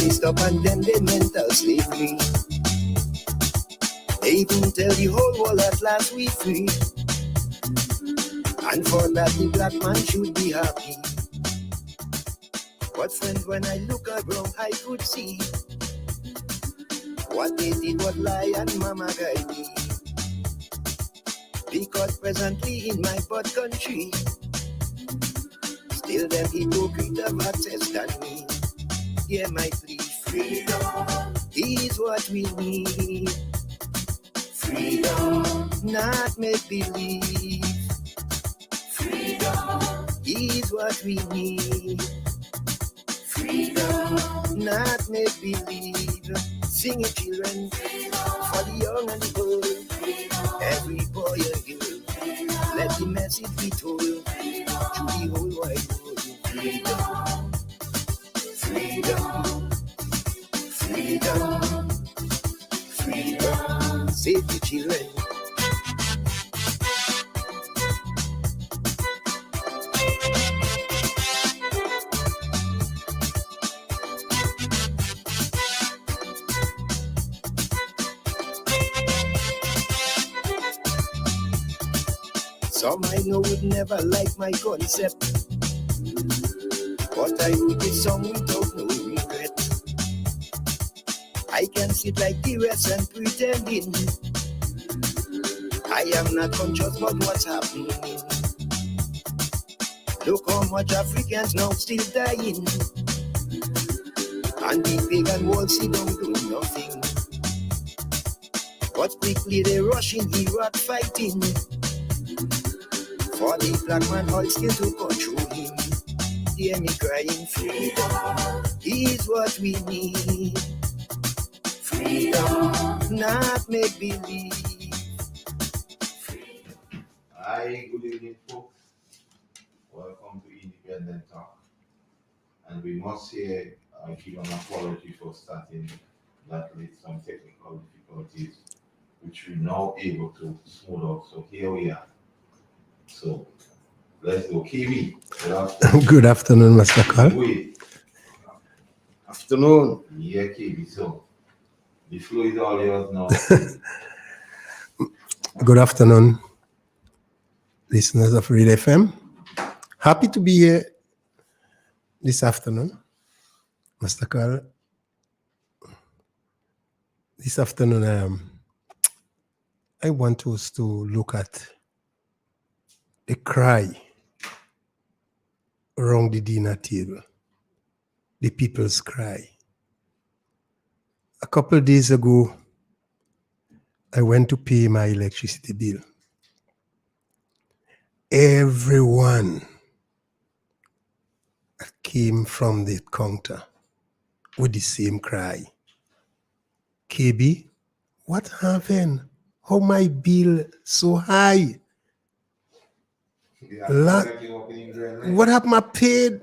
they stop and then they mental slavery. They even tell the whole world at last we free. And for that the black man should be happy. But friend, when I look around, I could see what they did was lie and mama guide me. Because presently in my birth country, still them hypocrite have access than me. Yeah, my plea, freedom is what we need. Freedom, not make believe. Freedom is what we need. Freedom, not make believe. Sing it, children, for the young and the old. Every boy and girl, let the message be told to the whole wide world. Freedom, freedom, freedom, freedom. Save the children. Some I know would never like my concept, but I wrote this song without no regret. I can sit like the rest and pretending I am not conscious about what's happening. Look how much Africans now still dying, and the pagan world sit down do nothing. But quickly they rush in Iraq fighting for the black man all still to control him. Hear me crying, freedom is what we need. Freedom, not make believe. Hi, good evening, folks. Welcome to Independent Talk. And we must here give an apology for starting that with some technical difficulties, which we're now able to smooth out. So here we are. So let's go. KB. Good afternoon, Mr. Carl. Wait. Afternoon. Yeah, KB. So the floor is all yours now. Good afternoon, listeners of Real FM. Happy to be here this afternoon, Mr. Carl. This afternoon, I want us to look at the cry around the dinner table, the people's cry. A couple of days ago, I went to pay my electricity bill. Everyone came from the counter with the same cry. KB, what happened? How my bill so high? What happened? I paid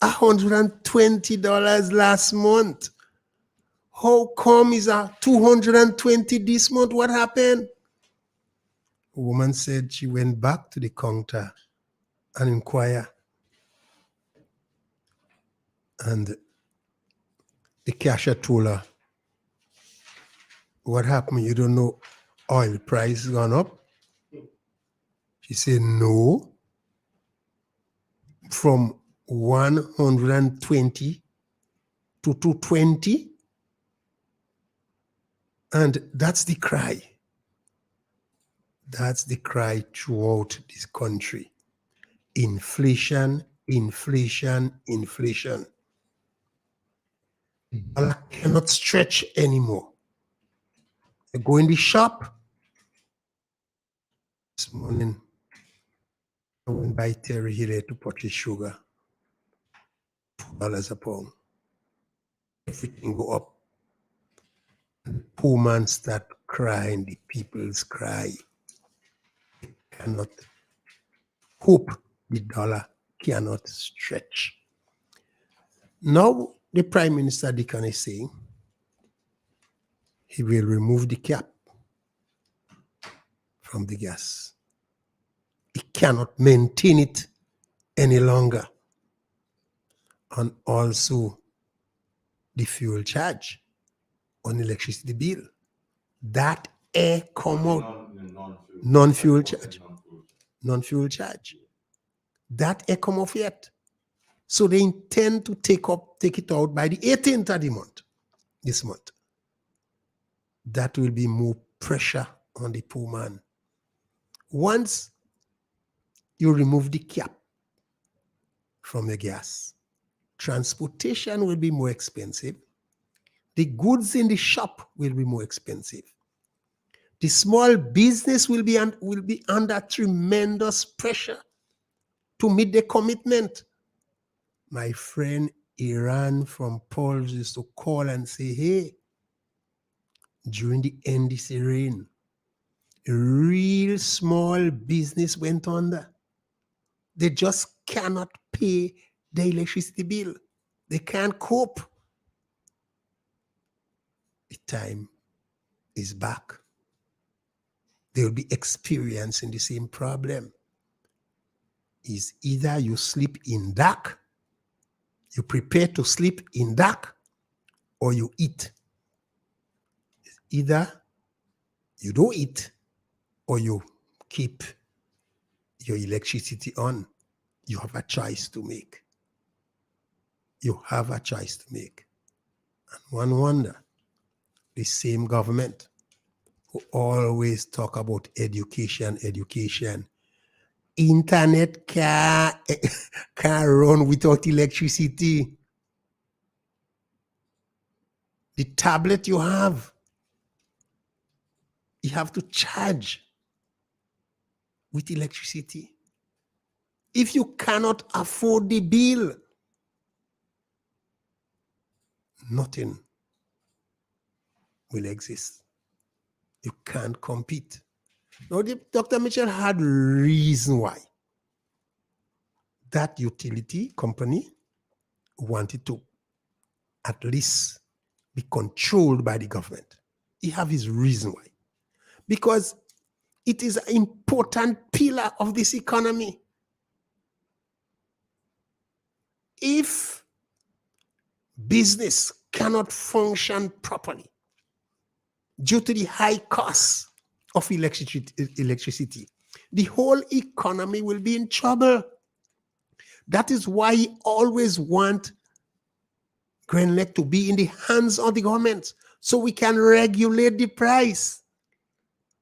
$120 last month. How come is $220 this month? What happened? A woman said she went back to the counter and inquired. And the cashier told her, what happened? You don't know oil price gone up? She said, no. From 120 to 220. And that's the cry. That's the cry throughout this country. Inflation, inflation, inflation. I cannot stretch anymore. I go in the shop. This morning, I went by Terry Hill to purchase sugar. $2 a pound. Everything go up. And the poor man start crying, the people's cry. They cannot hope the dollar cannot stretch. Now, the Prime Minister Dickon is saying he will remove the cap from the gas. He cannot maintain it any longer. And also, the fuel charge on electricity bill. That air come out, non-fuel charge, non-fuel charge. That air come off yet. So they intend to take it out by the 18th of the month, this month. That will be more pressure on the poor man. Once you remove the cap from the gas, transportation will be more expensive. The goods in the shop will be more expensive. The small business will be under tremendous pressure to meet the commitment. My friend Iran from Paul's used to call and say, hey, during the NDC reign, real small business went under. They just cannot pay the electricity bill. They can't cope. The time is back. They will be experiencing the same problem. Is either you sleep in dark, you prepare to sleep in dark, or you eat. It's either you don't eat or you keep your electricity on. You have a choice to make. You have a choice to make. And one wonder, the same government who always talk about education, internet can't run without electricity. The tablet you have to charge with electricity. If you cannot afford the bill, nothing will exist. You can't compete. Now, Dr. Mitchell had reason why that utility company wanted to at least be controlled by the government. He have his reason why. Because it is an important pillar of this economy. If business cannot function properly due to the high cost of electricity, the whole economy will be in trouble. That is why he always want GRENLEC to be in the hands of the government so we can regulate the price.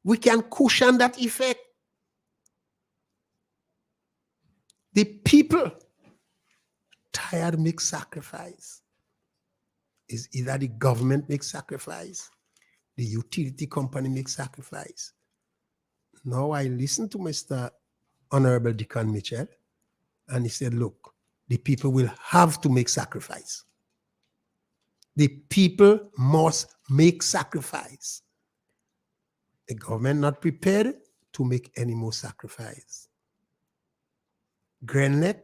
We can cushion that effect. The people tired make sacrifice. Is either the government makes sacrifice, the utility company makes sacrifice. Now I listen to Mr. Honorable Deacon Mitchell, and he said, look, the people will have to make sacrifice. The people must make sacrifice. The government not prepared to make any more sacrifice. GRENLEC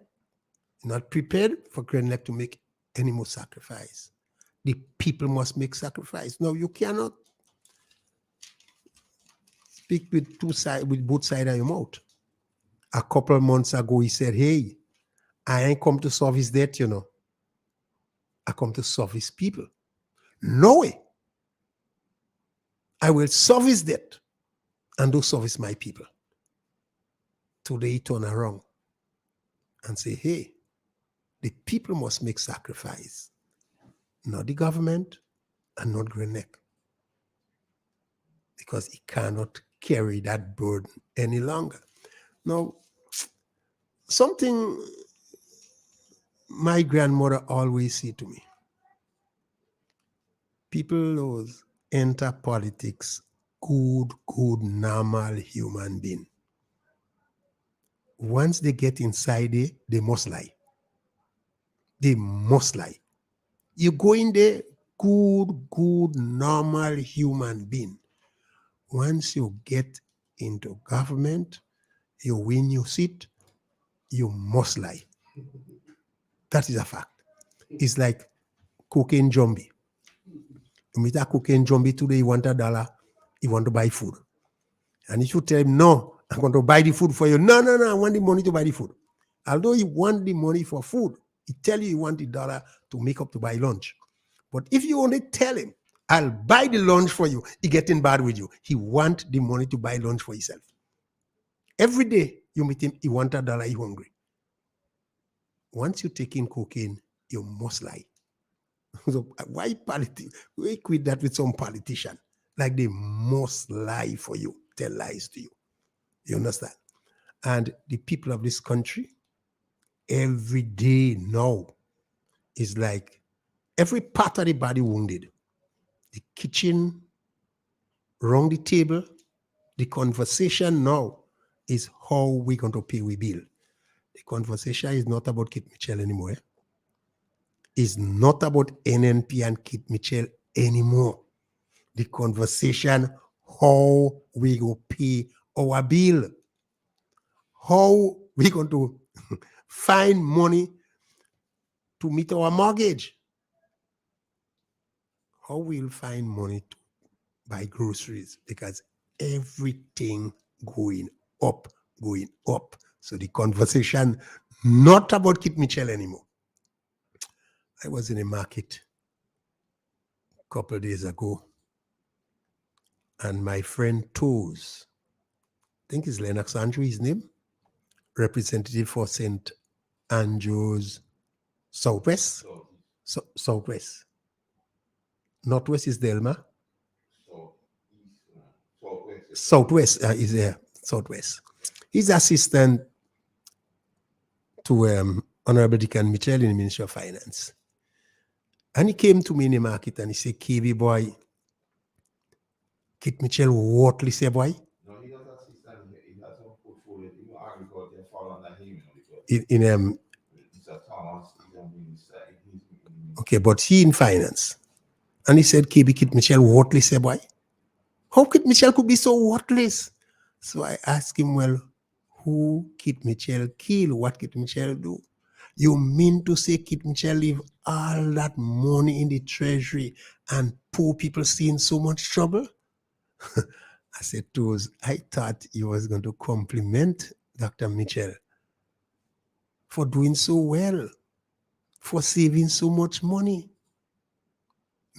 not prepared for GRENLEC to make any more sacrifice. The people must make sacrifice. No, you cannot speak with both sides of your mouth. A couple of months ago, he said, hey, I ain't come to solve his debt, you know. I come to solve his people. No way. I will solve his debt and do service my people. Today, he turn around and say, hey, the people must make sacrifice. Not the government and not GRENLEC. Because he cannot carry that burden any longer. Now, something my grandmother always said to me, people who enter politics, good, normal human being. Once they get inside there, they must lie. They must lie. You go in there, good, normal human being. Once you get into government, you win your seat, you must lie. That is a fact. It's like cocaine zombie. You meet a cocaine zombie today, you want $1, you want to buy food. And if you tell him, no, I'm going to buy the food for you. No, I want the money to buy the food. Although you want the money for food, he tell you want the $1 to make up to buy lunch. But if you only tell him, I'll buy the lunch for you, he getting bad with you. He want the money to buy lunch for himself. Every day you meet him, he want $1, he hungry. Once you take in cocaine, you must lie. So why quit that with some politician? Like they must lie for you, tell lies to you. You understand? And the people of this country, every day now, is like every part of the body wounded. The kitchen, around the table, the conversation now is how we going to pay we bill. The conversation is not about Kit Mitchell anymore. It's not about NNP and Kit Mitchell anymore. The conversation, how we go pay our bill. How we going to find money to meet our mortgage. How we'll find money to buy groceries, because everything going up. So the conversation not about Kit Mitchell anymore. I was in a market a couple of days ago, and my friend Toes, I think it's Lennox Andrew, his name, representative for St. Andrews Southwest. Southwest. Northwest is Delma. Southwest is there. Southwest. He's assistant to Honorable Deacon Mitchell in the Ministry of Finance. And he came to me in the market and he said, KB boy, Kit Mitchell worthless, boy. No, he does assistant. He has some portfolio. You know, agriculture fall under him. Mr. Thomas, okay, but he in finance. And he said, KB Kit Mitchell worthless, boy. How Kit Mitchell could be so worthless? So I asked him, well, who Kit Mitchell kill? What Kit Mitchell do? You mean to say Kit Mitchell leave all that money in the treasury and poor people see in so much trouble? I said, Toes, I thought he was going to compliment Dr. Mitchell for doing so well, for saving so much money,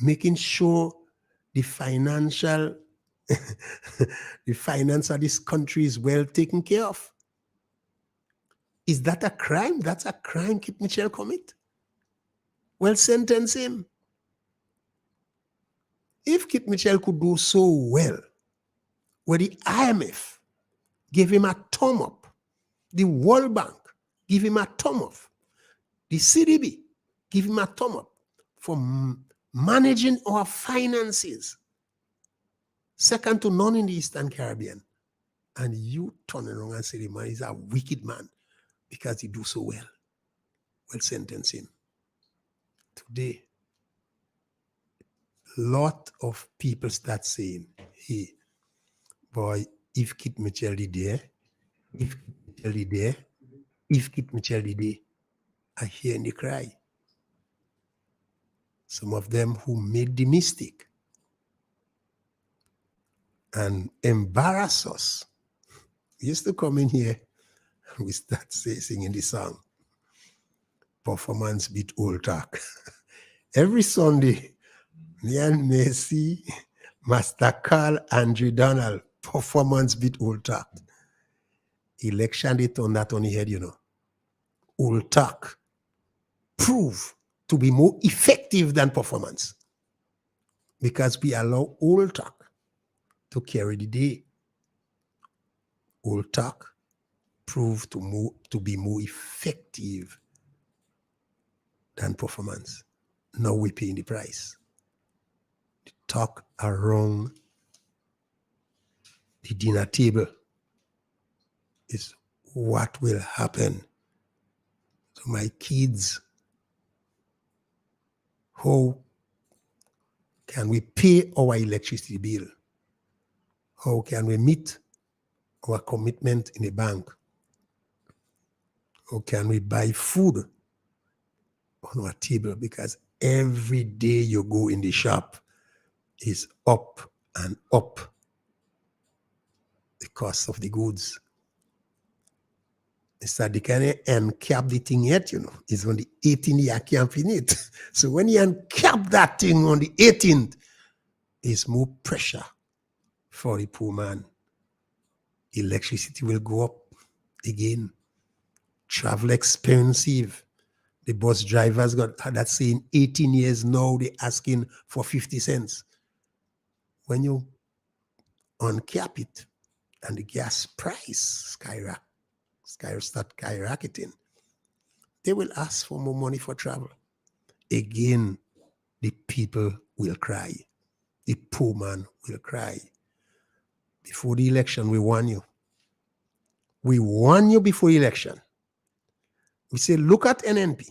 making sure the financial, the finance of this country is well taken care of. Is that a crime? That's a crime Kit Mitchell commit. Well, sentence him. If Kit Mitchell could do so well, where the IMF gave him a thumb up, the World Bank give him a thumb up, the CDB give him a thumb up for managing our finances, second to none in the Eastern Caribbean, and you turn around and say the man is a wicked man because he do so well. Well, sentence him. Today, lot of people start saying, hey, boy, if Kit Mitchell is there, if Kit Mitchell is there, I hear the cry. Some of them who made the mistake and embarrass us. We used to come in here and we start singing the song, Performance Beat Old Talk. Every Sunday, me and Messi, Master Carl, Andrew Donald, Performance Beat Old Talk. Election, they turn that on the head, you know. Old Talk prove to be more effective than performance because we allow Old Talk to carry the day. Old Talk prove to be more effective than performance. Now we're paying the price. The talk around the dinner table is what will happen to my kids. How can we pay our electricity bill? How can we meet our commitment in the bank? How can we buy food on our table? Because every day you go in the shop is up and up. The cost of the goods. Mr. Dikane uncap the thing yet, It's on the 18th year camping it. So when you uncap that thing on the 18th, it's more pressure for the poor man. Electricity will go up again. Travel expensive. The bus drivers got that saying 18 years now, they're asking for 50 cents. When you uncap it and the gas price start skyrocketing, they will ask for more money for travel. Again, the people will cry. The poor man will cry. Before the election, we warn you. We warn you before election. We say, look at NNP,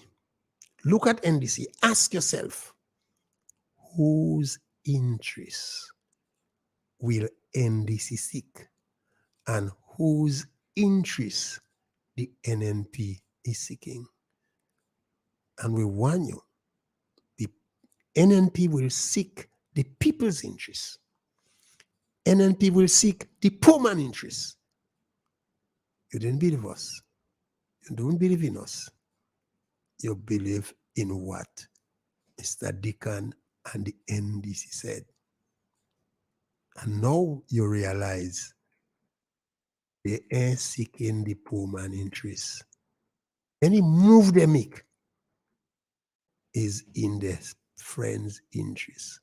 look at NDC, ask yourself, whose interests will NDC seek and whose interests the NNP is seeking? And we warn you, the NNP will seek the people's interests. NNP will seek the poor man interests. You didn't believe us. You don't believe in us. You believe in what Mr. Deacon and the NDC said. And now you realize they are seeking the poor man interests. Any move they make is in their friends' interest.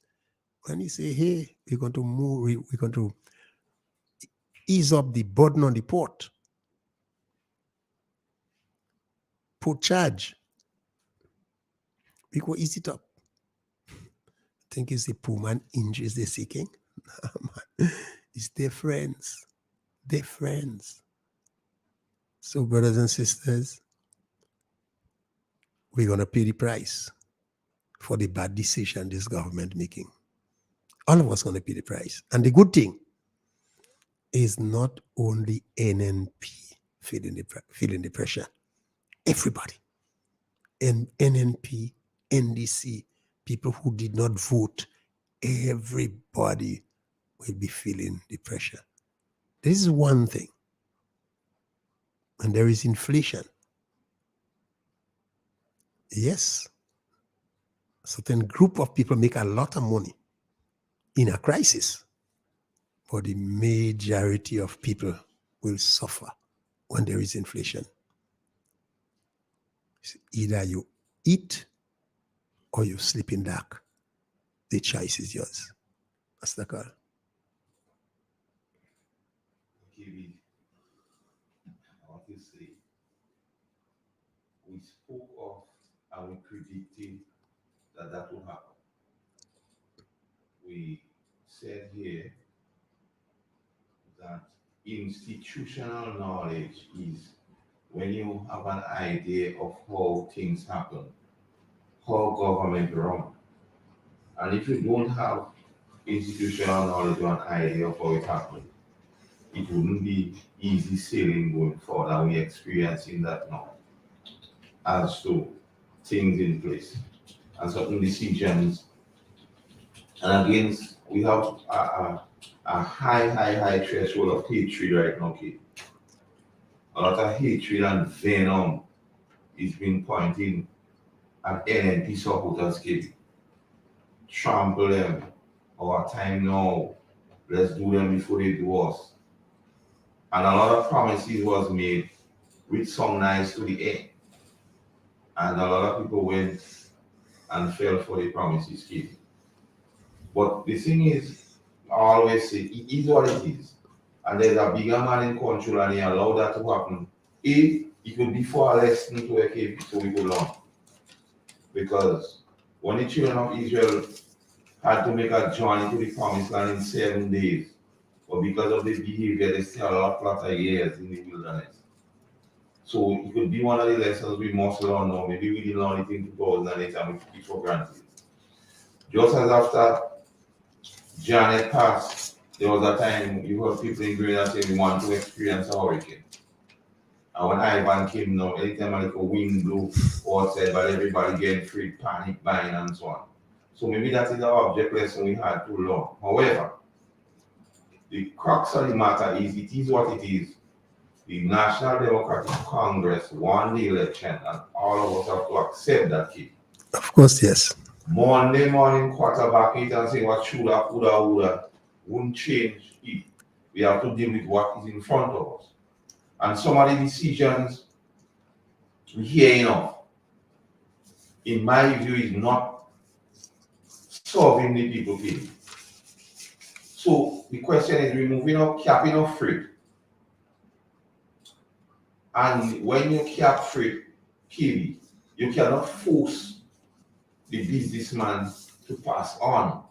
When you say, hey, we're going to move, we're going to ease up the burden on the port, put charge, we go ease it up. Think it's the poor man interest they're seeking? It's their friends. Their friends. So, brothers and sisters, we're going to pay the price for the bad decision this government making. All of us going to pay the price. And the good thing is not only NNP feeling the pressure. Everybody. NNP, NDC, people who did not vote, everybody will be feeling the pressure. This is one thing. And there is inflation. Yes, a certain group of people make a lot of money in a crisis, but the majority of people will suffer when there is inflation. It's either you eat or you sleep in dark. The choice is yours. That's the call. KB, I want to say, we spoke of and we predicted that would happen. We said here that institutional knowledge is when you have an idea of how things happen, how government run. And if you don't have institutional knowledge or an idea of how it happened, it wouldn't be easy sailing going forward, and we're experiencing that now as to things in place and certain decisions. And again, we have a high threshold of hatred right now, kid. A lot of hatred and venom is being pointed at NNP supporters, kid. Trample them. Our time now. Let's do them before they do us. And a lot of promises was made with some nice to the end. And a lot of people went and fell for the promises given. But the thing is, I always say, it is what it is. And there's a bigger man in control and he allowed that to happen. It could be for a lesson to a kid so we could learn. Because when the children of Israel had to make a journey to the promised land in 7 days, but because of the behavior, they stay a lot of years in the wilderness. So it could be one of the lessons we must learn now. Maybe we didn't learn it in 2008 and we took it for granted. Just as after Janet passed, there was a time you heard people in Grenada say we want to experience a hurricane. And when Ivan came now, anytime like a wind blew outside, but everybody getting free, panic buying and so on. So maybe that is the object lesson we had to learn. However, the crux of the matter is it is what it is. the National Democratic Congress won the election and all of us have to accept that kid. Of course, yes. Monday morning quarterback it and say what shoulda, coulda, woulda won't change it. We have to deal with what is in front of us. And some of the decisions we hear enough, in my view, is not solving the people killing. So the question is removing of capping of freight. And when you cap freight, kill, you cannot force the businessman to pass on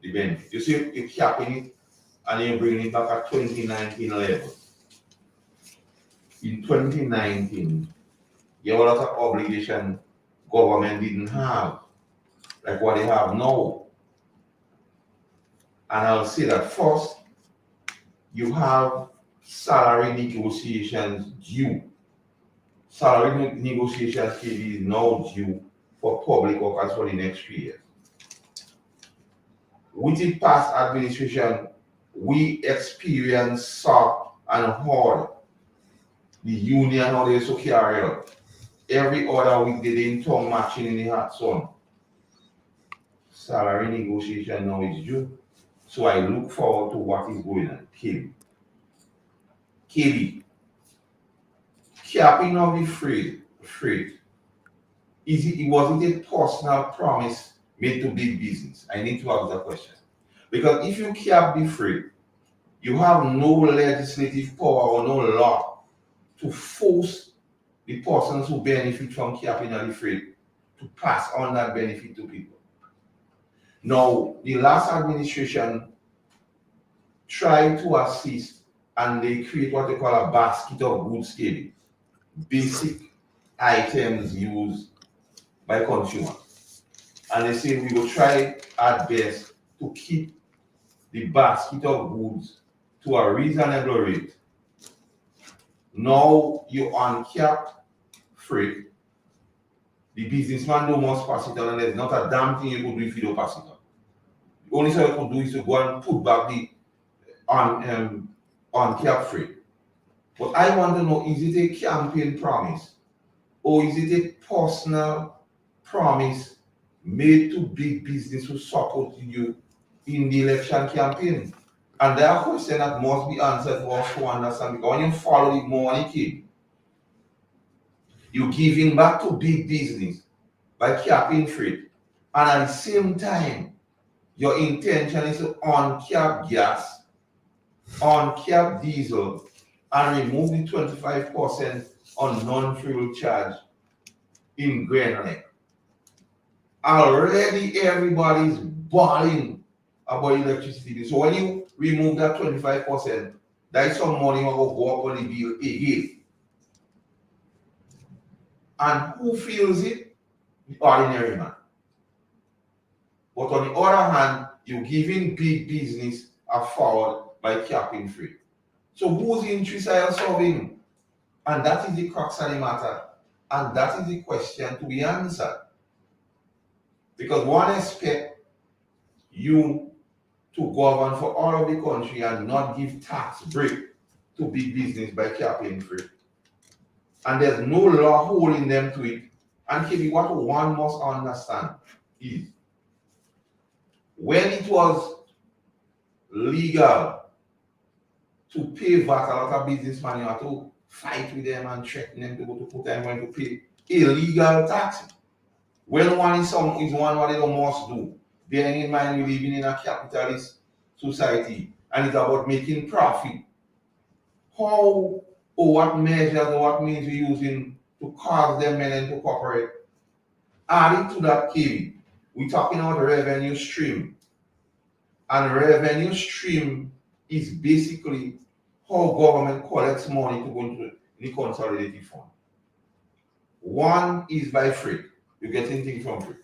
the benefit. You see, you're capping it and you're bringing it back at 2019 level. In 2019, you have a lot of obligation government didn't have, like what they have now. And I'll say that first, you have salary negotiations due. Salary negotiations is now due for public workers for the next 3 years. With the past administration, we experienced SAP and HORD, the union, how they so carry out. Every other week they didn't turn matching in the hot sun. Salary negotiation now is due. So I look forward to what is going on. Kelly, capping of the freight, was it a personal promise made to big business? I need to ask that question. Because if you cap the freight, you have no legislative power or no law to force the persons who benefit from capping of the freight to pass on that benefit to people. Now, the last administration tried to assist and they create what they call a basket of goods scaling, basic items used by consumers. And they say we will try at best to keep the basket of goods to a reasonable rate. Now you uncap freight, the businessman don't must pass it on, and there's not a damn thing you could do if you don't pass it on. The only thing you could do is to go and put back the uncap freight. But I want to know, is it a campaign promise or is it a personal promise made to big business who support you in the election campaign? And there are questions that must be answered for us to understand, because when you follow the money kid, you're giving back to big business by capping freight. And at the same time, your intention is to uncap gas, uncap diesel, and remove the 25% on non-fuel charge in Grand Lake. Already everybody is bawling about electricity. So when you remove that 25%, there is some money that will go up on the bill again. And who feels it? The ordinary man. But on the other hand, you're giving big business a forward by capping freight. So whose interests are you serving? And that is the crux of the matter. And that is the question to be answered. Because one expects you to govern for all of the country and not give tax break to big business by capping freight. And there's no law holding them to it. And Kevin, what one must understand is when it was legal to pay VAT, a lot of businessmen, you have to fight with them and threaten them to go to put them when to pay illegal tax. When one is one what they don't must do. Bearing in mind we're living in a capitalist society and it's about making profit. How or what measures or what means we're using to cause them men to cooperate? Adding to that, Kevin, we're talking about revenue stream. And revenue stream is basically how government collects money to go into the consolidated fund. One is by freight. You're getting things from freight.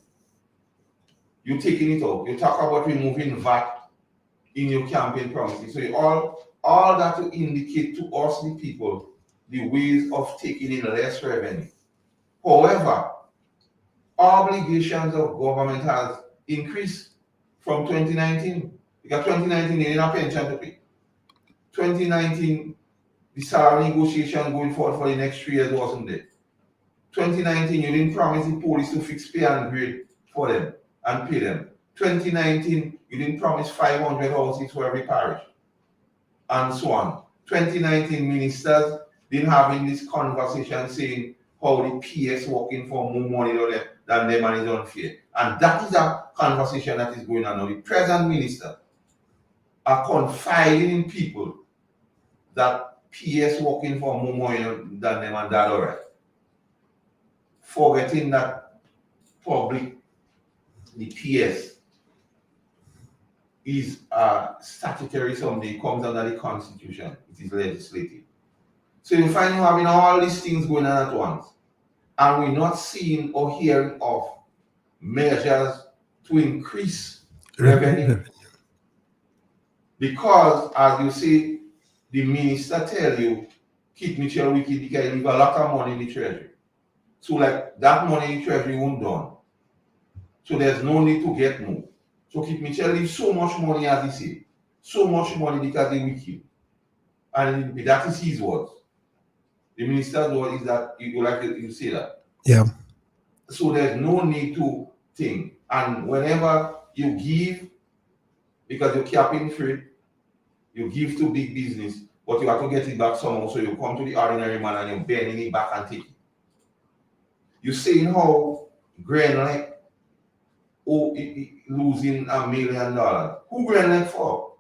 You're taking it out. You talk about removing VAT in your campaign promises. So all that to indicate to us, the people, the ways of taking in less revenue. However, obligations of government has increased from 2019. Because 2019 they didn't have pension to pay. 2019 the salary negotiation going forward for the next 3 years wasn't there. 2019, you didn't promise the police to fix pay and grade for them and pay them. 2019, you didn't promise 500 houses for every parish, and so on. 2019, ministers didn't have in this conversation saying how the PS working for more money than them and is unfair. And that is a conversation that is going on now. The present minister are confiding in people that PS working for more money than them and that all right. Forgetting that public, the PS is statutory something, comes under the Constitution, it is legislative. So you find you having all these things going on at once, and we're not seeing or hearing of measures to increase revenue. Because, as you say, the minister tell you, Keith Mitchell Wiki, he can leave a lot of money in the treasury. So like that money in the treasury won't done. So there's no need to get more. So Keith Mitchell leaves so much money, as he say, so much money because they wicked. And that is his words. The minister's word is that you like you say that. Yeah. So there's no need to think. And whenever you give, because you're capping free, you give to big business, but you have to get it back somehow. So you come to the ordinary man and you're bending it back and take it. You're saying how Grand Lake losing $1 million. Who Grand Lake for?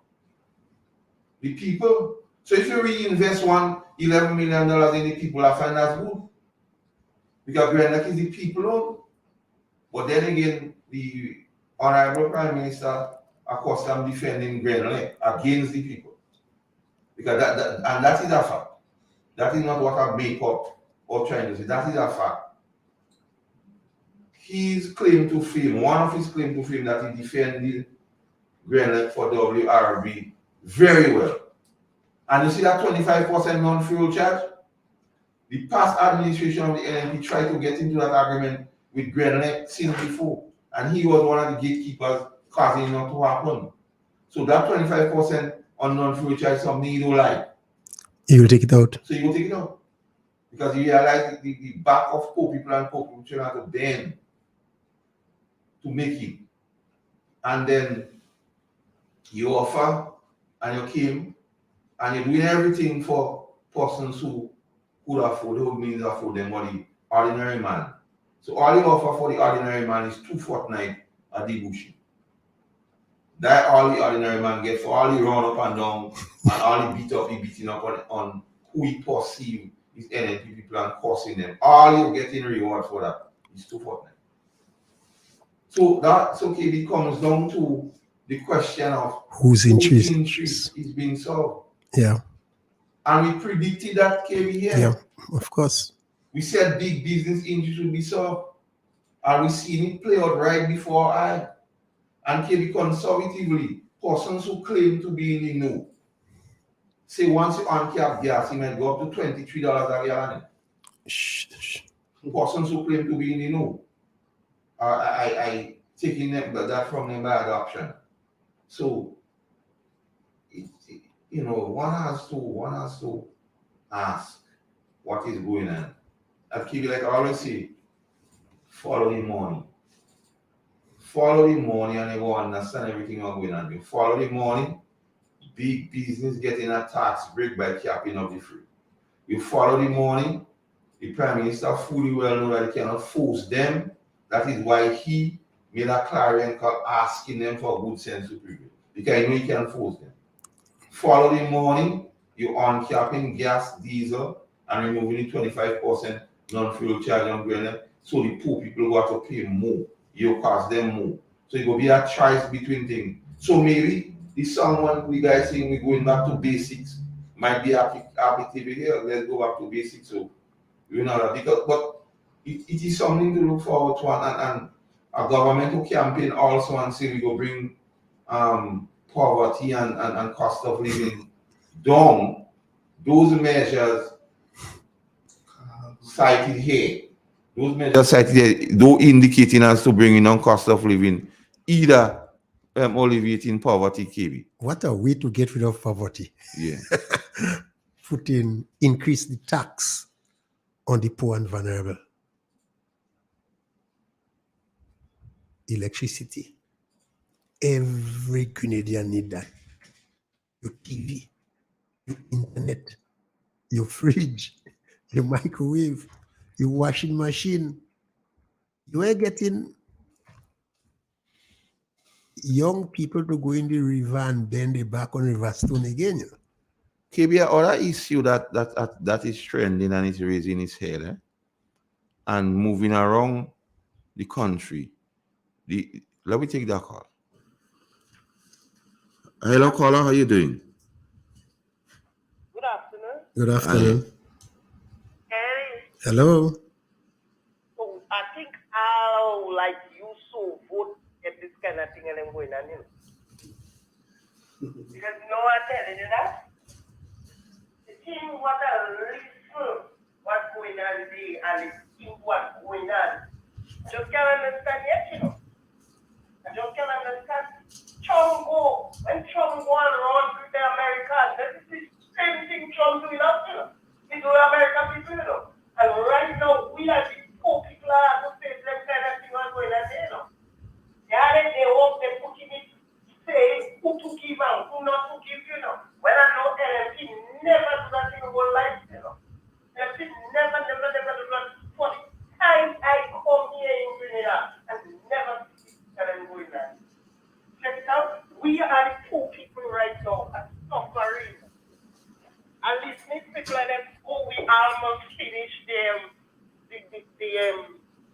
The people. So if you reinvest $11 million in the people, I find that's good. Because Grand Lake is the people owned. But then again, the Honorable Prime Minister, of course, I'm defending Grand Lake against the people. Because that is a fact. That is not what I make up or trying to say. That is a fact. His claim to fame, one of his claim to fame, that he defended Grand Lake for WRB very well. And you see that 25% non-fuel charge? The past administration of the LNP tried to get into that agreement with Grand Lake since before. And he was one of the gatekeepers causing it not to happen. So that 25% on non-fuel charge is something you don't like. You will take it out. So you will take it out. Because you realize the back of poor people and poor people trying to bend to make it. And then you offer and you came and you're doing everything for persons who could afford, who means afford them, or the ordinary man. So all you offer for the ordinary man is 2 fortnights at the bush. That all the ordinary man gets, for all he run up and down and all he beating up on who he perceive is NNP people and cursing them. All you get in reward for that is 2 fortnights. So that's okay, it comes down to the question of whose interest is being solved. Yeah. And we predicted that KB here. Yeah, of course. We said big business interest would be solved. And we seen it play out right before our eye. And KB conservatively, persons who claim to be in the know, say once you uncap gas, it might go up to $23 a gallon. Persons who claim to be in the know. I taking that from them by adoption. So, one has to ask what is going on. At KB, like I always say, follow the money. Follow the money and you will understand everything I'm going on. You follow the money, big business getting a tax break by capping of the free. You follow the money, the Prime Minister fully well know that he cannot force them. That is why he made a clarion call asking them for good sense to prevail. Because you know he can't force them. Follow the money, you uncapping gas, diesel, and removing the 25% non-fuel charge on Grenada, so the poor people got to pay more. You cost them more. So it will be a choice between things. So maybe this someone we guys saying we're going back to basics might be applicable here. Let's go back to basics. So you know that but it is something to look forward to, and a governmental campaign also and say we go bring poverty and cost of living down. Those measures cited here. Those measures cited here, though indicating as to bringing down cost of living, either alleviating poverty, KB. What a way to get rid of poverty. Yeah. increase the tax on the poor and vulnerable. Electricity. Every Grenadian need that. Your TV, your internet, your fridge, your microwave, your washing machine. You are getting young people to go in the river and bend their back on River Stone again. You know? KB, other issue that is trending and is raising its head, and moving around the country. Let me take that call. Hello, caller. How you doing? Good afternoon. Good afternoon. Hey, Hello. so I think how like you so vote at this kind of thing and I'm going on, you know. Because you know what I'm telling you that? The thing what I listen what's going on there and the thing what's going on. I just can't understand yet, you know. I just can't understand. When Trump go on around with the Americans, that is the same thing Trump doing up, you know. He's doing American people, you know. And right now, we are the poor people are to face them kind of thing what's going on there, you know. They hope they put in it, say who to give and who not to give, you know. When I know LMP never do that in our life, you know. LMP never do that. For the time I come here in Grenada and never see them going on. Check it out. We are the poor people right now and suffering. And listening to people like them, oh, we almost finished the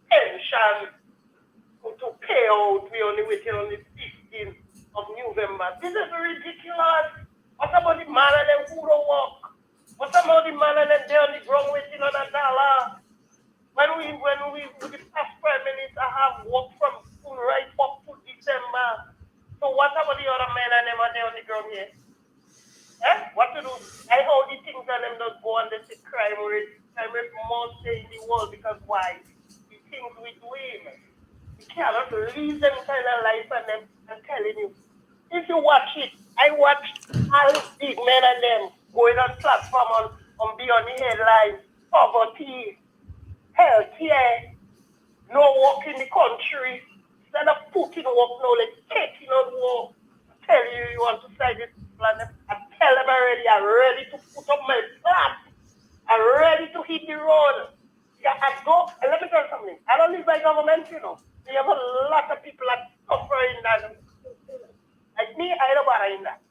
pension to pay out. We only waiting on the 15th of November. This is ridiculous. What about the man and them who don't work? What about the man and them there on the ground waiting on $1? When the past Prime Minister have worked from school right up to December. So what about the other men and them are there on the ground here? What to do? I how the things and them don't go and they say crime rate most in the world because why? The things we doing. You cannot leave them kind of life and them I'm telling you. If you watch it, I watched all the big men and them going on platform on be on the headlines, poverty, healthcare, no work in the country. Instead of putting work now, let's taking on work. Tell you want to say this planet. I tell them already, I'm ready to put up my plan. I'm ready to hit the road. Yeah, let me tell you something. I don't live by government, you know. We have a lot of people that suffer in that. Like me, I don't bother in that.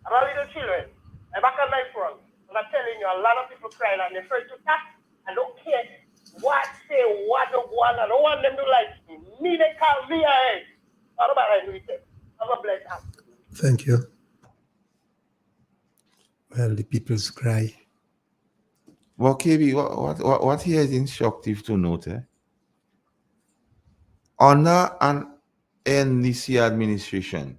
I'm a little children. I'm back on my front. But I'm telling you, a lot of people crying and they're afraid to tax. I don't care what say, what don't want. I don't want them to like me. Me, they call me ahead. I don't bother with them. Have a blessed afternoon. Thank you. Well, the people's cry. Well, KB, what here is instructive to note, under an NDC administration,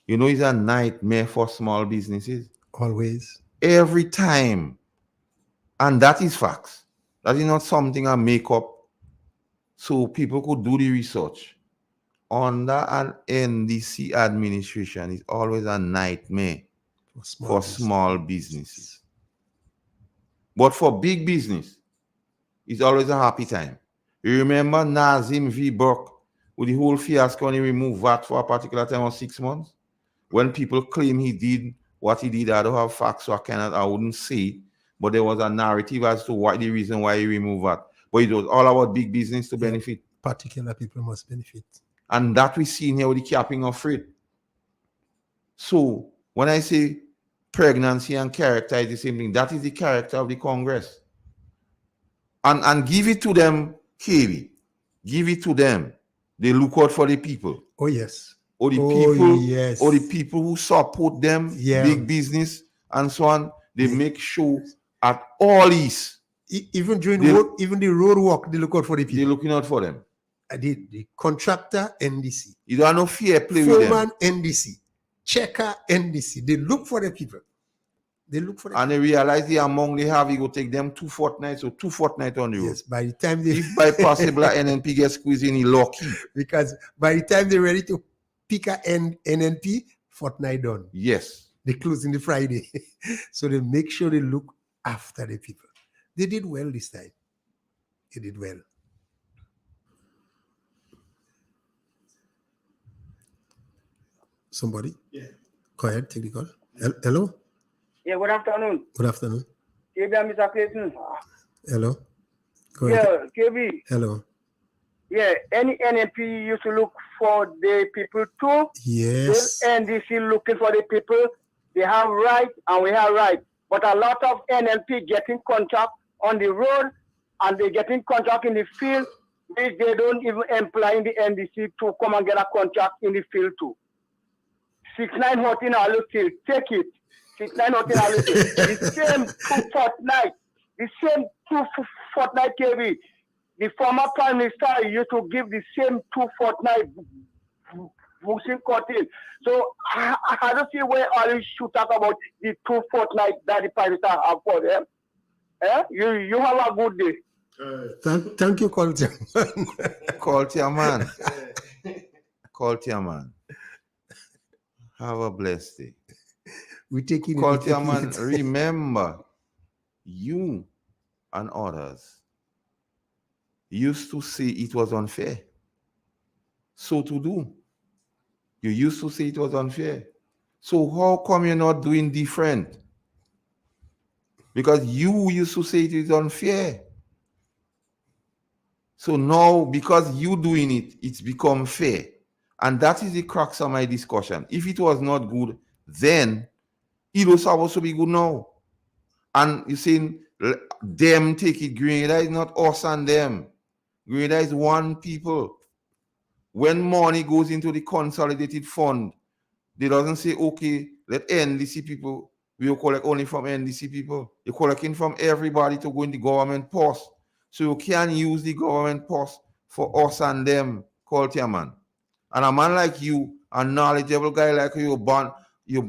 you know, it's a nightmare for small businesses. Always. Every time. And that is facts. That is not something I make up. So people could do the research. Under an NDC administration, it's always a nightmare for small businesses. But for big business, it's always a happy time. You remember Nazim V. Burke with the whole fiasco when he removed VAT for a particular time of 6 months? When people claim he did what he did, I don't have facts, so I wouldn't say. But there was a narrative as to why the reason why he removed VAT. But it was all about big business to benefit. Particular people must benefit. And that we see in here with the capping of freight. So when I say pregnancy and character is the same thing, that is the character of the Congress. And give it to them, KB. Give it to them. They look out for the people. Oh, yes. Or the yes. Or the people who support them, big business and so on. They make sure at all ease. Even during the road walk, they look out for the people. They're looking out for them. The contractor, NDC. You don't have no fear play with them. Foreman, NDC. Checker, NDC. They look for the people. And they realize the amount they have, it will take them 2 fortnights or 2 fortnights on the road. Yes, by the time if by possible NNP gets squeezed in, he's lucky. Because by the time they're ready to pick a NNP, fortnight done. Yes. They closing the Friday. So they make sure they look after the people. They did well this time. They did well. Somebody? Yeah. Go ahead, take the call. Hello? Yeah, good afternoon. Good afternoon. KB, Mr. Clayton. Hello? Go ahead. Yeah, KB. Hello? Yeah, any NNP used to look for the people too. Yes. This NDC looking for the people. They have right and we have right. But a lot of NLP getting contract on the road and they getting contract in the field, which they don't even employ in the NDC to come and get a contract in the field too. 6914 allocate, take it. 6914 allocate. The same 2 fortnight, the same 2 fortnight KB. The former prime minister used to give the same 2 fortnight boosting cutting. So I don't see where all you should talk about the 2 fortnight that the prime minister have for them. You have a good day. Thank you, Coltier. Coltier man. Coltier man. Have a blessed day. We taking it. Coltier man, remember, you and others used to say it was unfair. So to do. You used to say it was unfair. So how come you're not doing different? Because you used to say it is unfair. So now, because you doing it, it's become fair. And that is the crux of my discussion. If it was not good then, it was supposed to be good now. And you're saying, them take it. Grenada is not us and them. Grenada is one people. When money goes into the consolidated fund, they doesn't say, okay, let NDC people, we will collect only from NDC people. You're collecting from everybody to go in the government post. So you can use the government post for us and them, Coltier man. And a man like you, a knowledgeable guy like you, born, you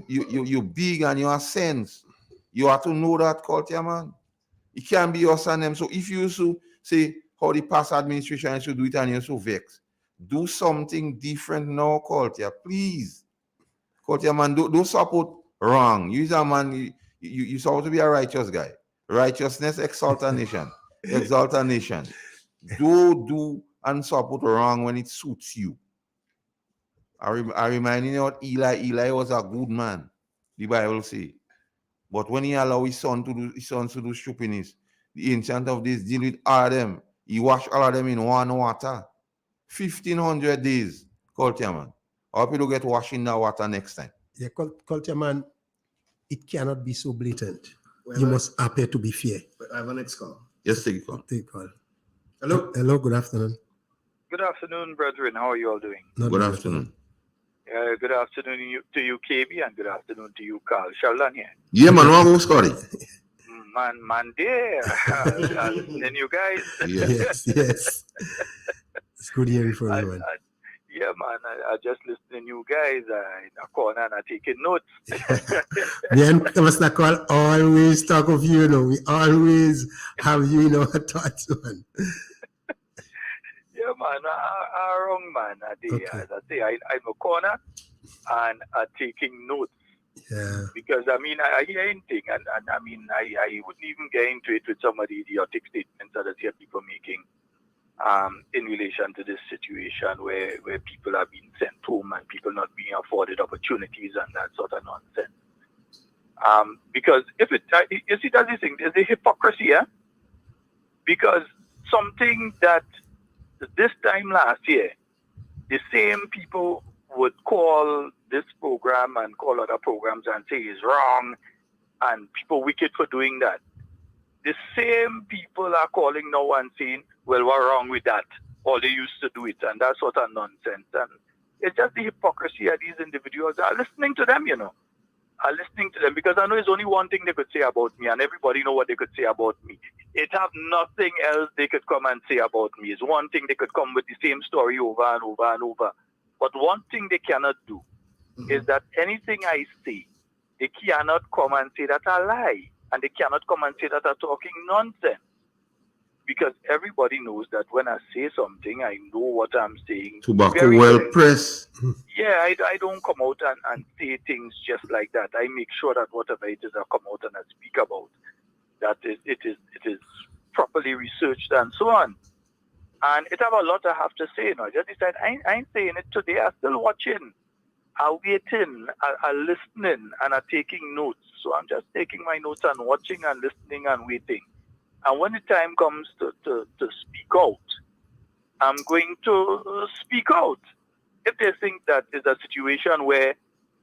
big and you have sense. You have to know that, Coltier man. It can't be us and them. So if you used to say how the past administration should do it and you're so vexed, do something different now, Coltier, please. Coltier man, don't support wrong. You a man, you're supposed to be a righteous guy. Righteousness exalt a nation. Exalt a nation. Do and support wrong when it suits you. I remind you what Eli was a good man, the Bible says. But when he allowed his sons to do stupidness, the Ancient of Days deal with all of them. He washed all of them in one water. 1,500 days, Coltier man. I hope you don't get washed in that water next time. Yeah, Coltier man, it cannot be so blatant. You must appear to be fair. I have a next call. Yes, take it. Take call. Hello. Hello, good afternoon. Good afternoon, brethren. How are you all doing? Good afternoon. Good afternoon to you, KB, and good afternoon to you, Carl. Sheldon here. Yeah, man, what was Scotty? Man, there. And you guys. Yes. Yes. It's good hearing from you, man. Yeah, man. I just listening to you guys in a corner and I taking notes. Me and Mr. Call always talk of you, We always have you in our thoughts, man. Yeah, man. I wrong, man. Okay. As I say, I'm a corner and I'm taking notes. Yeah. Because, I mean, I hear anything. And I mean, I wouldn't even get into it with some of the idiotic statements that I hear people making. In relation to this situation where people are being sent home and people not being afforded opportunities and that sort of nonsense. Because if you see that this thing, there's a hypocrisy here. Because something that this time last year, the same people would call this program and call other programs and say is wrong and people wicked for doing that. The same people are calling now and saying, well, what's wrong with that? Or they used to do it, and that sort of nonsense. And it's just the hypocrisy of these individuals. I'm listening to them, I'm listening to them because I know there's only one thing they could say about me, and everybody know what they could say about me. It have nothing else they could come and say about me. It's one thing they could come with the same story over and over and over. But one thing they cannot do is that anything I say, they cannot come and say that I lie. And they cannot come and say that I'm talking nonsense. Because everybody knows that when I say something, I know what I'm saying. Tobacco Very well clearly. pressed. Yeah, I don't come out and say things just like that. I make sure that whatever it is I come out and I speak about, that it is properly researched and so on. And it have a lot I have to say. Just decide, I ain't saying it today. I'm still watching, I'm waiting, I'm listening, and I'm taking notes. So I'm just taking my notes and watching and listening and waiting. And when the time comes to speak out, I'm going to speak out. If they think that is a situation where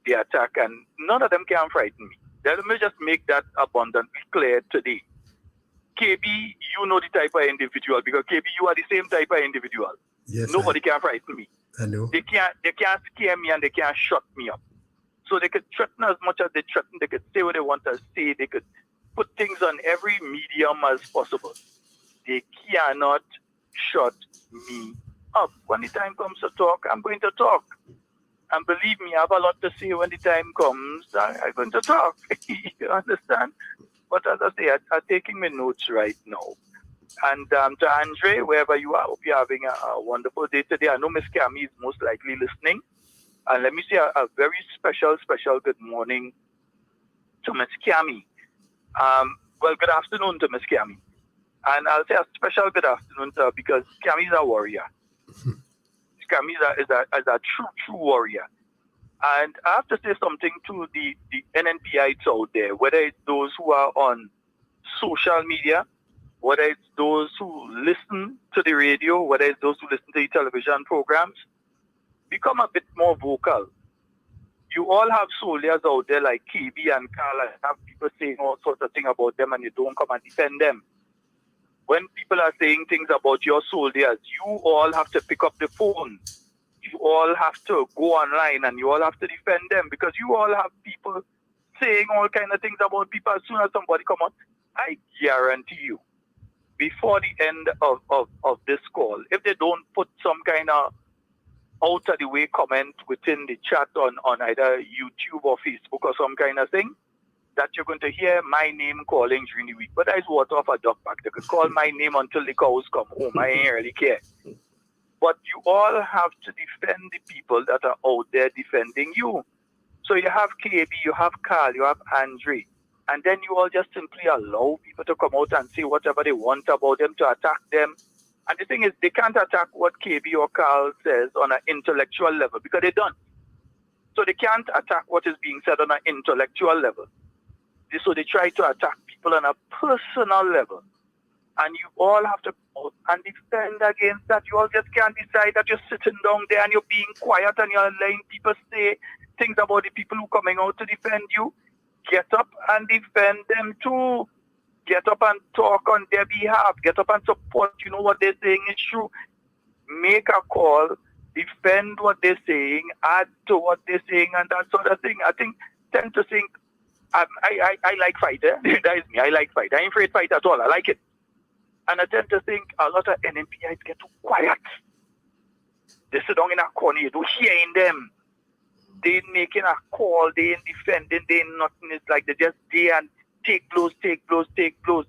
they attack, and none of them can frighten me. Let me just make that abundantly clear today. KB, you know the type of individual, because KB, you are the same type of individual. Yes, Nobody can frighten me. I know. They can't scare me and they can't shut me up. So they could threaten as much as they threaten. They could say what they want to say. They could put things on every medium as possible. They cannot shut me up. When the time comes to talk, I'm going to talk. And believe me, I have a lot to say when the time comes. I'm going to talk. You understand? But as I say, I'm taking my notes right now. And to Andre, wherever you are, I hope you're having a wonderful day today. I know Miss Cami is most likely listening. And let me say a very special good morning to Miss Cami. Well, good afternoon to Miss Cami. And I'll say a special good afternoon to her because Cami is a warrior. Cami is a true warrior. And I have to say something to the NNPites out there, whether it's those who are on social media, whether it's those who listen to the radio, whether it's those who listen to the television programs, become a bit more vocal. You all have soldiers out there like KB and Carl, and have people saying all sorts of things about them, and you don't come and defend them. When people are saying things about your soldiers, you all have to pick up the phone. You all have to go online and you all have to defend them, because you all have people saying all kind of things about people. As soon as somebody come on, I guarantee you, before the end of this call, if they don't put some kind of out of the way comment within the chat on either YouTube or Facebook or some kind of thing, that you're going to hear my name calling during the week. But that's water off a duck back. They could call my name until the cows come home. I ain't really care. But you all have to defend the people that are out there defending you. So you have KB, you have Carl, you have Andre. And then you all just simply allow people to come out and say whatever they want about them, to attack them. And the thing is, they can't attack what KB or Carl says on an intellectual level, because they don't. So they can't attack what is being said on an intellectual level. So they try to attack people on a personal level. And you all have to go out and defend against that. You all just can't decide that you're sitting down there and you're being quiet and you're letting people say things about the people who are coming out to defend you. Get up and defend them too. Get up and talk on their behalf. Get up and support. You know what they're saying is true. Make a call. Defend what they're saying. Add to what they're saying and that sort of thing. I tend to think, I like fight. That is me. I like fight. I ain't afraid fight at all. I like it. And I tend to think a lot of NNPites get too quiet. They sit down in a corner. You don't hear in them. They ain't making a call. They ain't defending. They ain't nothing. It's like they just there and take blows.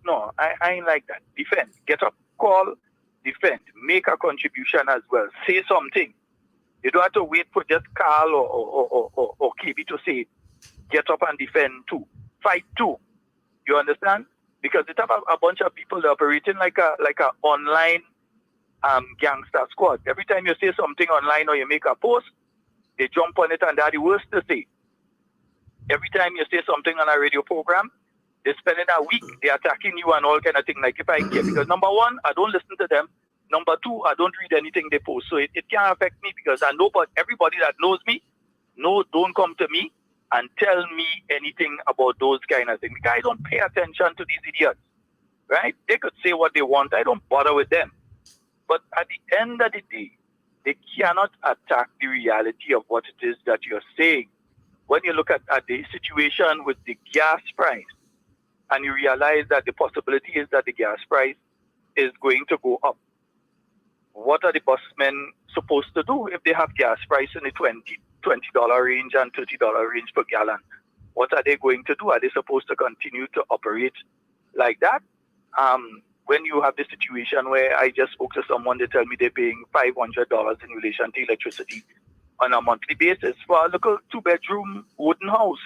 No, I ain't like that. Defend. Get up. Call. Defend. Make a contribution as well. Say something. You don't have to wait for just Carl or KB to say, get up and defend too. Fight too. You understand? Because it have a bunch of people operating like a online gangster squad. Every time you say something online or you make a post, they jump on it and they're the worst to say. Every time you say something on a radio program, they're spending a week, they're attacking you and all kind of thing. Like if I care, because number one, I don't listen to them. Number two, I don't read anything they post. So it can't affect me, because I know, but everybody that knows me, don't come to me and tell me anything about those kind of things. Because I don't pay attention to these idiots, right? They could say what they want. I don't bother with them. But at the end of the day, they cannot attack the reality of what it is that you're saying. When you look at the situation with the gas price, and you realize that the possibility is that the gas price is going to go up, what are the busmen supposed to do if they have gas price in the $20 range and $30 range per gallon? What are they going to do? Are they supposed to continue to operate like that? When you have the situation where I just spoke to someone, they tell me they're paying $500 in relation to electricity, on a monthly basis for a little 2-bedroom wooden house.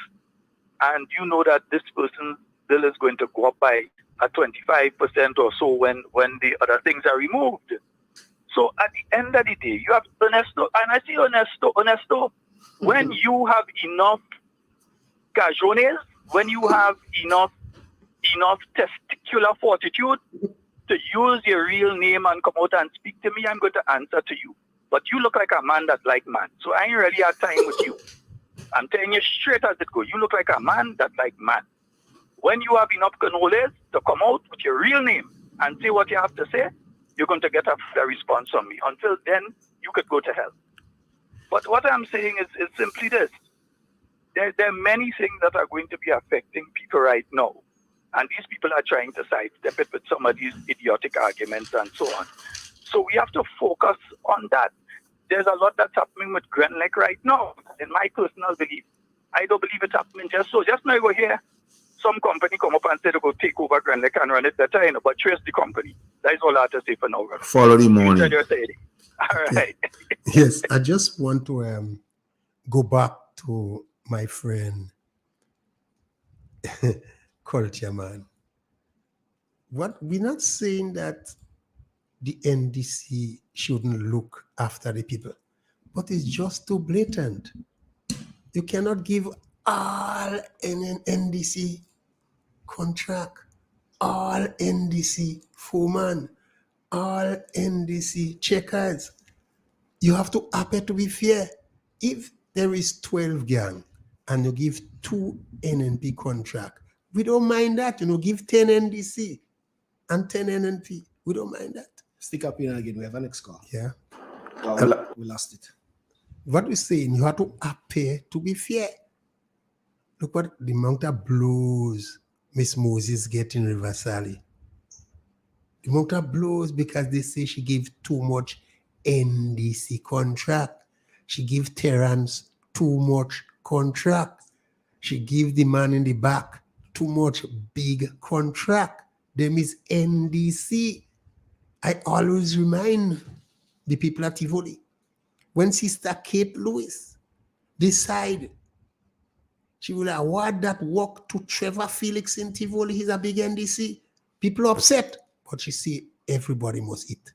And you know that this person's bill is going to go up by a 25% or so when the other things are removed. So at the end of the day, you have Ernesto, and I say Ernesto, when you have enough cajones, when you have enough testicular fortitude to use your real name and come out and speak to me, I'm going to answer to you. But you look like a man that like man, so I ain't really have time with you. I'm telling you straight as it goes. You look like a man that like man. When you have enough cannolis to come out with your real name and say what you have to say, you're going to get a response from me. Until then, you could go to hell. But what I'm saying is simply this. There are many things that are going to be affecting people right now. And these people are trying to sidestep it with some of these idiotic arguments and so on. So we have to focus on that. There's a lot that's happening with Grand Lake right now. In my personal belief, I don't believe it's happening just so. Just now you go here, some company come up and say they go take over Grand Lake and run it better, but trace the company. That is all I have to say for now. Follow the money. All right. Yes, I just want to go back to my friend, Culture Man. We're not saying that the NDC shouldn't look after the people, but it's just too blatant. You cannot give all NDC contract, all NDC foreman, all NDC checkers. You have to appear to be fair. If there is 12 gang and you give 2 NNP contract, we don't mind that. Give 10 NDC and 10 NNP. We don't mind that. Stick up here again. We have a next call. Yeah. We lost it. What we're saying, you have to appear to be fair. Look what the amount of blows Miss Moses get in River Sally. The amount of blows because they say she gave too much NDC contract. She give Terrence too much contract. She give the man in the back too much big contract. Them is NDC. I always remind the people at Tivoli, when Sister Kate Lewis decide she will award that work to Trevor Felix in Tivoli, he's a big NDC. People are upset, but she see everybody must eat.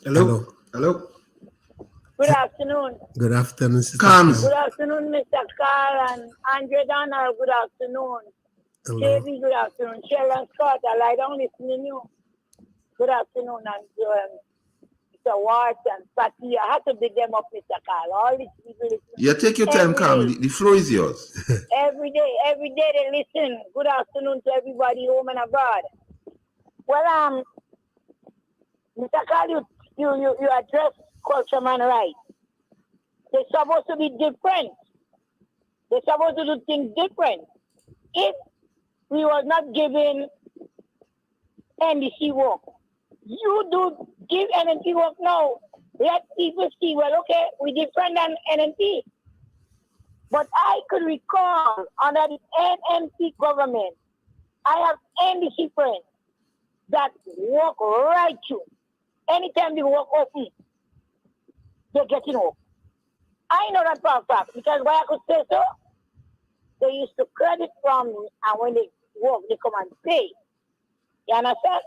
Hello. Good afternoon. Good afternoon, Sister Comes. Good afternoon, Mr. Carl and Andre Donald. Good afternoon. Hello. Davey, good afternoon. Sharon Scott, I lie down listening to you. Good afternoon, and Mr. Wart and Patty. I had to big them up, Mr. Carl. All these people listen. Yeah, take your time, Carl. The floor is yours. Every day they listen. Good afternoon to everybody home and abroad. Well, Mr. Carl, you address Culture Man right. They're supposed to be different. They're supposed to do things different. If we was not giving NDC work, you do give NNP work now. Let people see, well, okay, we different than NNP. But I could recall under the NNP government, I have NDC friends that work right through. Anytime the work open, they're getting work. I know that for a fact because why I could say so, they used to credit from me, and when they work, they come and pay. You understand?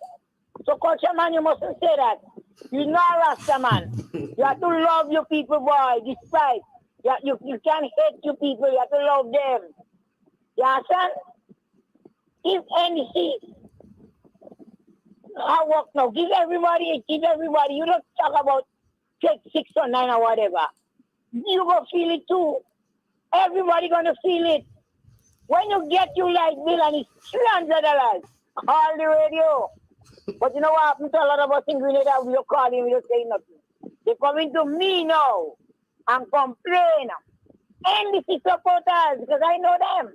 So, Culture Man, you mustn't say that. You're not a Rasta man. You have to love your people, boy, despite. You can't hate your people, you have to love them. You understand? If NDC, I work now, give everybody. You don't talk about take 6 or 9 or whatever. You go feel it too. Everybody gonna feel it. When you get your light bill and it's $300, call the radio. But you know what happened to a lot of us in Grenada? We don't call him, we don't say nothing. They're coming to me now and complain. NDC supporters, because I know them.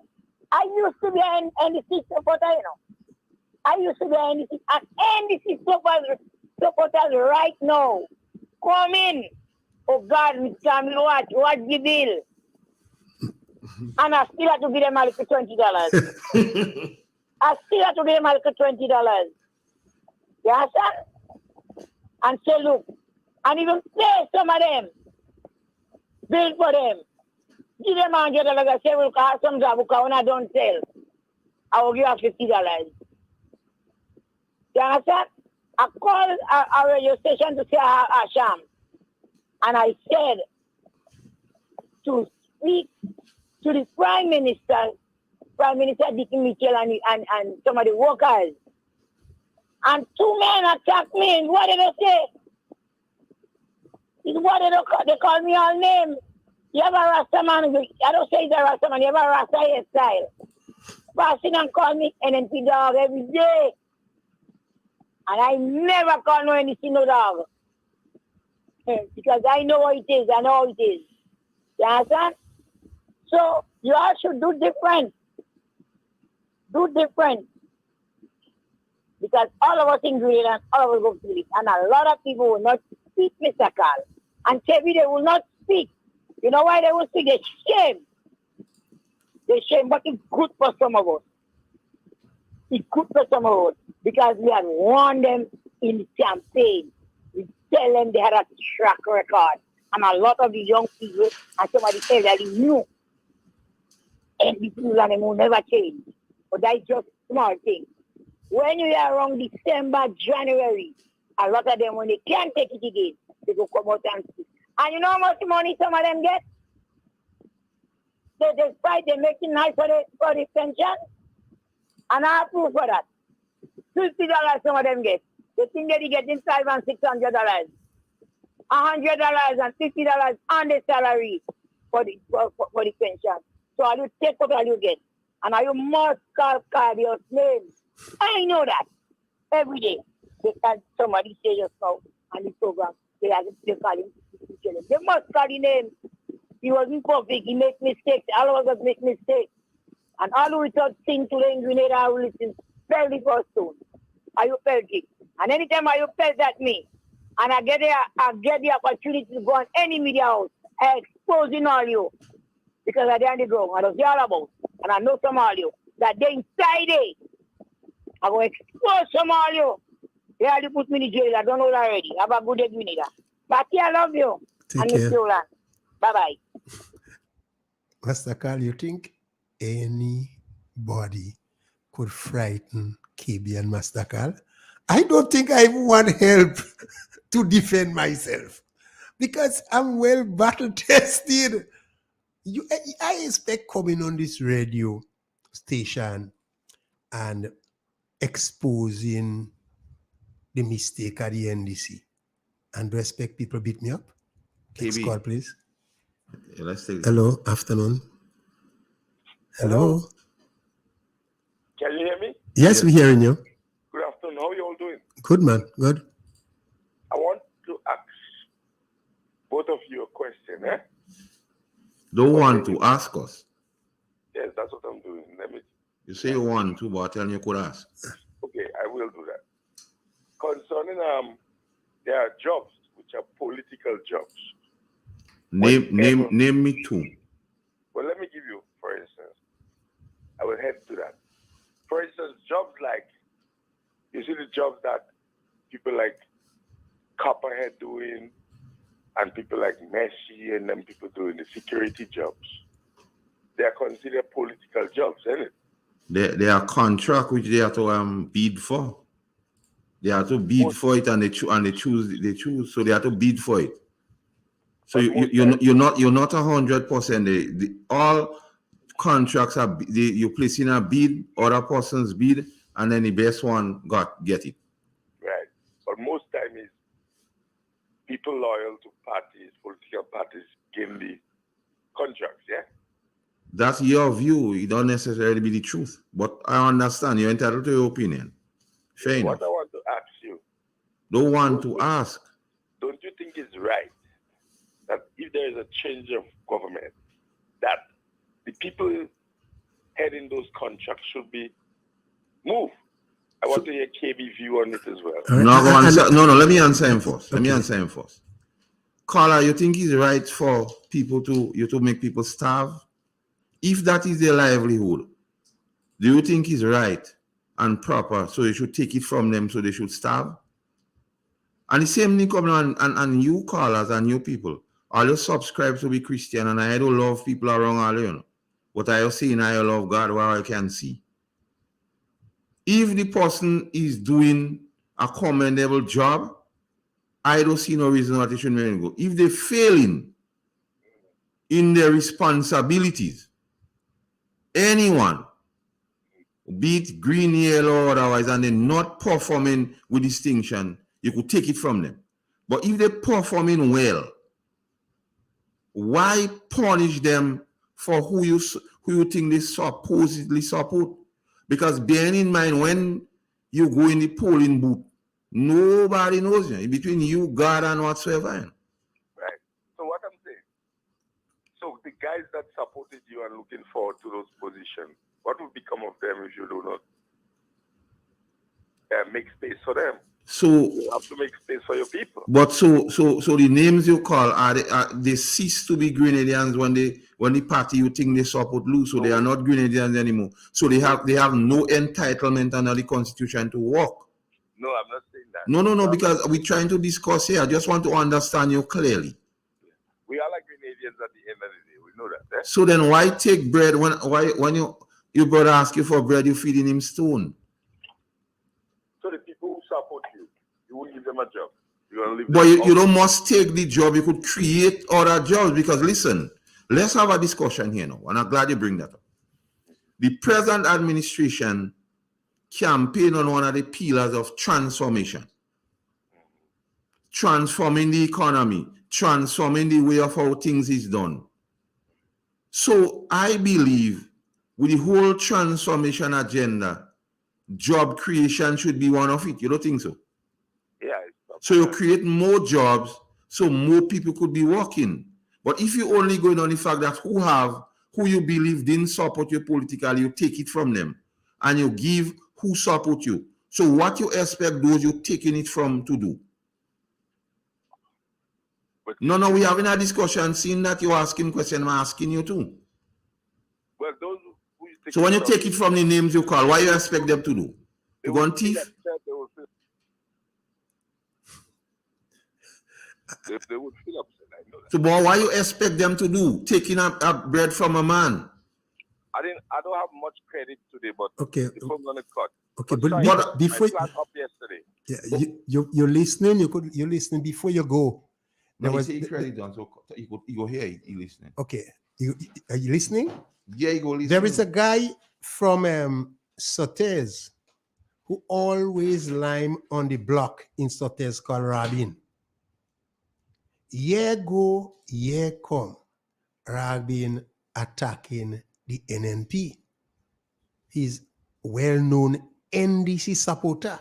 I used to be an NDC supporter, I used to be an NDC. And NDC supporters right now. Come in. Oh God, Mr. Camille, watch the bill. And I still have to give them a little $20. I still have to give them a little $20. You understand? And say, look, and even pay some of them. Build for them. Give them $100 say we'll call some job because when I don't sell, I will give you $50. You understand? I called our radio station to say Asham. And I said to speak to the Prime Minister Dick Mitchell and some of the workers. And 2 men attacked me. What did they say? They call me all name. You have a Rasta man. I don't say he's a Rasta man. You have a Rasta hairstyle. Passing and call me NNP dog every day. And I never call no anything no dog. Because I know what it is. I know how it is. You understand? So you all should do different. Do different. Because all of us in Greenland, all of us go to it. And a lot of people will not speak, Mr. Carl. And Kevin, they will not speak. You know why they will speak? They shame. They shame, but it's good for some of us. It's good for some of us. Because we had warned them in the campaign. We tell them they had a track record. And a lot of the young people and some of the elderly knew. And the people and them will never change. But that's just small thing. When you are around December, January, a lot of them, when they can't take it again, they go come out and speak. And you know how much money some of them get? They fight, they make it nice for the pension. And I approve for that. $50 some of them get. They think they're getting $500 and $600. $100 and $50 on the salary for the pension. So all you take what all you get. And you must call your name. I know that. Every day. Because somebody say just now on the program, they call him. They must call the name. He wasn't perfect. He made mistakes. All of us make mistakes. And all who without sin to the Grenada will listen. Spell the first stone. Are you pelting? And anytime you pelt at me, and I get the opportunity to go on any media house, I exposing all you. Because I did on the ground. I don't see all about. And I know some of you. That they inside it. I'm going to expose some of you. They had to put me in jail. I don't know that already. Have a good day, Grenada. But I love you. Take and care. Bye-bye. Master Carl, you think anybody could frighten KB and Master Carl? I don't think I want help to defend myself because I'm well battle tested. I expect coming on this radio station and exposing the mistake at the NDC and respect people beat me up. Next KB. call, please. Yeah, let's take Hello, afternoon. Hello. Can you hear me? Yes, we're hearing you. Good afternoon. How are you all doing? Good, man. Good. I want to ask both of you a question. Don't want to ask us. Yes, that's what I'm doing. You say you want to, but tell me you could ask. Okay, I will do that. Concerning there are jobs which are political jobs. Name me two. Well, let me give you, for instance, I will head to that. For instance, jobs like, you see the jobs that people like Copperhead doing, and people like Messi and them people doing the security jobs. They are considered political jobs, isn't it? They are contract which they have to bid for. They have to bid for it and they choose. So they have to bid for it. So you're not 100%. All contracts are you place in a bid, other person's bid, and then the best one get it. Right. But most time is people loyal to parties, political parties, gain the contracts, yeah? That's your view. It don't necessarily be the truth. But I understand. You're entitled to your opinion. Fair enough. What I want to ask you. Don't want to ask. Don't you think it's right that if there is a change of government, that the people heading those contracts should be moved? I want to hear KB view on it as well. No, let me answer him first. Let me answer him first. Carla, you think it's right for people to make people starve? If that is their livelihood, do you think it's right and proper so you should take it from them so they should starve? And the same thing coming on and you callers and you people. All you subscribe to be Christian, and I don't love people around all, you know. But I say I love God where I can see. If the person is doing a commendable job, I don't see no reason why they shouldn't go. If they're failing in their responsibilities, anyone, be it green, yellow, or otherwise, and they're not performing with distinction, you could take it from them. But if they're performing well, why punish them for who you think they supposedly support? Because bearing in mind, when you go in the polling booth, nobody knows you. Between you, God, and whatsoever. Right. So what I'm saying, so the guys that supported you and looking forward to those positions, what will become of them if you do not make space for them? So you have to make space for your people. But so the names you call they cease to be Grenadians when the party you think they support lose, so they are not Grenadians anymore. So they have no entitlement under the constitution to work. No, I'm not saying that. No, because we're trying to discuss here. I just want to understand you clearly. We are like Grenadians at the end of the day. We know that. Eh? So then why take bread when your brother asks you for bread, you feeding him stone? So the people who support you, you will give them a job. You're gonna leave But them you don't must take the job. You could create other jobs, because listen, let's have a discussion here now, and I'm glad you bring that up. The present administration campaign on one of the pillars of transformation, transforming the economy, transforming the way of how things is done. So I believe with the whole transformation agenda, job creation should be one of it. You don't think so? Yeah. So you create more jobs so more people could be working. But if you only going on the fact that who you believe didn't support you politically, you take it from them and you give who support you. So what you expect those you're taking it from to do? But No, we're having a discussion. Seeing that you're asking questions, I'm asking you too. Well, those who you take So when you from, take it from the names you call, what you expect them to do? To go and thief? They would feel upset. I know that. So but why you expect them to do? Taking up bread from a man? I don't have much credit today, but Okay. the phone gonna cut. Okay, But but sorry, before I planned up yesterday. yeah, you're listening. You're listening before you go. There No, was he take credit on, so you go here, he listening. okay. Are you listening? Yeah, you go listening. There is a guy from Sotez who always lime on the block in Sotez called Rabin. Year go, year come, Rabin attacking the NNP. He's well-known NDC supporter,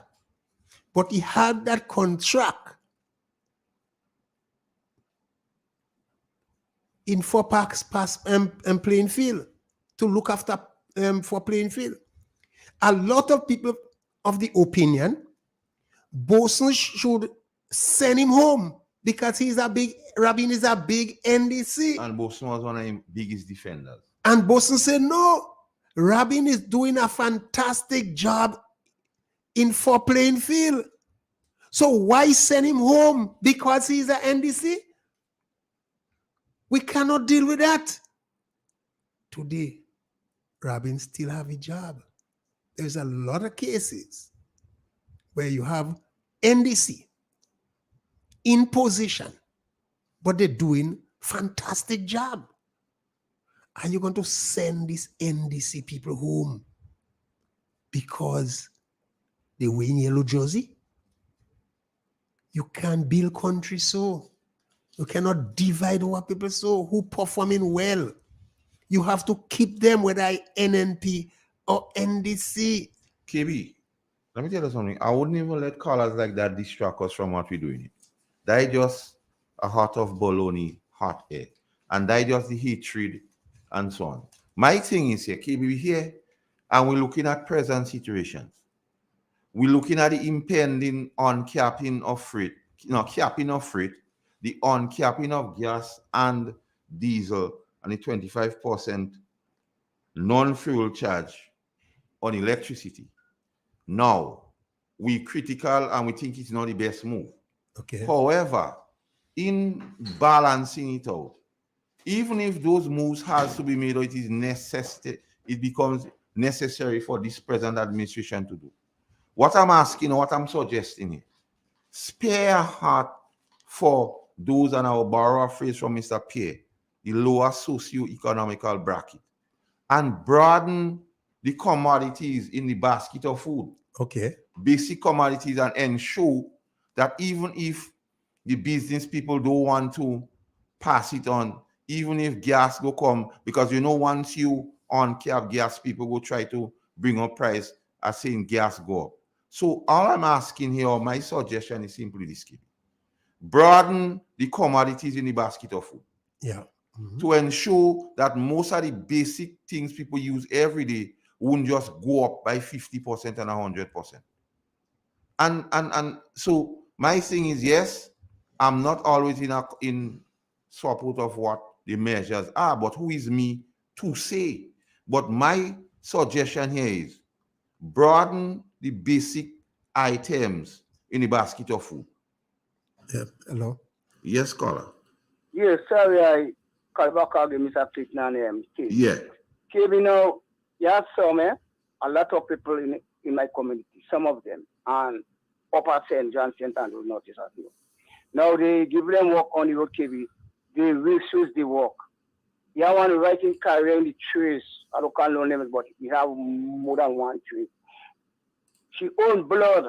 but he had that contract in 4 Parks past Plainfield to look after for Plainfield. A lot of people of the opinion Boson should send him home because Rabin is a big NDC. And Boson was one of his biggest defenders. And Boson said, no, Rabin is doing a fantastic job in for Plainfield. So why send him home? Because he's an NDC? We cannot deal with that. Today, Rabin still have a job. There's a lot of cases where you have NDC in position, but they're doing fantastic job. Are you going to send these NDC people home because they wear yellow jersey? You can't build country so. You cannot divide our people so. Who performing well? You have to keep them, whether NNP or NDC. KB, let me tell you something. I wouldn't even let callers like that distract us from what we're doing. That just a heart of bologna, hot air. And that just the hatred and so on. My thing is here, KB, we're here and we're looking at present situations. We're looking at the impending on-capping of freight, capping of freight, the on-capping of gas and diesel, and the 25% non-fuel charge on electricity. Now, we're critical and we think it's not the best move. Okay. However, in balancing it out, even if those moves has to be made or it is necessary, it becomes necessary for this present administration to do. What I'm asking, what I'm suggesting is, spare heart for those, and I will borrow a phrase from Mr. Pierre, the lower socio-economical bracket, and broaden the commodities in the basket of food. Okay. Basic commodities, and ensure that even if the business people don't want to pass it on, even if gas go come, because once you on cap gas, people will try to bring up price as saying gas go up. So all I'm asking here, or my suggestion is simply this: broaden the commodities in the basket of food. Yeah. To ensure that most of the basic things people use every day won't just go up by 50% and 100%. And so my thing is, yes, I'm not always in support of what the measures are, but who is me to say? But my suggestion here is broaden the basic items in the basket of food. Yeah. Hello. Yes, caller. Yes, sorry, I call back again, Mr. Clinton. Yeah. KB, now, yeah, some, a lot of people in my community, some of them, and Upper St. John, St. Andrew, notice as well. Now they give them work on the road, KB. They refuse the work. You have one writing carrying the trees. I don't call no names, but we have more than one tree. She owned blood.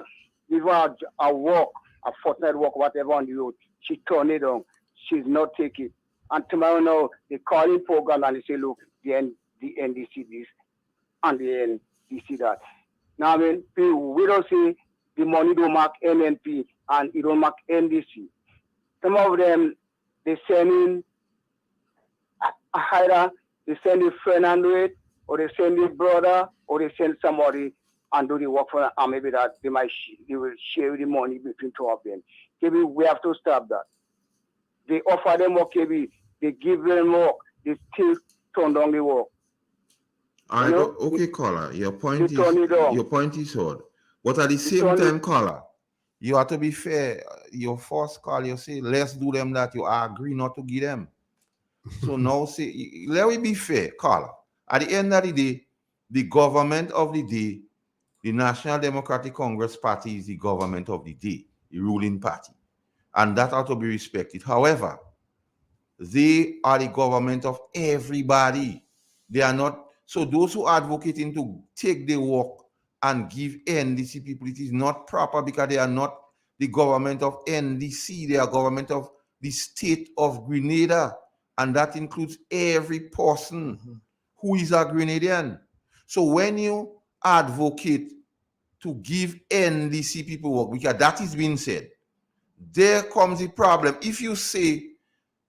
Give her a walk, a fortnight walk, whatever on the road. She turned it on. She's not taking it. And tomorrow now, they call in program and they say, look, the NDC this and the NDC that. Now, I mean, we don't say the money don't mark NNP and it don't mark NDC. Some of them, they send in either they send a friend and do it, or they send a brother, or they send somebody and do the work for them, and maybe that they will share the money between two of them. KB, we have to stop that. They offer them work, KB, they give them work, they still turn down the work. All right, okay, caller. Your point is heard. But at the same time, caller, you have to be fair. Your first call, you say, let's do them that you agree not to give them. So now say, let me be fair, caller. At the end of the day, the government of the day, the National Democratic Congress Party is the government of the day, the ruling party. And that ought to be respected. However, they are the government of everybody. They are not. So those who are advocating to take the work and give NDC people, it is not proper because they are not the government of NDC. They are government of the state of Grenada. And that includes every person who is a Grenadian. So when you advocate to give NDC people work, because that is being said, there comes the problem. If you say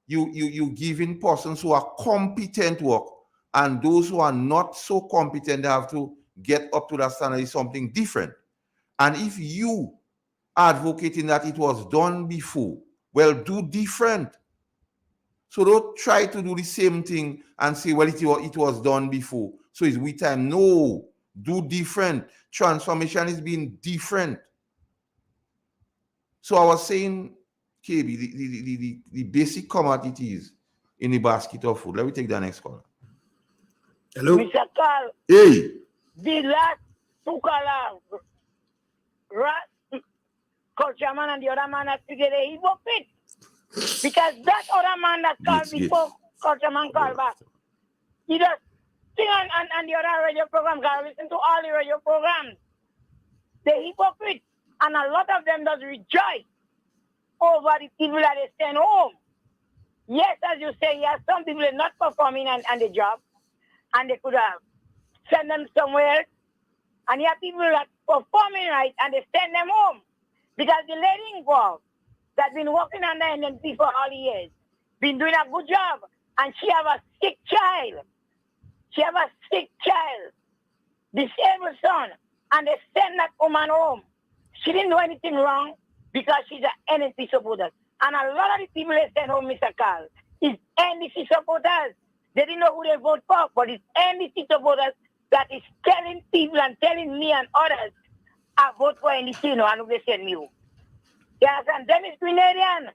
you giving persons who are competent work, and those who are not so competent, they have to get up to that standard, is something different. And if you advocating that it was done before, well, do different. So don't try to do the same thing and say, well, it was done before, so it's we time. No, do different. Transformation is being different. So I was saying, KB, the basic commodities in the basket of food. Let me take the next call. Hello? Mr. Carl. Hey. The last two callers, Culture Man and the other man that together, he will fit. Because that other man that called before Culture Man called back, he just sing on the other radio program, guys, listen to all the radio programs. The hypocrite, and a lot of them does rejoice over the people that they send home. Yes, as you say, yes, some people are not performing on the job, and they could have sent them somewhere. And you have people that performing right, and they send them home. Because the lady involved that's been working under NNP for all the years, been doing a good job, and she have a sick child. She have a sick child, disabled son, and they send that woman home. She didn't do anything wrong because she's an NNP supporter. And a lot of the people they send home, Mr. Carl, is NDC supporters. They didn't know who they vote for, but it's NDC supporters that is telling people and telling me and others, I vote for NDC, and who they send me home. You understand? Them is Grenadian.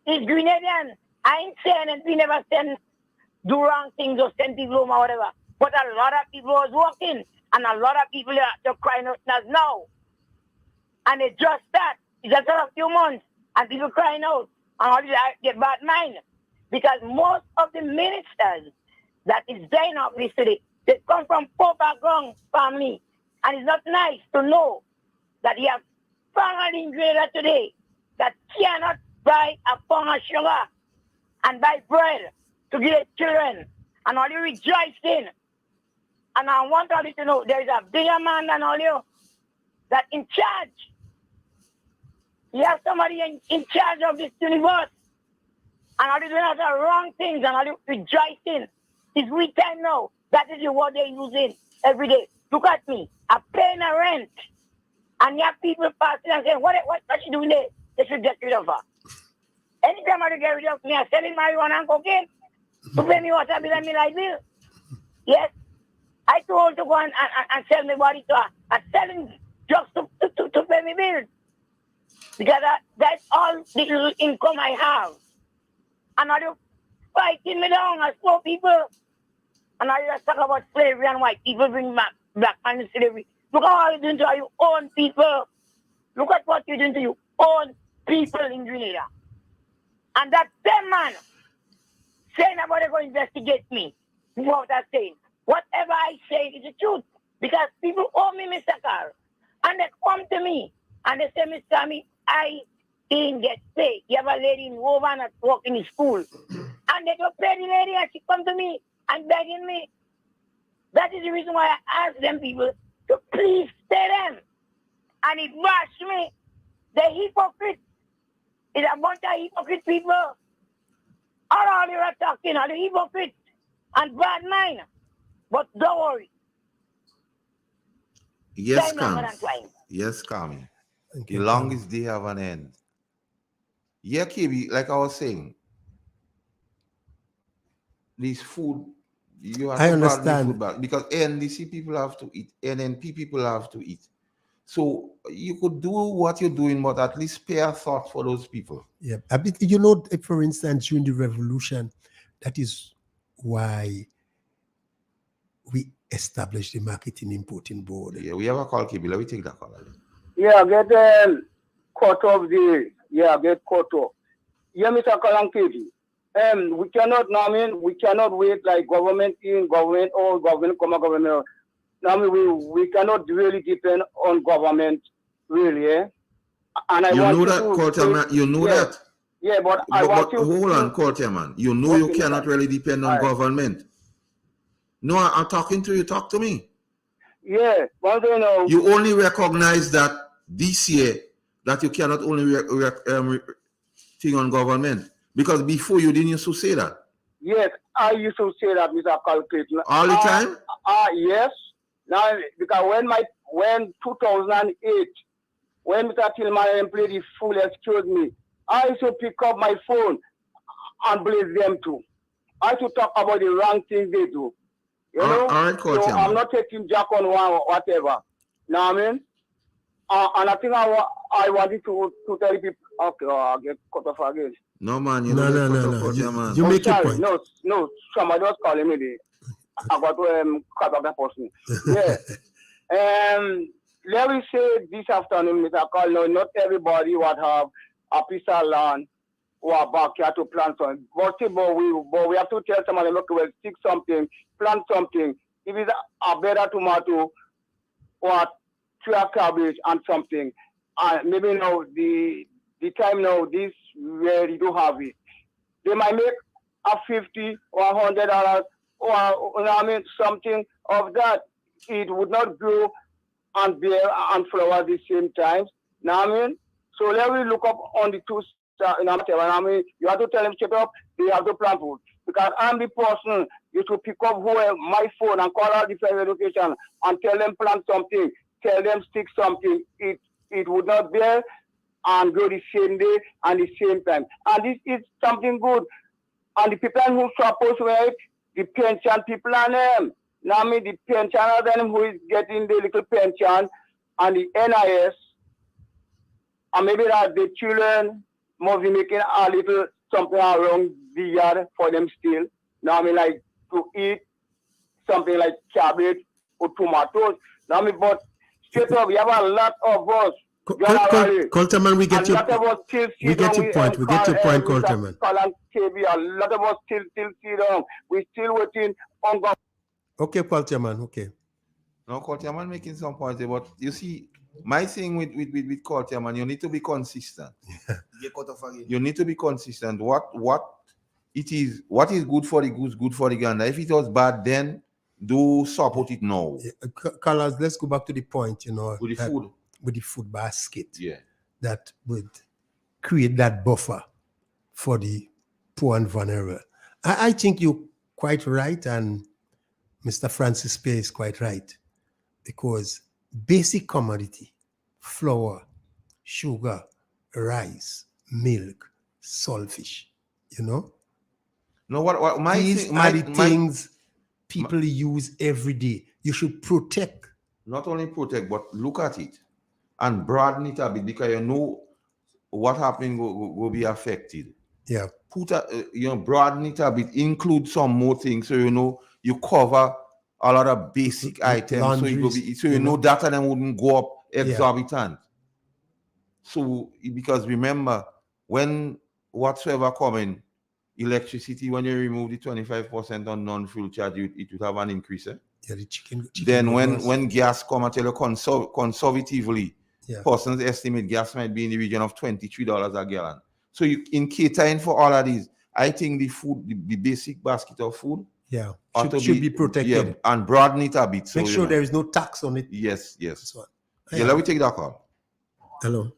is Grenadian. I ain't saying and we never do wrong things or send people home or whatever. But a lot of people was working and a lot of people are crying out now. And it's just that. It's just a few months and people crying out and all get bad mind. Because most of the ministers that is dying up this today, they come from poor background family. And it's not nice to know that you have family in Grenada today that cannot buy a pound of sugar and buy bread to give their children. And all you rejoicing. And I want all you to know there is a bigger man than all you that in charge. You have somebody in charge of this universe. And all you doing are the wrong things and all you rejoicing. It's week time now. That is the word they're using every day. Look at me. I'm paying a rent. And you have people passing and saying, what she doing there? They should get rid of her. Anytime I get rid of me, I'm selling marijuana and cocaine to pay me water bill and me light bill. Yes. I told to go and sell my body to her. I'm selling drugs to pay me bills. Because that's all the little income I have. And are you fighting me down as poor people? And are you just talk about slavery and white people bring back black man in slavery? Look at what you're doing to your own people. Look at what you're doing to your own people in Grenada. And that same man saying about they're going to investigate me without that saying. Whatever I say is the truth. Because people owe me, Mr. Carl. And they come to me and they say, Mr. Ami, I didn't get paid. You have a lady in Wovan that work in the school. And they don't pay the lady and she come to me and begging me. That is the reason why I ask them people to please pay them. And it bashed me. The hypocrite. It's a bunch of hypocrite people. All you are talking are the hypocrites and bad mind. But don't worry. Yes, Time longer Cam. than twice. Yes, Cam. Thank The you, longest day have an end. Yeah, KB, like I was saying, this food, you have I to bring the understand. food back because NDC people have to eat, NNP people have to eat. So you could do what you're doing, but at least spare thought for those people. Yeah, a bit, you know, for instance, during the revolution, that is why we established the Marketing Importing Board. Yeah, we have a call, KB. Let me take that call. Yeah, get cut off get cut off. Yeah, Mr. Kalankeji. We cannot, we cannot wait like government in, government or government, government. We cannot really depend on government, really, eh? And I you want know that, to Courtierman, you know that. Yeah, but I want to hold on, Courtierman. You know you cannot really depend on government. No, I'm talking to you. Talk to me. Yeah, but you know. You only recognize that this year that you cannot only thing on government because before you didn't used to say that. Yes, I used to say that, Mr. Calculator. All the time? Yes. Now, because when 2008, when Mr. Tillman played the fool, excuse me, I used to pick up my phone and blame them too. I used to talk about the wrong things they do. You know? All right, Coach, so I'm not taking Jack on one or whatever. Know what I mean? And I think I wanted to tell people, okay, I'll get cut off again. No, man, you no. You make your point. No, somebody was calling me. I got to cut off that person. Yeah. Let me say this afternoon, Mr. Carl, no, not everybody would have a piece of land or a backyard to plant something. But we have to tell somebody, look, well, stick something, plant something. If it's a better tomato or tree of cabbage and something, maybe now the time now, this where you do have it. They might make a $50 or $100 or something of that. It would not grow and bear and flower at the same time. So let me look up on the two. You have to tell them straight up, they have to plant food. Because I'm the person you should pick up my phone and call out different education and tell them plant something, tell them stick something. It would not bear and grow the same day and the same time. And this is something good. And the people who supposed to it, the pension people are them. The pension are them who is getting the little pension and the NIS, and maybe that the children must be making a little something around the yard for them still. Now I mean like to eat something like cabbage or tomatoes. Now I mean, but straight up, we have a lot of us. Colterman, we get a your lot of us still we get your point. We get your point, Colterman. A lot of us still sit down. We still waiting on God. Okay, Colterman. Okay. No, Colterman making some points, but you see, my thing with Colterman, you need to be consistent. Get cut off again. You need to be consistent. What is good for the goose, good for the gander. If it was bad then, do support it now. Colors, let's go back to the point, you know. With the food. With the food basket. Yeah. That would create that buffer for the poor and vulnerable. I think you're quite right, and Mr. Francis Pay is quite right, because basic commodity, flour, sugar, rice, milk, saltfish, you know? No, what these are the things people use every day. You should protect. Not only protect, but look at it and broaden it a bit, because you know what happening will be affected. Yeah. Broaden it a bit, include some more things, so you know you cover a lot of basic items, laundries, so you know data them wouldn't go up exorbitant. Yeah. So because remember, when whatsoever coming, electricity, when you remove the 25% on non-fuel charge, it would have an increase. Yeah, the chicken then when gas come, I tell you conservatively, persons estimate gas might be in the region of $23 a gallon. So in catering for all of these, I think the food, the basic basket of food, should be protected. Yeah, and broaden it a bit. So, make sure there is no tax on it. Yes. Yeah, let me take that call. Hello.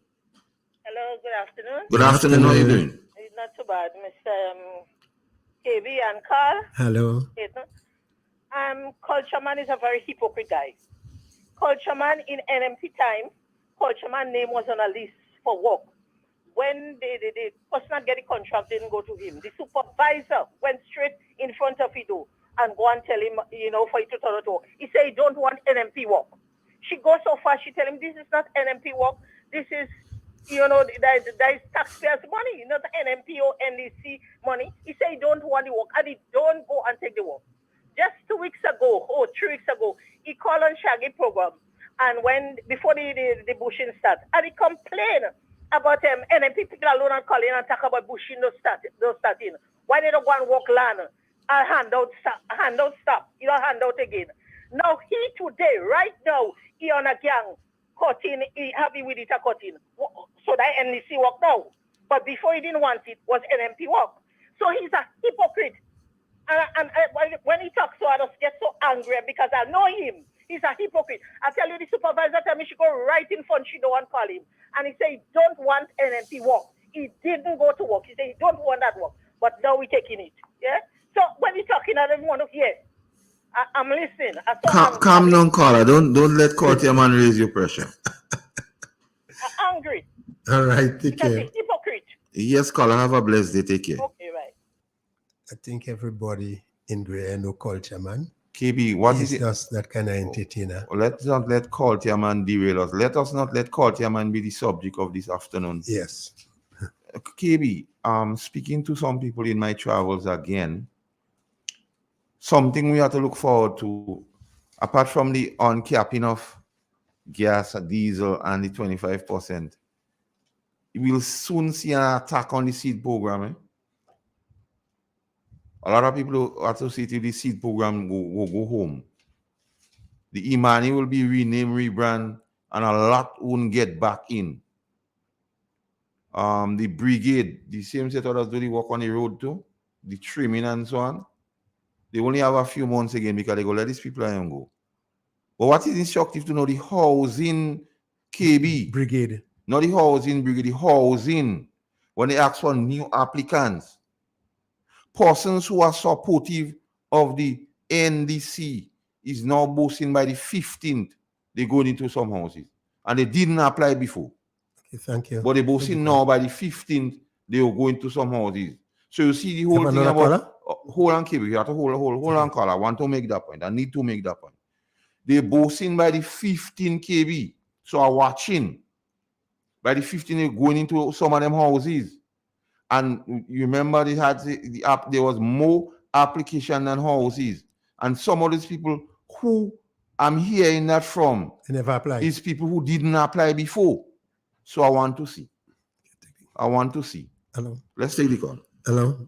Hello, good afternoon. Good afternoon, how are you doing? It's not too bad, Mr. KB and Carl. Hello. Cultureman is a very hypocrite guy. Cultureman in NMP time, Cultureman name was on a list for work. When the person that get the contract didn't go to him, the supervisor went straight in front of his door and go and tell him, for it to turn it over. He said he don't want NMP work. She goes so far, she tell him this is not NMP work. This is, that is taxpayers' money, not NMP or NDC money. He said he don't want the work, and he don't go and take the work. Just 3 weeks ago, he called on Shaggy program, and before the bushing start, and he complained about NMP people alone and calling and talk about bushing those starting. Why they don't go and work land and hand out stuff? You don't hand out again. Now he today, right now, he on a gang cutting, he happy with it a cutting. So that NDC work now. But before he didn't want it, was NMP work. So he's a hypocrite. And when he talks so I just get so angry because I know him. He's a hypocrite. I tell you, the supervisor tell me she go right in front, she don't want to call him. And he say he don't want NMP work. He didn't go to work. He say he don't want that work. But now we're taking it. Yeah? So when he's talking, I don't want to hear. I'm listening. Calm down, caller. Don't let Culterman raise your pressure. I'm angry. All right, take care. He's a hypocrite. Yes, caller. Have a blessed day. Take care. Okay, right. I think everybody in Gray know Culterman. KB, what He's is it? just that kind of entertainer. Let's not let Culterman derail us. Let us not let Culterman be the subject of this afternoon. Yes. KB, speaking to some people in my travels again, something we have to look forward to, apart from the uncapping of gas, diesel, and the 25%, we'll soon see an attack on the seed program. Eh? A lot of people associated with the seed program will go home. The Imani will be renamed, rebrand, and a lot won't get back in. The brigade, the same set others do the work on the road too, the trimming and so on. They only have a few months again because they go let these people go. But what is instructive to know, the housing KB brigade, not the housing brigade, the housing, when they ask for new applicants, persons who are supportive of the NDC is now boasting by the 15th they go into some houses, and they didn't apply before. Okay, thank you. But they boasting now by the 15th they will go into some houses. So you see the whole thing about hold on, KB. You have to hold on, caller. I want to make that point. I need to make that point. They're boasting by the 15 KB. So I'm watching. By the 15, they're going into some of them houses. And you remember they had the app, there was more application than houses. And some of these people who I'm hearing that from They never applied. is people who didn't apply before. So I want to see. I want to see. Hello. Let's take the call. Hello.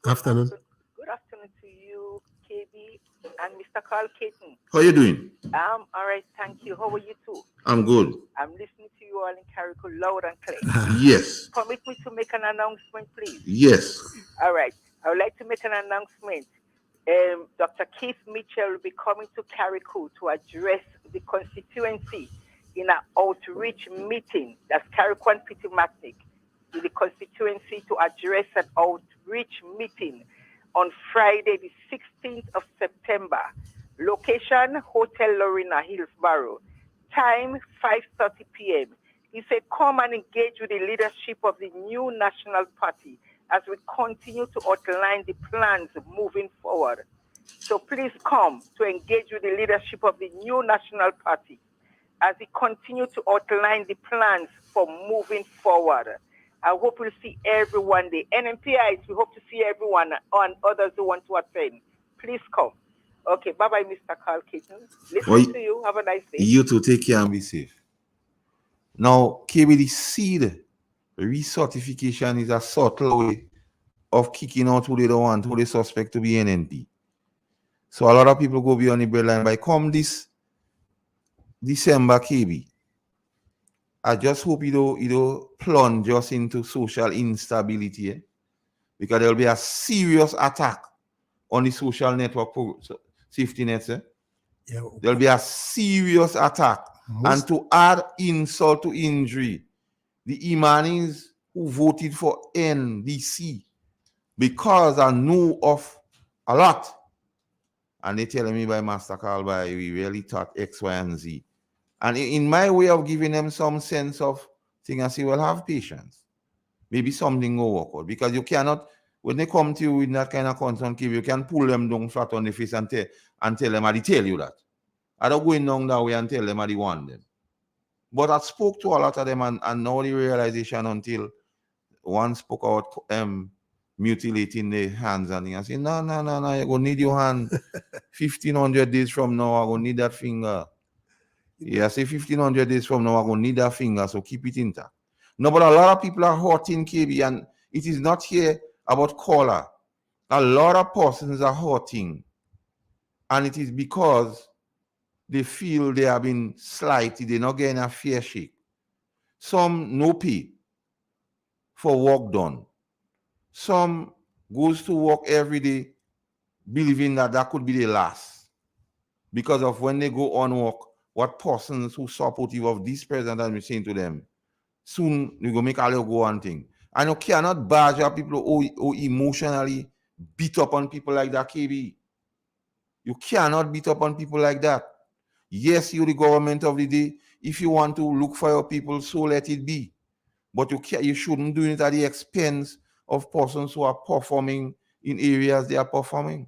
Afternoon. Good afternoon to you, KB, and Mr. Carl Caton. How you doing? All right, thank you. How are you too? I'm good. I'm listening to you all in Carrico loud and clear. Yes. Permit me to make an announcement, please. Yes. All right. I would like to make an announcement. Dr. Keith Mitchell will be coming to Carrico to address the constituency in an outreach meeting. That's Carrico and Pittimacnic. In the constituency to address an outreach meeting on Friday, the 16th of September. Location, Hotel Lorena, Hillsborough. Time, 5:30 p.m. He said, come and engage with the leadership of the new National Party as we continue to outline the plans moving forward. So please come to engage with the leadership of the new National Party as we continue to outline the plans for moving forward. I hope we'll see everyone, the NMPIs, we hope to see everyone and others who want to attend. Please come. Okay, bye-bye, Mr. Carl Caton. Listen to you. Have a nice day. You too, take care and be safe. Now, KBD seed recertification is a subtle way of kicking out who they don't want, who they suspect to be NNP. So a lot of people go beyond the breadline by come this December, KB. I just hope you don't plunge us into social instability, because there will be a serious attack on the social network safety nets. Yeah. There will be a serious attack. And to add insult to injury, the Imanis who voted for NDC, because I know of a lot, and they telling me by Master Carl, we really thought X, Y, and Z. And in my way of giving them some sense of thing, I say, well, have patience. Maybe something will work out. Because you cannot, when they come to you with that kind of concern, you can pull them down flat on the face and tell them, I tell you that. I don't go in down that way and tell them I want them. But I spoke to a lot of them, and now the realization until one spoke about mutilating their hands, and I say, no, you're going to need your hand 1,500 days from now, I'm going to need that finger. Yeah, I say 1,500 days from now, I'm going to need that finger, so keep it intact. No, but a lot of people are hurting, KB, and it is not here about color. A lot of persons are hurting, and it is because they feel they have been slighted, they're not getting a fair shake. Some no pay for work done. Some goes to work every day believing that could be the last. Because of when they go on work, what persons who supportive of this president are saying to them, soon you go make all your go on thing. And you cannot badger people who emotionally beat up on people like that, KB. You cannot beat up on people like that. Yes, you're the government of the day. If you want to look for your people, so let it be. But you shouldn't do it at the expense of persons who are performing in areas they are performing.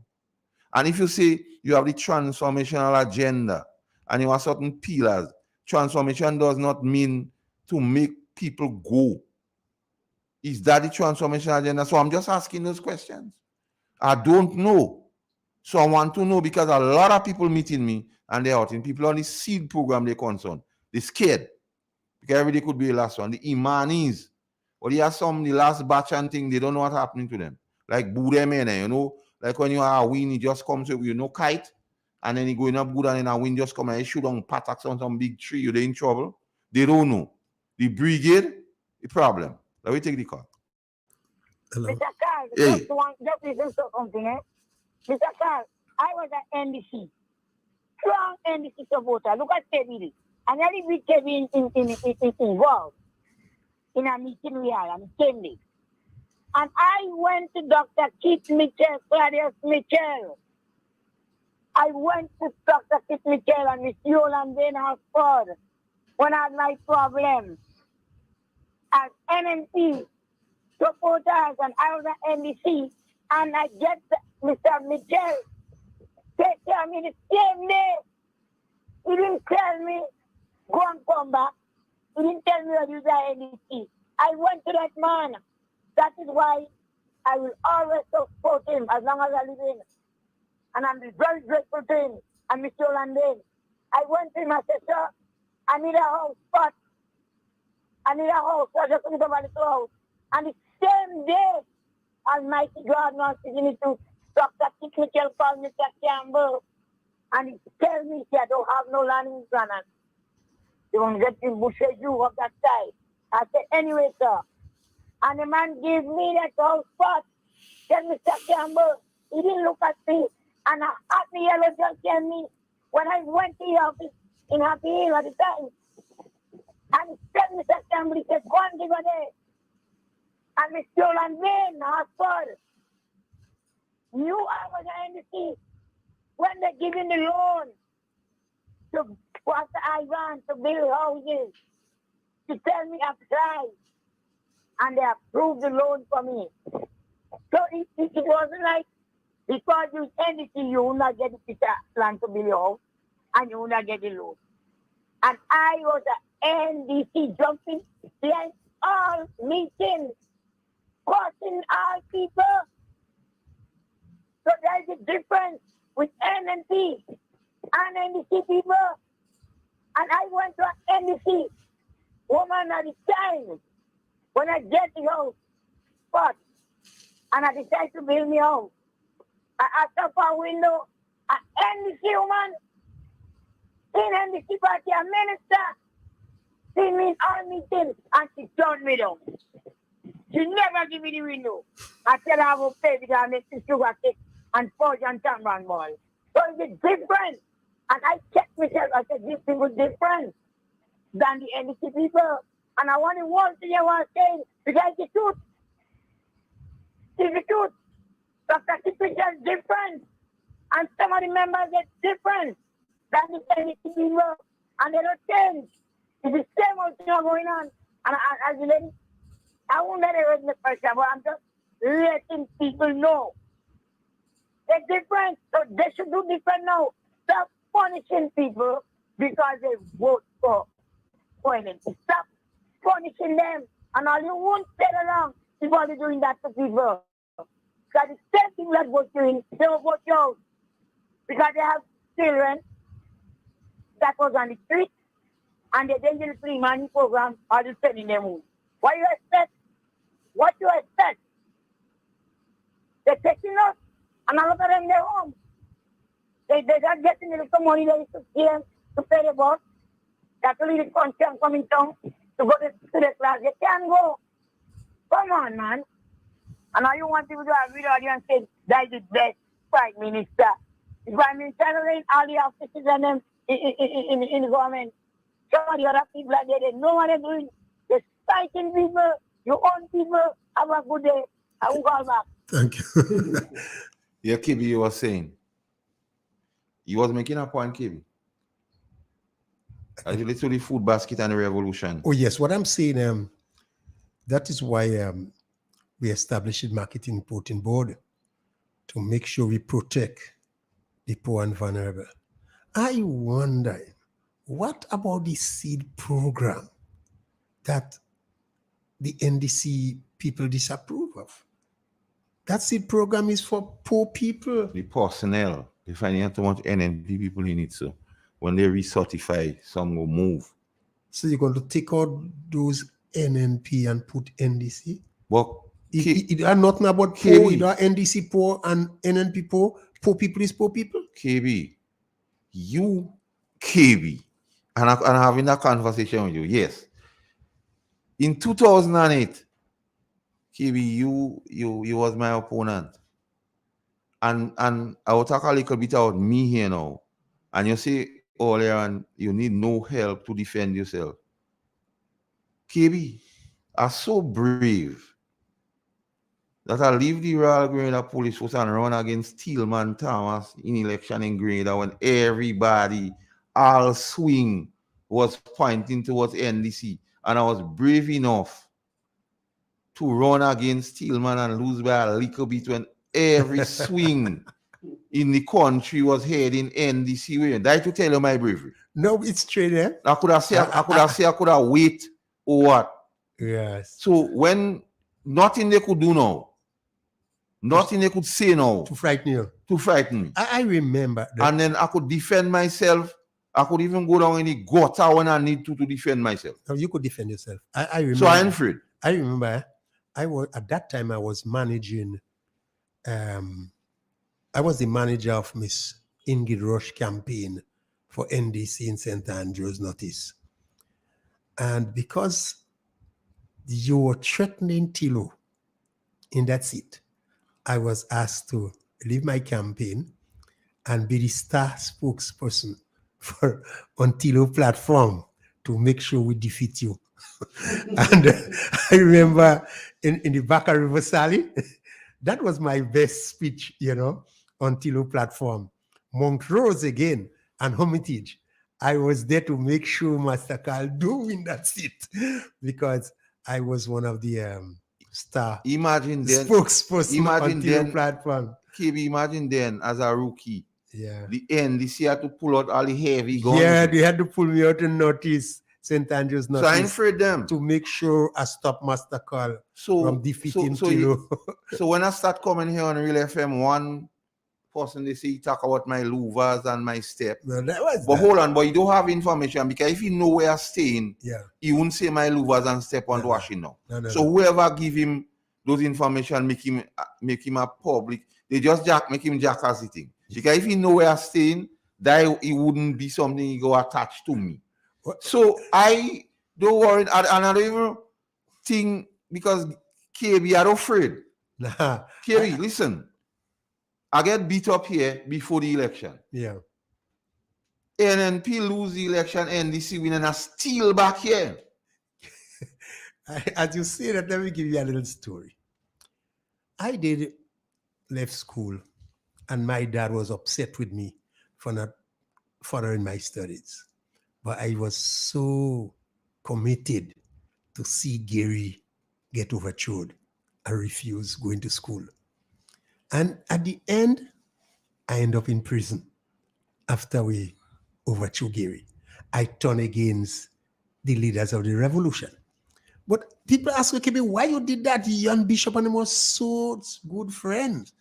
And if you say you have the transformational agenda and you have certain pillars, transformation does not mean to make people go. Is that the transformational agenda? So I'm just asking those questions. I don't know. So I want to know, because a lot of people meeting me and they're hurting. People on the seed program, they're concerned. They're scared. Because every day could be the last one. The Imanis, or they have some, the last batch and thing, they don't know what's happening to them. Like Budemene, you know, like when you are a wind, it just comes with, you know, kite, and then you going up good, and then a wind just come and you shoot on pattacks on some big tree, you're in trouble. They don't know. The brigade, the problem. Let me take the call. Hello. Mr. Carl, hey. just listen to something, Mr. Carl, I was at NDC. Strong NDC supporter. Look at Kevin. And I with Kevin involved in a meeting we had on Sunday. And I went to Dr. Keith Mitchell, Claudius Mitchell. I went to Dr. Keith Mitchell and Miss Yolande Hartford when I had my problem. As NNP supporters, and I was at NDC, and I get Mr. Mitchell take care of me the same day. He didn't tell me, go and come back. He didn't tell me what you are NDC. I went to that man That is why I will always support him as long as I live in. And I'm very grateful to him and Mr. Landin. I went to him and said, sir, I need a house spot. I need a house. So I just went over the house. And the same day, Almighty God wants to give me to Dr. Keith Mitchell called Mr. Campbell. And he tells me, I don't have no land in Granada. They want to get in Bushes you up that side. I said, anyway, sir. And the man gave me that house spot. Then Mr. Campbell, he didn't look at me. And a happy yellow just tell me when I went to the office in Happy Hill at the time. And he said, Mr. Campbell, he said, go and give a day. And Mr. Landin, Hartford, knew I was an NDC when they giving the loan to Pastor Ivan to build houses. To tell me apply. And they approved the loan for me. So it wasn't like because you NDC, you will not get the piece of land to build your house and you will not get the loan. And I was an NDC jumping behind all meetings, causing all people. So there's a difference with NNP and NDC people. And I went to an NDC woman at the time when I get the house spot and I decided to build me house. I asked up a window, an NDC woman in NDC party, a minister, see me in all meetings and she turned me down. She never give me the window. I said I will pay because I make the sugar cake and fudge and tamarind ball. So it's different. And I checked myself, I said, this thing was different than the NDC people. And I want to world to hear what I'm saying, because it's the truth. It's the truth. Dr. Kipicha is different. And some of the members are different than the NDC people. And they don't change. It's the same old thing going on. And as you lady, I won't let it hurt me first, but I'm just letting people know. They're different. So they should do different now. Stop punishing people because they vote for NDC. Stop punishing them. And all you won't get along is what you're doing that to people. Because the same thing that vote you in, they will vote you out. Because they have children that was on the street and they didn't get a free money program or they're sending them home. What you expect? What you expect? They're taking us and a lot of them they're home. They're not getting the little money they used to pay them to pay the bus. That's only the country and coming down to go to the class. They can't go. Come on, man. And now you want people to have video audio and say, that is the best Prime Minister. The Prime Minister is all the offices and them in the government. Some of the other people are there, they know what they're doing. They're spiking people, your own people. Have a good day. I will call back. Thank you. Yeah, Kibi, you were saying. You was making a point, Kibi. Actually, to the food basket and the revolution. Oh, yes. What I'm saying, that is why we established a marketing importing board to make sure we protect the poor and vulnerable. I wonder, what about the seed program that the NDC people disapprove of? That seed program is for poor people. The personnel, they find out too much NNP people in it, so when they recertify, some will move. So you're going to take out those NNP and put NDC? But it are nothing about poor, it are NDC poor and NNP poor. Poor people is poor people. KB, you, KB, and I'm having that conversation with you, yes. In 2008, KB, you was my opponent. And I will talk a little bit about me here now. And you say earlier on, you need no help to defend yourself. KB, are so brave that I leave the Royal Grenada Police Force and run against Tillman Thomas in election in Grenada when everybody, all swing, was pointing towards NDC. And I was brave enough to run against Tillman and lose by a little bit when every swing in the country was heading NDC way. Did I to tell you my bravery? No, it's straight there. I could have said I could have wait or what? Yes. So when Nothing they could do now. Nothing they could say now. To frighten you. To frighten me. I remember that. And then I could defend myself. I could even go down in the gutter when I need to defend myself. No, you could defend yourself. I remember. So I'm afraid. I remember I was at that time I was managing I was the manager of Miss Ingrid Rush campaign for NDC in St. Andrews Notice. And because you were threatening Tilo in that seat, I was asked to leave my campaign and be the star spokesperson for on Tilo platform to make sure we defeat you. And I remember in the Baka River Sally, that was my best speech, on Tilo platform. Montrose again and Hermitage. I was there to make sure Master Carl do win that seat because I was one of the star spokesperson on Tilo platform. KB, imagine then as a rookie. Yeah. The NDC had to pull out all the heavy guns. Yeah, they had to pull me out in Notice, St. Andrews Notice. So I afraid them. To make sure I stop Master Carl from defeating Tilo. So when I start coming here on Real FM, one person they say talk about my louvers and my step. No, that was but hold on, but you don't have information because if you know where I'm staying, he won't say my louvers and step on washing now. So whoever give him those information, make him a public, they just make him jackass the thing. Because if he know where I'm staying, that it wouldn't be something he go attached to me. So I don't worry, and I don't even think because KB are afraid. KB, listen. I get beat up here before the election. Yeah. NNP lose the election, NDC win, and I still back here. As you say that, let me give you a little story. I left school, and my dad was upset with me for not furthering my studies. But I was so committed to see Gary get overthrown and refuse going to school. And at the end, I end up in prison after we overthrew Gary. I turn against the leaders of the revolution. But people ask me, why you did that? You and Bishop and him was so good friends.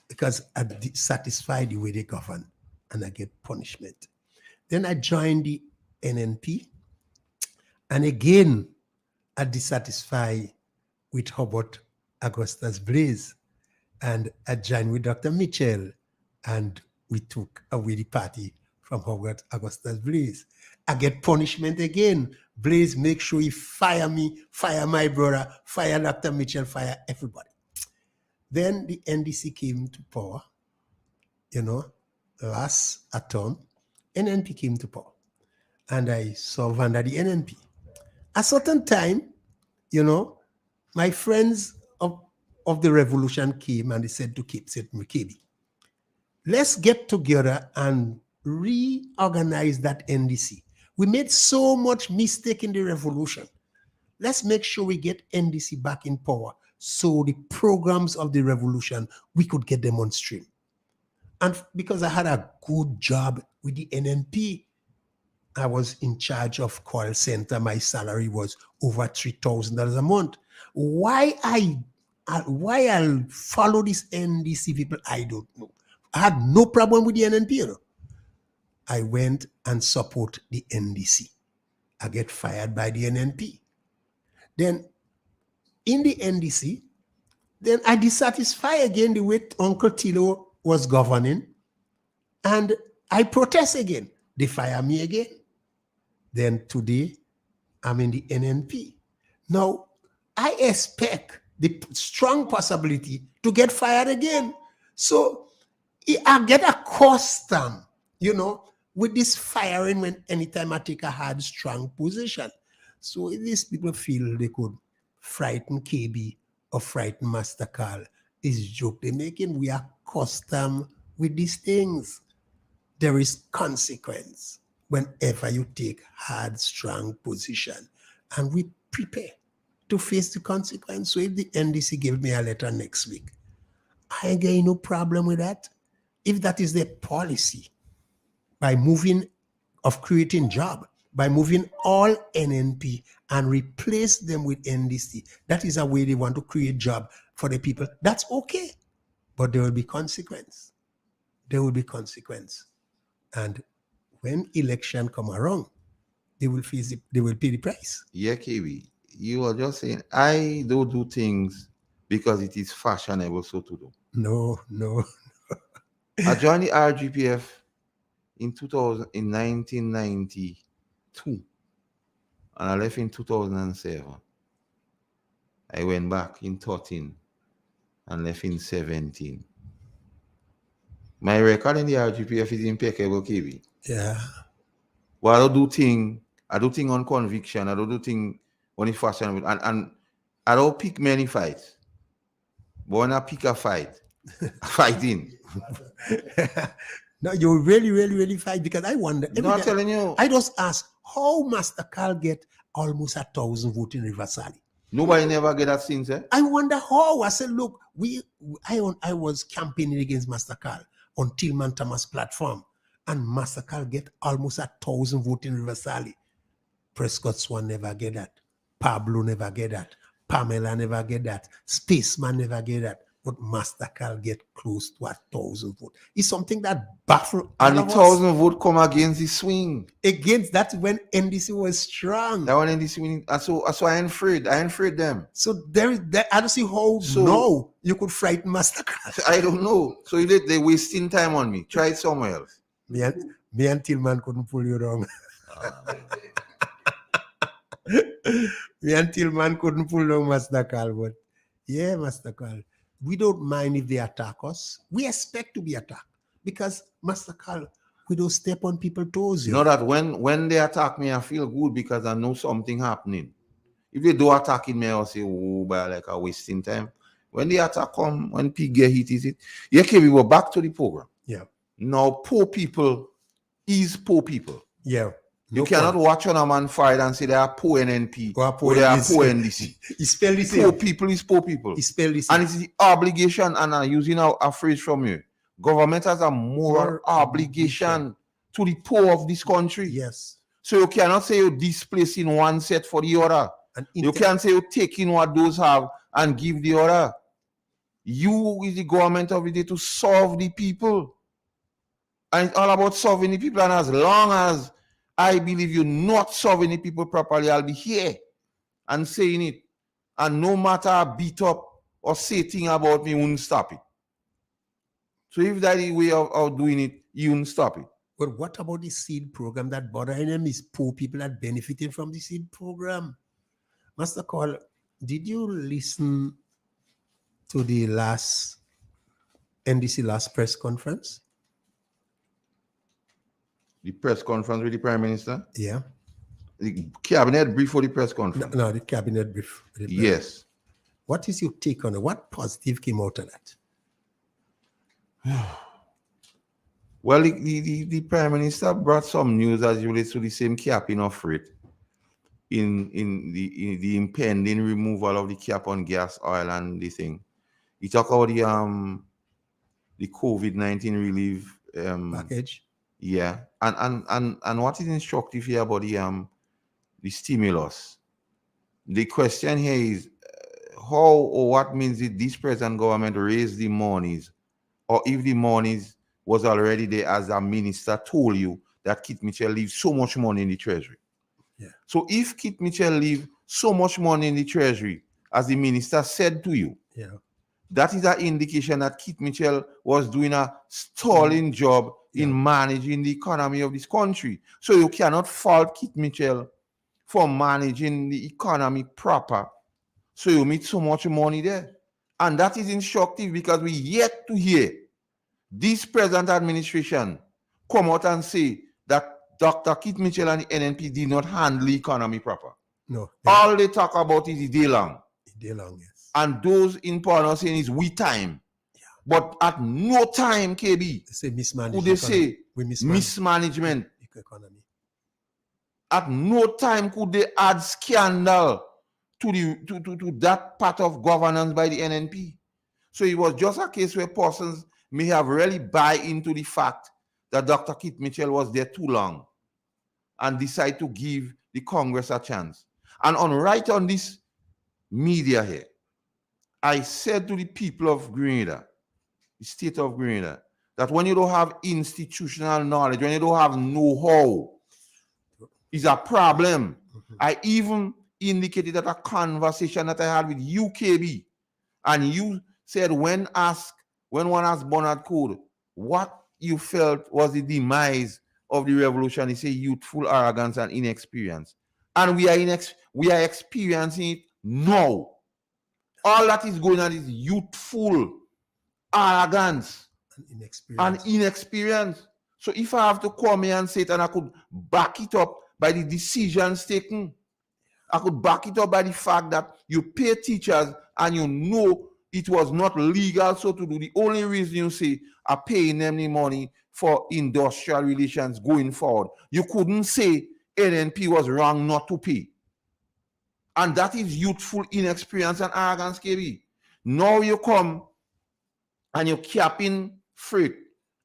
Because I satisfied the way they govern and I get punishment. Then I joined the NNP. And again, I dissatisfied with Hubert Augustus Blaze. And I joined with Dr. Mitchell, and we took away the party from Hubert Augustus Blaze. I get punishment again. Blaze make sure he fire me, fire my brother, fire Dr. Mitchell, fire everybody. Then the NDC came to power, last term, NNP came to power. And I served under the NNP. At a certain time, my friends of the revolution came and they said to KB, let's get together and reorganize that NDC. We made so much mistake in the revolution. Let's make sure we get NDC back in power so the programs of the revolution, we could get them on stream. And because I had a good job with the NNP, I was in charge of call center. My salary was over $3,000 a month. Why I'll follow this NDC people, I don't know. I had no problem with the NNP. I went and support the NDC. I get fired by the NNP. Then in the NDC, then I dissatisfied again the way Uncle Tilo was governing, and I protest again. They fire me again. Then today, I'm in the NNP. Now, I expect the strong possibility to get fired again. So I get accustomed, with this firing when anytime I take a hard, strong position. So if these people feel they could frighten KB or frighten Master Carl, it's joke they're making. We are accustomed with these things. There is consequence whenever you take hard, strong position. And we prepare to face the consequence. So if the NDC give me a letter next week, I ain't getting no problem with that. If that is their policy, by moving of creating job, by moving all NNP and replace them with NDC. That is a way they want to create job for the people. That's okay, but there will be consequence. There will be consequence. And when election come around, they will face it, they will pay the price. Yeah, KB, you are just saying, I don't do things because it is fashionable so to do. No. I joined the RGPF in 1992, and I left in 2007. I went back in 13 and left in 17. My record in the RGPF is impeccable, KB. Yeah. But I don't do thing on conviction. I don't do thing on the fashion, and I don't pick many fights. But when I pick a fight, I'm fighting. No, you really fight, because I wonder. No, I'm telling you. I I just ask how Master Carl get almost 1,000 votes in River Valley. Nobody never get that since, eh? I wonder how. I said, look, I was campaigning against Master Carl on Tillman Thomas platform, and Master Carl get almost 1,000 votes in River Valley. Prescott Swan never get that. Pablo never get that. Pamela never get that. Spaceman never get that. But Master Carl get close to 1,000 votes. It's something that baffles And the all of us. 1,000 vote come against the swing. Against that, when NDC was strong. That one NDC winning. So I ain't afraid. I ain't afraid them. So there is that. I don't see how now you could frighten Master Carl. I don't know. So they wasting time on me. Try it somewhere else. Me and Tillman couldn't pull you wrong. Me and Tillman couldn't pull down Master Carl, but yeah, Master Carl, we don't mind if they attack us. We expect to be attacked, because Master Carl, we don't step on people's toes. You know that when they attack me, I feel good because I know something happening. If they do attacking me, I'll say, oh, but like a wasting time. When the attack come, when pig get hit, is it? Yeah, okay, we were back to the program. Yeah. Now, poor people is poor people. Yeah. You cannot watch on a man fight and say they are poor NNP or they are poor NDC. He spell the same. Poor people is poor people. He spell the same. And it's the obligation, and I'm using a phrase from you. Government has a moral obligation to the poor of this country. Yes. So you cannot say you're displacing one set for the other. And You can't say you're taking what those have and give the other. You is the government of the day to solve the people. And it's all about solving the people. And as long as I believe you're not solving the people properly, I'll be here and saying it. And no matter how beat up or say thing about me, won't stop it. So if that is the way of doing it, you won't stop it. But what about the seed program that bothering them is poor people that benefiting from the seed program? Master Carl, did you listen to the last NDC last press conference? The press conference with the Prime Minister? Yeah. The cabinet brief for the press conference? No, the cabinet brief. Yes. What is your take on it? What positive came out of that? Well, the Prime Minister brought some news as relates to the same capping of rate in the impending removal of the cap on gas, oil, and the thing. He talked about the COVID-19 relief package. Yeah, and what is instructive here about the stimulus? The question here is how or what means did this present government raise the monies, or if the monies was already there, as a minister told you that Keith Mitchell leaves so much money in the treasury. Yeah. So if Keith Mitchell leaves so much money in the treasury, as the minister said to you, yeah, that is an indication that Keith Mitchell was doing a stalling job in managing the economy of this country. So you cannot fault Keith Mitchell for managing the economy proper. So you meet so much money there. And that is instructive because we yet to hear this present administration come out and say that Dr. Keith Mitchell and the NNP did not handle the economy proper. No. All they talk about is the day long. Day long, yes. And those in power are saying is we time. Yeah. But at no time, KB, they say mismanagement. Would they say mismanagement economy? At no time could they add scandal to that part of governance by the NNP. So it was just a case where persons may have really buy into the fact that Dr. Keith Mitchell was there too long. and decide to give the Congress a chance. And on this media here, I said to the people of Grenada, the state of Grenada, that when you don't have institutional knowledge, when you don't have know-how, is a problem. I even indicated that a conversation that I had with UKB, and you said when one asked Bernard Code what you felt was the demise of the revolution, he said youthful arrogance and inexperience. And we are experiencing it now. All that is going on is youthful arrogance and inexperience. So if I have to come here and say it, and I could back it up by the decisions taken, I could back it up by the fact that you pay teachers and you know it was not legal so to do. The only reason you say are paying them the money for industrial relations going forward. You couldn't say NNP was wrong not to pay. And that is youthful inexperience and arrogance, KB. Now you come and you're capping freight,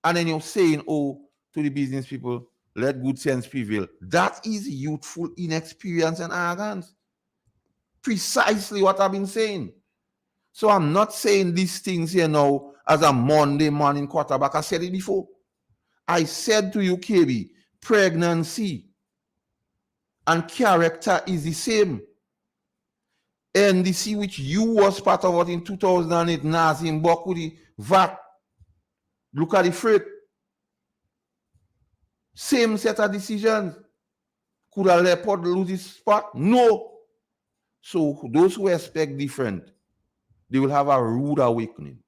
and then you're saying, oh, to the business people, let good sense prevail. That is youthful inexperience and arrogance. Precisely what I've been saying. So I'm not saying these things here now as a Monday morning quarterback. I said it before. I said to you, KB, pregnancy and character is the same. NDC, which you was part of what in 2008, Nazim Bok with the VAT. Look at the freight. Same set of decisions. Could a leopard lose his spot? No. So those who expect different, they will have a rude awakening.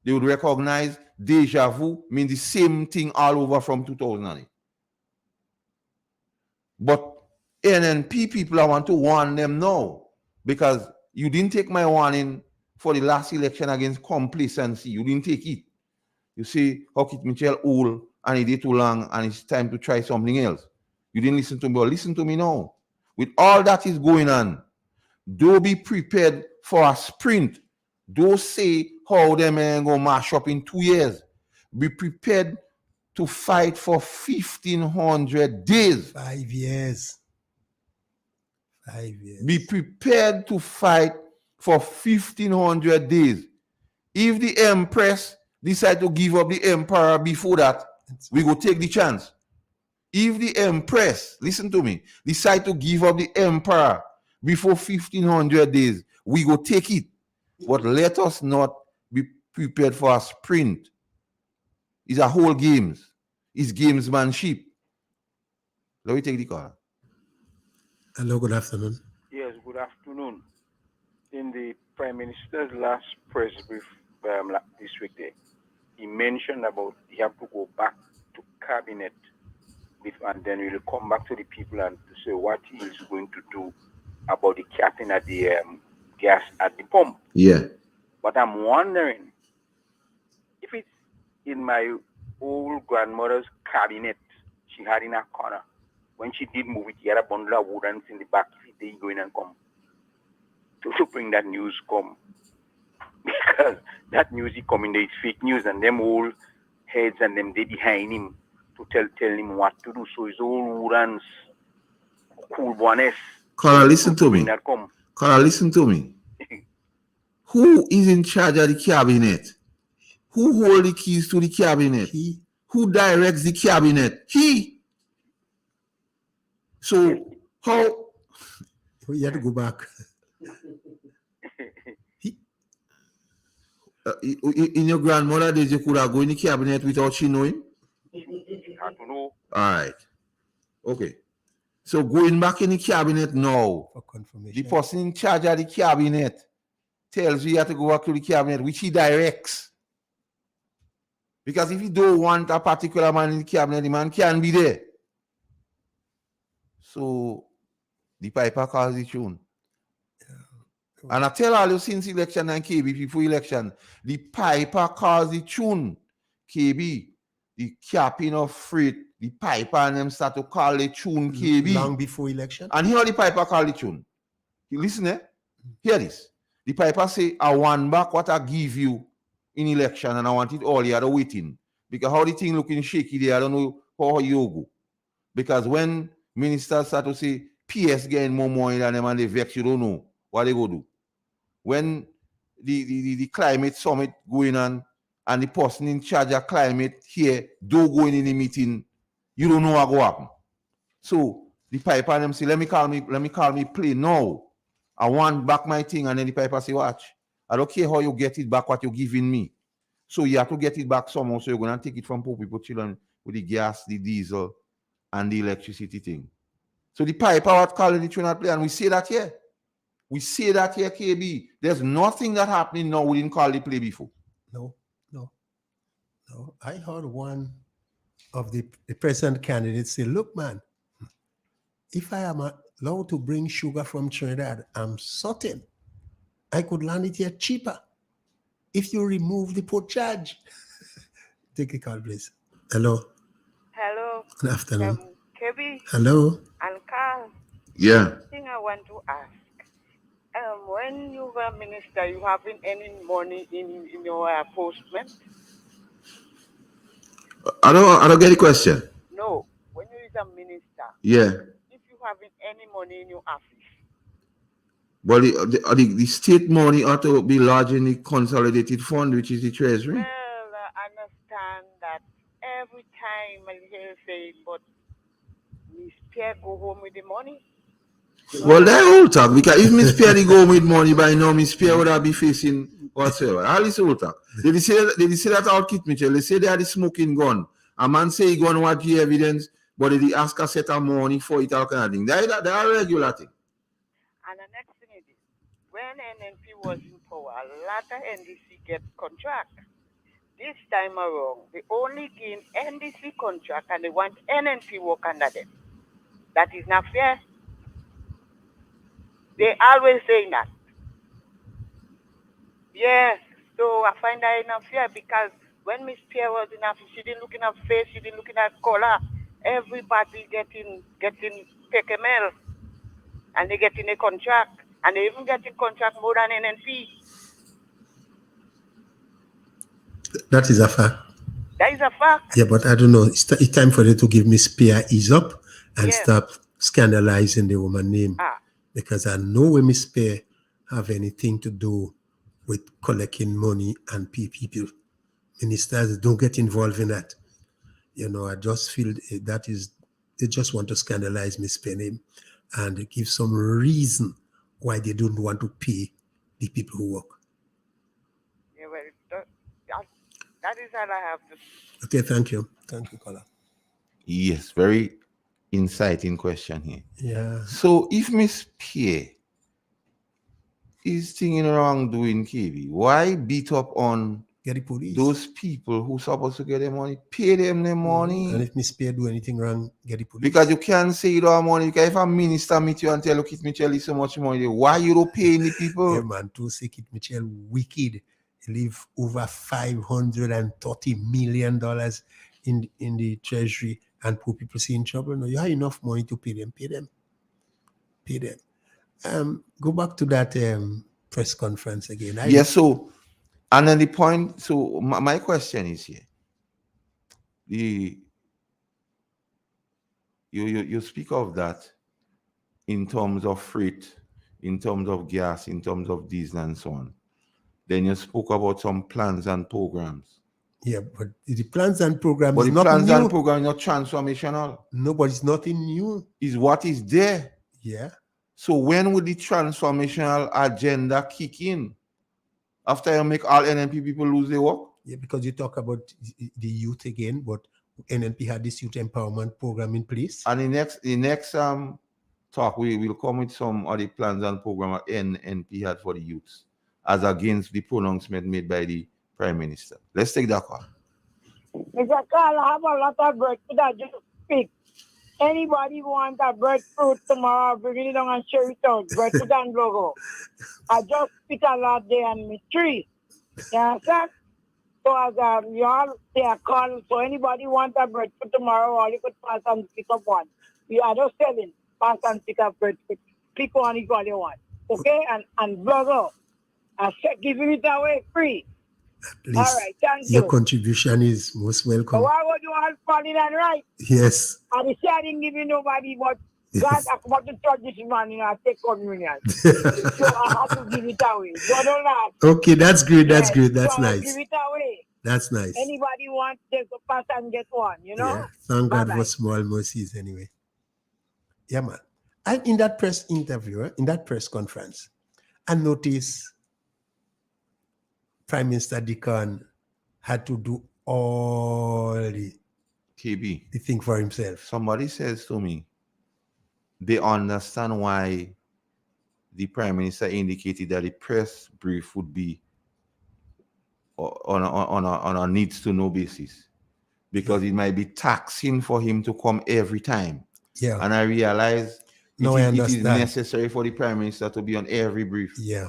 They would recognize deja vu means the same thing all over from 2008. But NNP people, I want to warn them now, because you didn't take my warning for the last election against complacency. You didn't take it. You say, Hawkett Mitchell old and he did too long and it's time to try something else. You didn't listen to me, but listen to me now. With all that is going on, don't be prepared for a sprint. Don't say how them ain't gonna mash up in 2 years. Be prepared to fight for 1,500 days. 5 years. 5 years. Be prepared to fight for 1,500 days. If the Empress decide to give up the Emperor before that, we go take the chance. If the Empress, listen to me, decide to give up the Emperor before 1,500 days, we go take it. But let us not be prepared for a sprint. It's a whole games. It's gamesmanship. Let me take the call. Hello, good afternoon. Yes, good afternoon. In the Prime Minister's last press brief this week, he mentioned about he have to go back to cabinet and then he'll come back to the people and to say what he is going to do about the capping at the gas at the pump. Yeah. But I'm wondering if it's in my old grandmother's cabinet she had in her corner. When she did move it, she had a bundle of wood and in the back. They go in and come to bring that news come. Because that news is coming there is fake news and them old heads and them they behind him to tell him what to do. So his old woodans cool bonus. Carla, listen to me. Carla, listen to me. Who is in charge of the cabinet? Who holds the keys to the cabinet? He. Who directs the cabinet? He. So how? You have to go back. In your grandmother days, you could have gone in the cabinet without she knowing? I don't know. All right. Okay. So going back in the cabinet now, For confirmation. the person in charge of the cabinet tells you have to go back to the cabinet, which he directs. Because if you don't want a particular man in the cabinet, the man can be there. So the piper calls the tune. And I tell all you since election and KB, before election, the piper calls the tune. KB, the capping of freight, the piper and them start to call the tune KB. Long before election. And here the piper call the tune. You listen, eh? Hear this. The piper say, I want back what I give you in election and I want it all. You are waiting. Because how the thing looking shaky there, I don't know how you go. Because when ministers start to say PS getting more money than them and they vex, you don't know what they go do. When the climate summit going on and the person in charge of climate here do going in the meeting, you don't know what go happen. So the piper and them say, let me call me play now. I want back my thing, and then the piper say, watch. I don't care how you get it back, what you're giving me. So you have to get it back somehow. So you're gonna take it from poor people, children, with the gas, the diesel, and the electricity thing. So the piper what calling the tune play, and we say that here. We say that here, KB. There's nothing that happening now we didn't call the play before. No. I heard one of the president candidates say, look, man, if I am allowed to bring sugar from Trinidad, I'm certain I could land it here cheaper if you remove the port charge. Take a call, please. Hello. Hello. Good afternoon. Kevin. Hello. And Carl. Yeah. Thing I want to ask. When you were minister, you having any money in your postman? I don't get the question. No. When you is a minister. Yeah. If you having any money in your office. But the state money ought to be large in the consolidated fund, which is the treasury. Well, I understand that every time I hear saying, but Miss Pierre go home with the money. Well, that whole talk, because if Miss Pierre go with money by now, Miss Pierre would have be facing whatsoever. All this whole talk. They say that out Kit Mitchell. They say they are the smoking gun. A man say he gonna watch the evidence, but they ask a set of money for it, all kind of thing. They are regular thing. And the next thing is, when NNP was in power, a lot of NDC get contract. This time around, they only give NDC contract and they want NNP work under them. That is not fair. They always say that. Yes, so I find that not fair because when Miss Pierre was in office, she didn't look in her face, she didn't look in her color. Everybody getting PKML and they getting a contract. And they even getting contract more than NNP. That is a fact. That is a fact. Yeah, but I don't know. It's time for them to give Miss Pierre ease up and stop scandalizing the woman name. Because I know when Miss Pierre have anything to do with collecting money and people, ministers don't get involved in that. You know, I just feel that is, they just want to scandalize Miss Pierre name and give some reason why they don't want to pay the people who work. Yeah, well, that is all I have to say. Okay, thank you. Thank you, caller. Yes, very inciting question here. Yeah. So if Miss Pierre is thinking wrongdoing, KB, why beat up on get the police? Those people who supposed to get their money, pay them their money. And if Miss Pierre do anything wrong, get the police. Because you can't say you don't have money. Because if a minister meet you and tell you Kit Mitchell is so much money, why you don't pay the people? Yeah, man, to say Kit Mitchell wicked. He leave over $530 million in the treasury and poor people see in trouble. No, you have enough money to pay them. Go back to that press conference again. Yes, so, and then the point, so my question is here. You speak of that in terms of freight, in terms of gas, in terms of diesel and so on. Then you spoke about some plans and programs. Yeah, but the plans and programs but is the plans new. and programs are not transformational. No, but it's nothing new. It's what is there. Yeah. So when would the transformational agenda kick in? After you make all NNP people lose their work? Yeah, because you talk about the youth again, but NNP had this youth empowerment program in place. And the next talk, we will come with some of the plans and program NNP had for the youths, as against the pronouncement made by the Prime Minister. Let's take that call. Mr. Carl, I have a lot of breadfruit that just speak. Anybody want a breadfruit tomorrow, bring it down and share it out. Breadfruit and logo. I just pick a lot there on my tree. You understand? So as you all say a call, so anybody want a breadfruit tomorrow, or you could pass and pick up one. We are just selling. Pass and pick up breadfruit. Pick one equal you want. Okay? And logo. I said giving it away free. At All least right, thank your you. contribution is most So welcome. why would you all falling and right? Yes. And the say I didn't give you nobody, but God, Yes. I come to touch this man and I take communion. So I have to give it away. So don't laugh. Okay, that's great. That's Yes, great. so That's I will nice. give it away. That's nice. Anybody wants, take a pass and get one, you know? Yeah. Thank God Bye-bye. for small mercies anyway. Yeah, man. And in that press interview, in that press conference, I noticed Prime Minister Deacon had to do all the KB. thing for himself. Somebody says to me, they understand why the Prime Minister indicated that the press brief would be on a needs to know basis, because it might be taxing for him to come every time. Yeah. And I realize No, I it is understand. necessary for the Prime Minister to be on every brief. Yeah.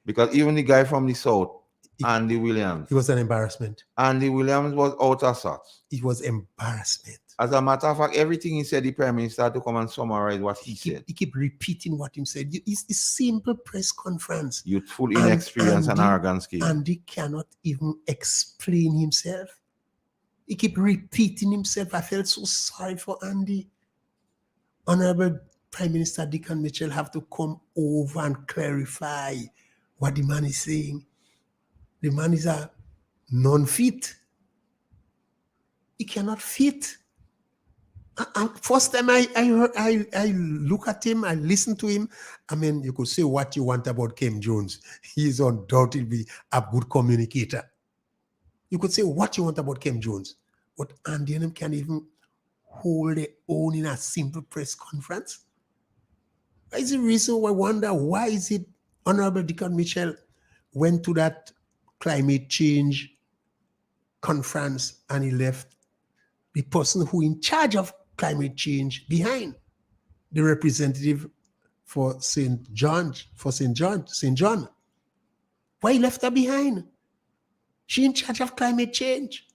Because even the guy from the South, Andy Williams. It was an embarrassment. Andy Williams was out of sorts. It was embarrassment. As a matter of fact, everything he said, the Prime Minister had to come and summarize what he said. He kept repeating what he said. It's a simple press conference. Youthful inexperience and arrogance. Andy cannot even explain himself. He kept repeating himself. I felt so sorry for Andy. Honorable Prime Minister Deacon Mitchell have to come over and clarify what the man is saying. The man is a non-fit. He cannot fit. First time I look at him, I listen to him. I mean, you could say what you want about Kim Jones. He is undoubtedly a good communicator. You could say what you want about Kim Jones, but Andy and him can't even hold their own in a simple press conference. That is the reason why I wonder why is it Honorable Deacon Mitchell went to that climate change conference and he left the person who in charge of climate change behind, the representative for St. John. Why he left her behind? She in charge of climate change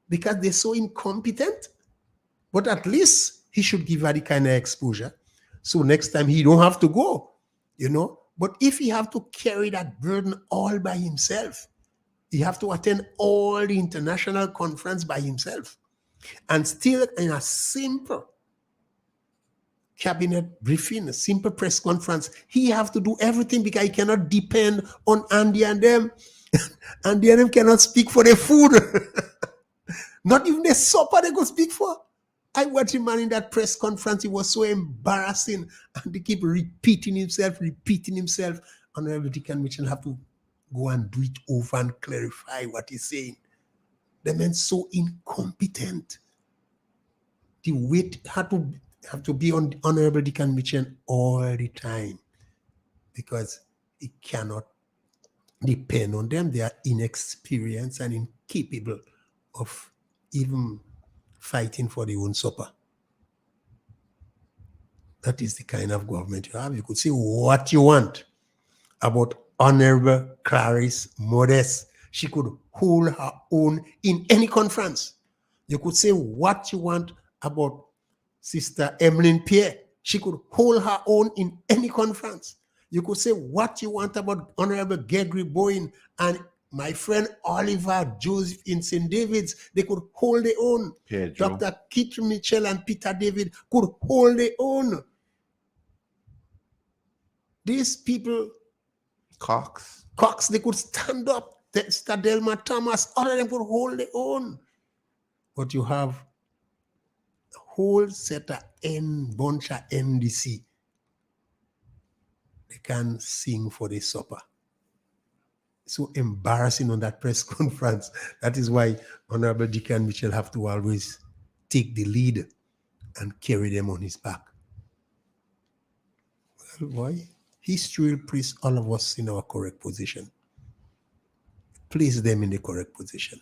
because they're so incompetent. But at least he should give her the kind of exposure. So next time he don't have to go, you know. But if he have to carry that burden all by himself, he have to attend all the international conference by himself. And still in a simple cabinet briefing, a simple press conference, he have to do everything because he cannot depend on Andy and them. Andy and them cannot speak for their food. Not even the supper they go speak for. I watched him man in that press conference. It was so embarrassing. And they keep repeating himself. Honorable Deacon Mitchell have to go and do it over and clarify what he's saying. The man so incompetent. The weight have to be on Honorable Deacon Mitchell all the time because he cannot depend on them. They are inexperienced and incapable of even fighting for their own supper. That is the kind of government you have. You could say what you want about Honorable Clarice Modest. She could hold her own in any conference. You could say what you want about Sister Emmeline Pierre. She could hold her own in any conference. You could say what you want about Honorable Gregory Bowen and my friend Oliver Joseph in St. David's. They could hold their own. Pedro. Dr. Keith Mitchell and Peter David could hold their own. These people, Cox, they could stand up. Sister Delma Thomas, all of them could hold their own. But you have a whole set of bunch of NDC. They can sing for the supper. So embarrassing on that press conference. That is why Honorable Deacon Mitchell have to always take the lead and carry them on his back. Well, why? History will place all of us in our correct position. Place them in the correct position.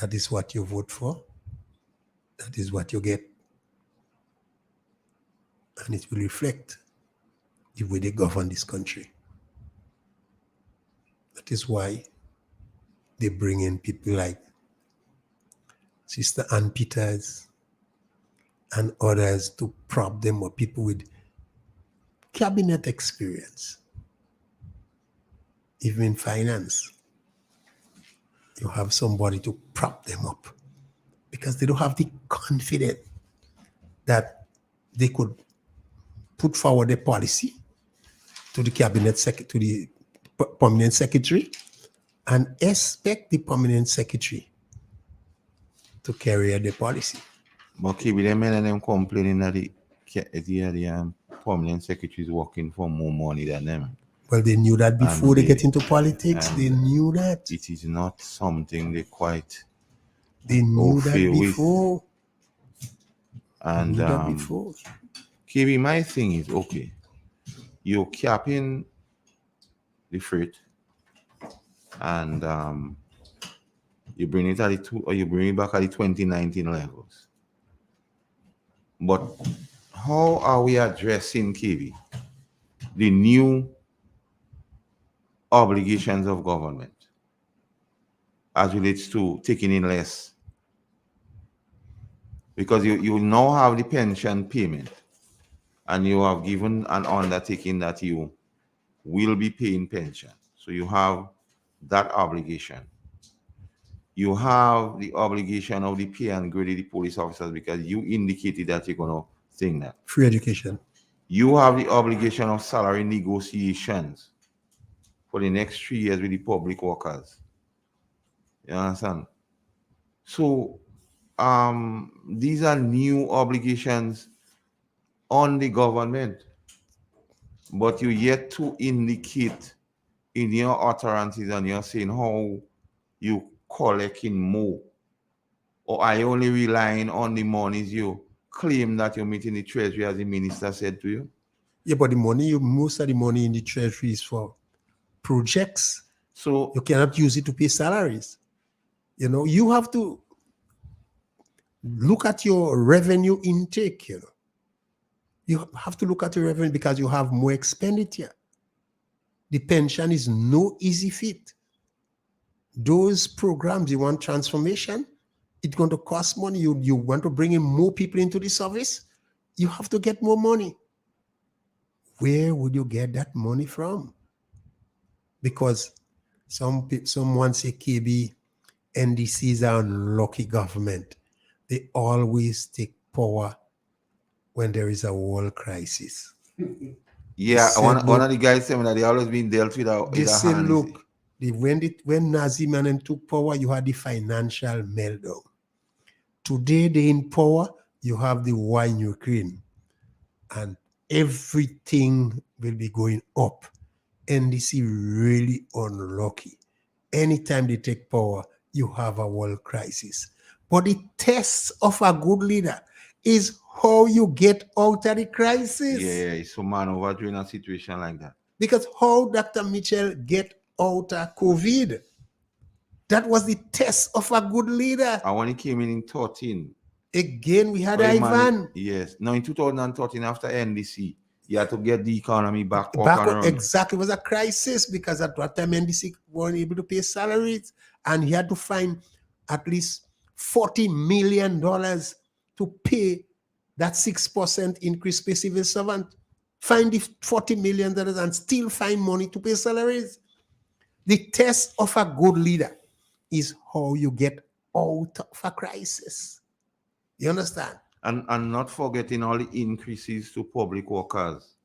That is what you vote for. That is what you get. And it will reflect the way they govern this country. That is why they bring in people like Sister Ann Peters and others to prop them up, people with cabinet experience, even in finance. you have somebody to prop them up because they don't have the confidence that they could put forward a policy to the to the permanent secretary and expect the permanent secretary to carry out the policy. But Kibi, them men and them complaining that the permanent secretary is working for more money than them. Well, they knew that before they get into politics. They knew that. It is not something they quite. They knew that before. And Kibi, my thing is okay. You're capping the freight, and you bring it at you bring it back at the 2019 levels. But how are we addressing, Kibi, the new obligations of government as relates to taking in less? Because you now have the pension payment, and you have given an undertaking that you will be paying pension. So you have that obligation. You have the obligation of the pay and grade of the police officers because you indicated that you're going to think that. Free education. You have the obligation of salary negotiations for the next 3 years with the public workers. You understand? So these are new obligations on the government, but you yet to indicate in your utterances and you're saying how you collecting more, or are you only relying on the monies you claim that you're meeting the treasury as the minister said to you? Yeah, but the money, most of the money in the treasury is for projects. So you cannot use it to pay salaries. You know, you have to look at your revenue intake, you know. You have to look at your revenue because you have more expenditure. The pension is no easy feat. Those programs, you want transformation, it's going to cost money. You want to bring in more people into the service, you have to get more money. Where would you get that money from? Because someone say, KB, NDCs are unlucky government. They always take power when there is a world crisis. Yeah, one of the guys said that they always been dealt with they say, look, when Nazim and them took power, you had the financial meltdown. Today, they in power, you have the war in Ukraine. And everything will be going up. NDC really unlucky. Anytime they take power, you have a world crisis. But the test of a good leader is how you get out of the crisis. Yeah, so man, over during a situation like that. Because how Dr. Mitchell get out of COVID, that was the test of a good leader. And when he came in 13. Again, we had Ivan. Yes. Now in 2013, after NDC, you had to get the economy back up. Exactly. It was a crisis because at that time NDC weren't able to pay salaries. And he had to find at least $40 million to pay that 6% increase pay civil servant. Find the $40 million and still find money to pay salaries. The test of a good leader is how you get out of a crisis. You understand? And not forgetting all the increases to public workers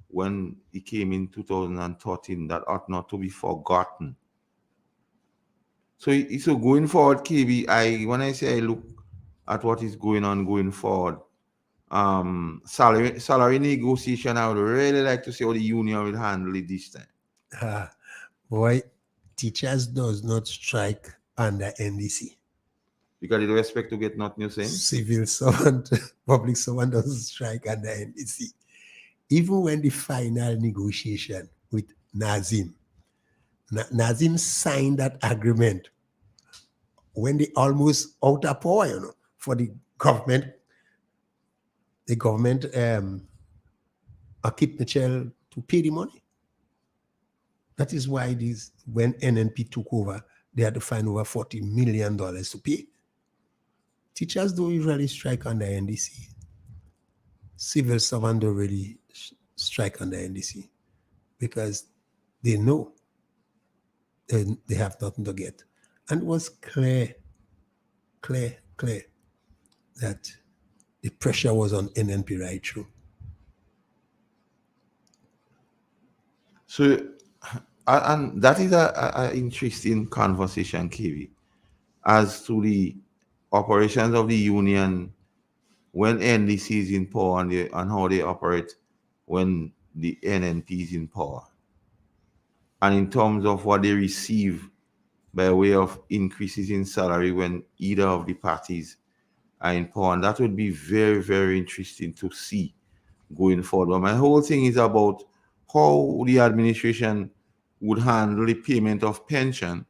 when he came in 2013, that ought not to be forgotten. So going forward, KB, when I say I look at what is going on going forward, salary negotiation, I would really like to see how the union will handle it this time. Boy, teachers does not strike under NDC. Because they don't expect to get nothing, you saying? Civil servant, public servant doesn't strike under NDC. Even when the final negotiation with Nazim, Nazim signed that agreement when they almost out of power, you know, for the government. The government Akip Mitchell to pay the money. That is why when NNP took over, they had to find over $40 million to pay. Teachers don't usually strike under NDC. Civil servants don't really strike under NDC because they know they have nothing to get. And it was clear that the pressure was on NNP right through. So, and that is a interesting conversation, KV, as to the operations of the union when NDC is in power and how they operate when the NNP is in power. And in terms of what they receive by way of increases in salary when either of the parties are in power. And that would be very, very interesting to see going forward. But my whole thing is about how the administration would handle the payment of pension,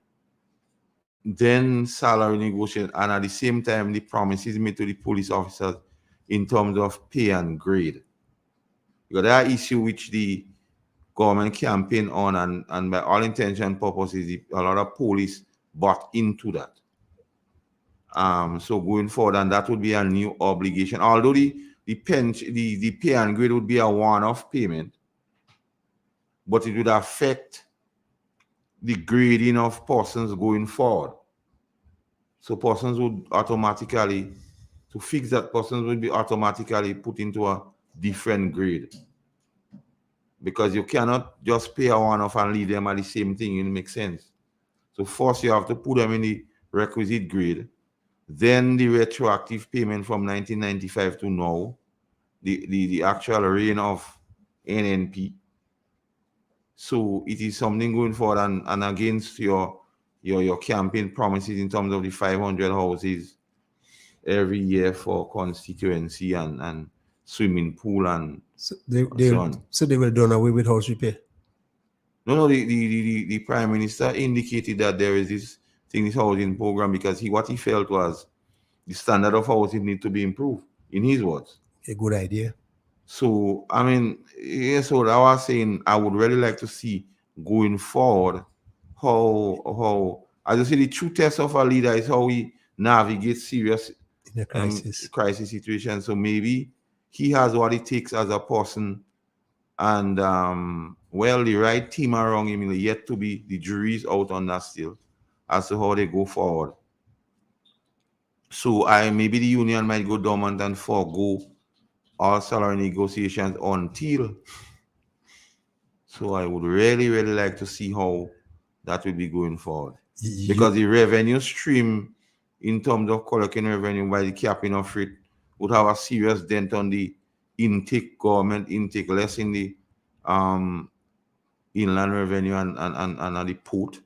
then salary negotiation, and at the same time, the promises made to the police officers in terms of pay and grade. Because there are issues which the government campaign on, and by all intention and purposes, a lot of police bought into that. So going forward, and that would be a new obligation. Although the pay and grade would be a one-off payment, but it would affect the grading of persons going forward. So persons would automatically, to fix that, persons would be automatically put into a different grade. Because you cannot just pay a one-off and leave them at the same thing. It makes sense. So first you have to put them in the requisite grade. Then the retroactive payment from 1995 to now, the actual reign of NNP. So it is something going forward and against your campaign promises in terms of the 500 houses every year for constituency and swimming pool and so they were done away with house repair. No, the Prime Minister indicated that there is this housing program because what he felt was the standard of housing need to be improved, in his words. A good idea. So, I mean, yes, what I was saying, I would really like to see going forward how as you say, the true test of a leader is how he navigates serious in a crisis situation. So maybe he has what it takes as a person, and the right team around him yet to be. The jury's out on that still as to how they go forward. So maybe the union might go dormant and forego all salary negotiations until. So I would really, really like to see how that will be going forward. Because the revenue stream in terms of collecting revenue by the capping of it would have a serious dent on the government intake, less in the inland revenue and at the port.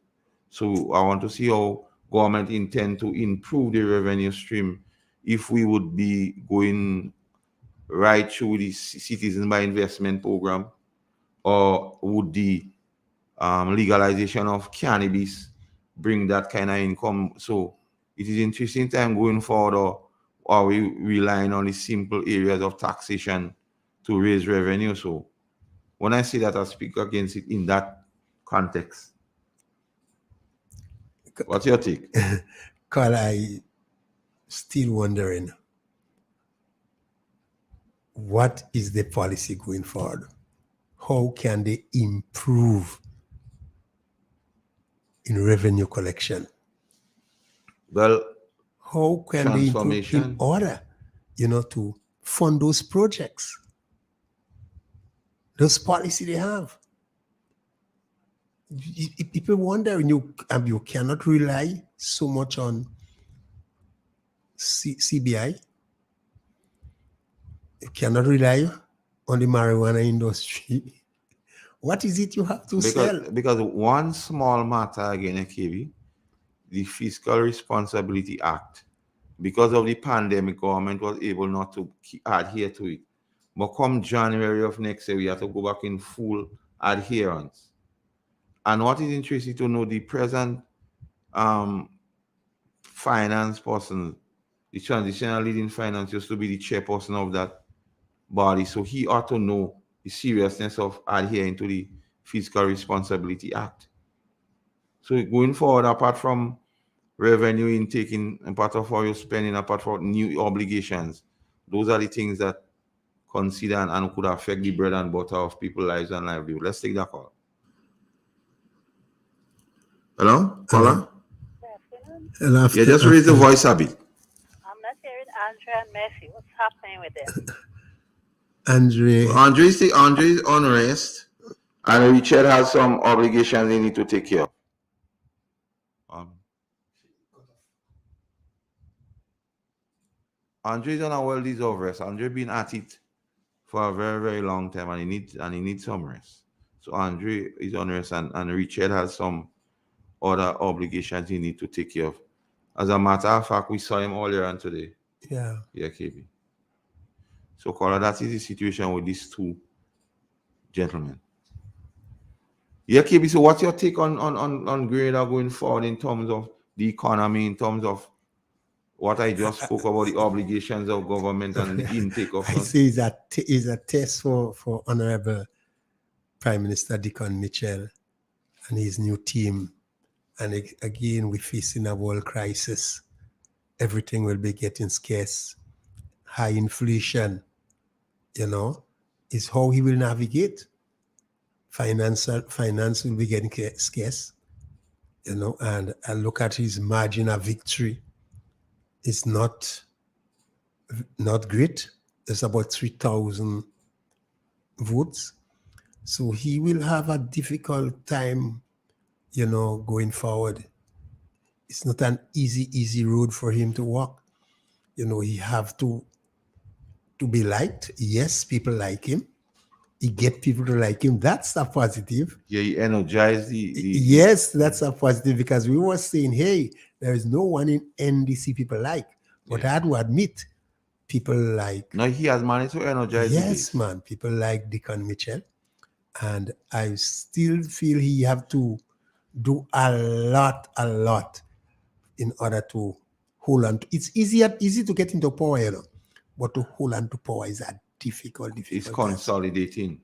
So I want to see how government intend to improve the revenue stream if we would be going right through the Citizen by Investment program, or would the legalization of cannabis bring that kind of income? So it is interesting time going forward, or are we relying on the simple areas of taxation to raise revenue? So when I say that, I speak against it in that context. What's your take? Carl, I still wondering, what is the policy going forward? How can they improve in revenue collection? Well, how can they improve in order, to fund those projects, those policy they have? People wonder, you cannot rely so much on CBI. You cannot rely on the marijuana industry. What is it you have to sell? Because one small matter again, KB, the Fiscal Responsibility Act, because of the pandemic, government was able not to adhere to it. But come January of next year, we have to go back in full adherence. And what is interesting to know, the present finance person, the transitional leading finance, used to be the chairperson of that body. So he ought to know the seriousness of adhering to the Fiscal Responsibility Act. So going forward, apart from revenue intaking, and part of how you're spending, apart from new obligations, those are the things that consider and could affect the bread and butter of people's lives and livelihood. Let's take that call. Hello? Caller? Yeah, just raise the voice a bit. I'm not hearing Andrea and Messi. What's happening with them? Andre Andre is on rest, and Richard has some obligations he need to take care of. Andre is on a well-deserved rest. Andre been at it for a very, very long time, and he needs some rest. So Andre is on rest, and Richard has some other obligations he need to take care of. As a matter of fact, we saw him earlier on today. Yeah. Yeah, KB. So, Carla, that is the situation with these two gentlemen. Yeah, KB, so what's your take on Grenada going forward in terms of the economy, in terms of what I just spoke about, the obligations of government and the intake of... I say is a test for Honorable Prime Minister Dickon Mitchell and his new team. And again, we're facing a world crisis. Everything will be getting scarce. High inflation, is how he will navigate. Finance will be getting scarce, and I look at his margin of victory. It's not great. It's about 3,000 votes. So he will have a difficult time, going forward. It's not an easy road for him to walk. He have to be liked. Yes, people like him. He get people to like him. That's a positive. Yeah, he energized Yes, that's a positive, because we were saying, hey, there is no one in NDC people like. But I had to admit, people like... No, he has managed to energize Yes, man. People like Dickon Mitchell. And I still feel he have to do a lot in order to hold on. It's easy to get into power, but to hold on to power is a difficult. It's consolidating.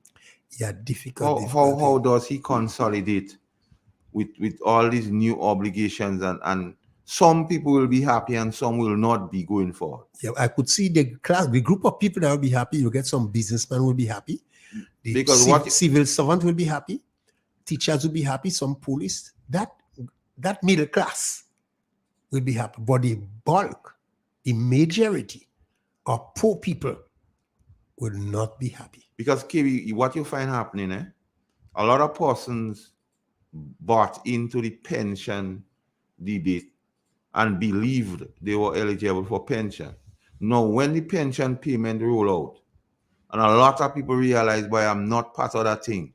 Yeah, difficult. How does he consolidate with all these new obligations, and some people will be happy and some will not be going forward? Yeah, I could see the group of people that will be happy. You get some businessmen will be happy. Because civil servant will be happy. Teachers will be happy. Some police. That middle class will be happy. But the bulk, the majority of poor people will not be happy. Because KB, what you find happening, a lot of persons bought into the pension debate and believed they were eligible for pension. Now, when the pension payment roll out, and a lot of people realize, boy, I'm not part of that thing,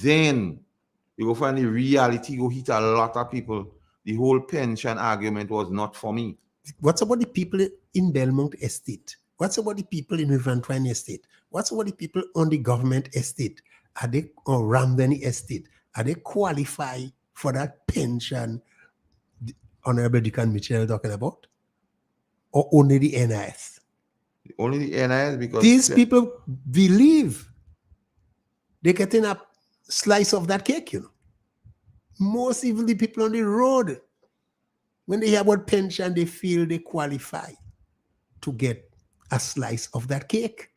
then you will find the reality will hit a lot of people. The whole pension argument was not for me. What's about the people in Belmont Estate? What's about the people in Rivantwine Estate? What's about the people on the government estate? Are they on Ramdeni Estate? Are they qualify for that pension Honorable Dickon Mitchell talking about? Or only the NIS? Only the NIS, because these people believe they're getting a slice of that cake, Most even the people on the road, when they hear about pension, they feel they qualify to get a slice of that cake.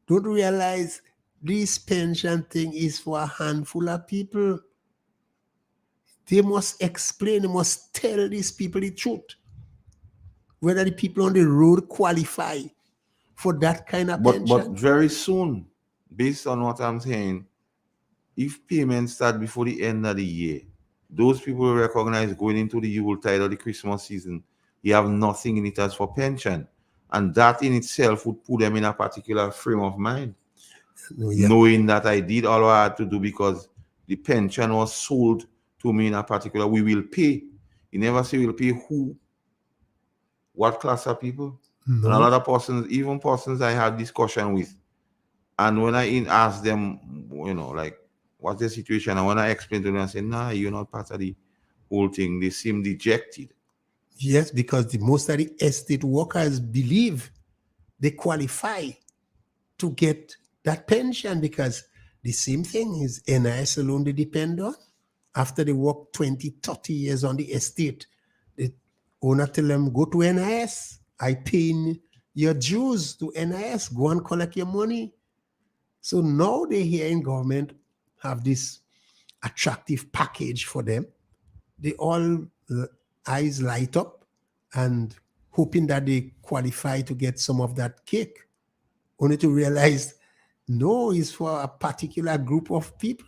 Don't realize this pension thing is for a handful of people. They must explain, they must tell these people the truth. Whether the people on the road qualify for that kind of pension. But very soon, based on what I'm saying, if payments start before the end of the year, those people will recognize going into the Yuletide or the Christmas season, you have nothing in it as for pension. And that in itself would put them in a particular frame of mind, knowing that I did all I had to do because the pension was sold to me in a particular, we will pay. You never say we'll pay who, what class of people. No. And a lot of persons, even persons I had discussion with, and when I asked them, like, what's the situation? And when I explained to them, I said, nah, you're not part of the whole thing. They seem dejected. Yes, because the most of the estate workers believe they qualify to get that pension, because the same thing is NIS alone they depend on. After they work 20, 30 years on the estate, the owner tell them, go to NIS. I pay in your dues to NIS. Go and collect your money. So now they here in government have this attractive package for them. They all eyes light up and hoping that they qualify to get some of that cake, only to realize, no, it's for a particular group of people,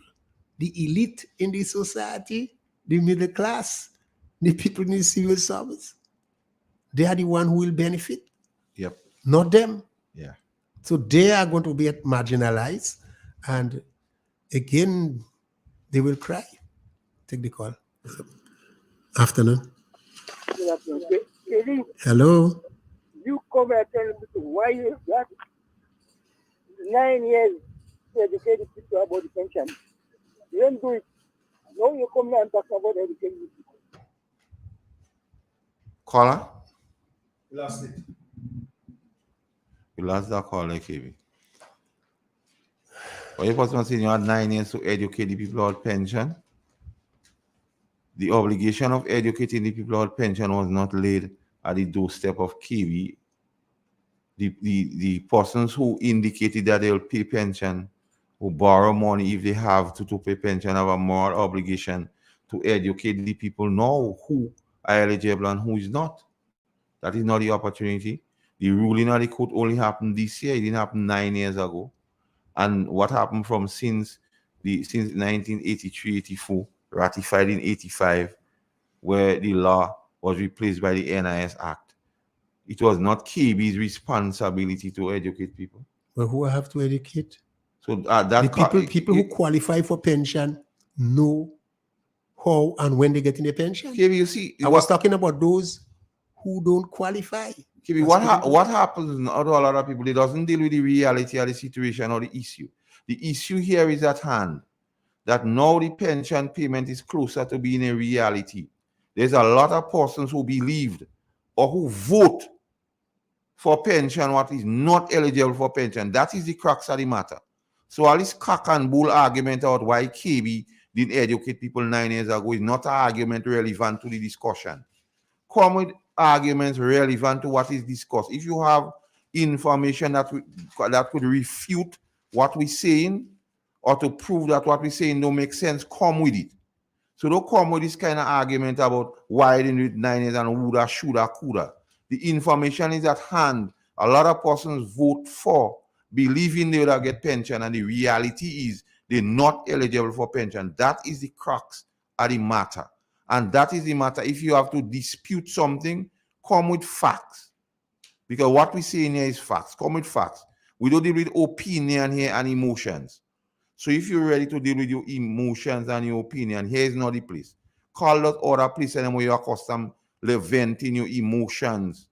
the elite in the society, the middle class, the people in the civil service. They are the one who will benefit, Yep. not them. Yeah. So they are going to be marginalized, and again, they will cry. Take the call. Afternoon. Kelly, Hello. you come and tell me why you got 9 years to educate the people about the pension. You don't do it. Now you come here and talk about educating the people. Caller? We lost it. You lost that caller, KB. But you person saying you had 9 years to educate the people about pension. The obligation of educating the people about pension was not laid at the doorstep of KB. The persons who indicated that they'll pay pension, who borrow money if they have to pay pension, have a moral obligation to educate the people know who are eligible and who is not. That is not the opportunity. The ruling of the court only happened this year. It didn't happen 9 years ago. And what happened from since 1983-84, ratified in 85, where the law was replaced by the NIS Act. It was not KB's responsibility to educate people. Well, who have to educate? So that the people who qualify for pension know how and when they get in a pension. KB, you see, I was talking about those who don't qualify. KB, what happens to a lot of people? It doesn't deal with the reality of the situation or the issue. The issue here is at hand, that now the pension payment is closer to being a reality. There's a lot of persons who believed or who vote for pension what is not eligible for pension. That is the crux of the matter. So all this cock and bull argument about why KB didn't educate people 9 years ago is not an argument relevant to the discussion. Come with arguments relevant to what is discussed. If you have information that could refute what we're saying or to prove that what we're saying don't make sense, come with it. So don't come with this kind of argument about why they didn't do it 9 years and woulda, shoulda, coulda. The information is at hand. A lot of persons vote for, believing they will get pension, and the reality is they're not eligible for pension. That is the crux of the matter. And that is the matter. If you have to dispute something, come with facts. Because what we say in here is facts. Come with facts. We don't deal with opinion here and emotions. So if you're ready to deal with your emotions and your opinion, here is not the place. Call that other place and where you're accustomed to venting your emotions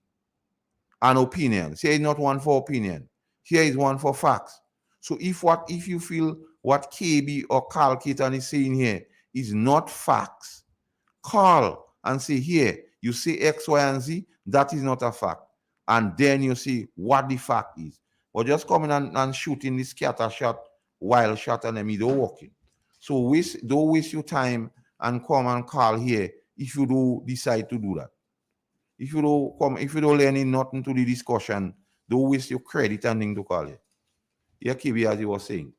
and opinions. Here is not one for opinion. Here is one for facts. So if you feel what KB or Carl Keaton is saying here is not facts, call and say, here, you say X, Y, and Z, that is not a fact. And then you see what the fact is. But just coming and shooting this scatter shot, wild shot, and them, don't work it. So don't waste your time and come and call here if you do decide to do that. If you don't learn nothing to the discussion, don't waste your credit and thing to call it. Yeah, KB, as you were saying.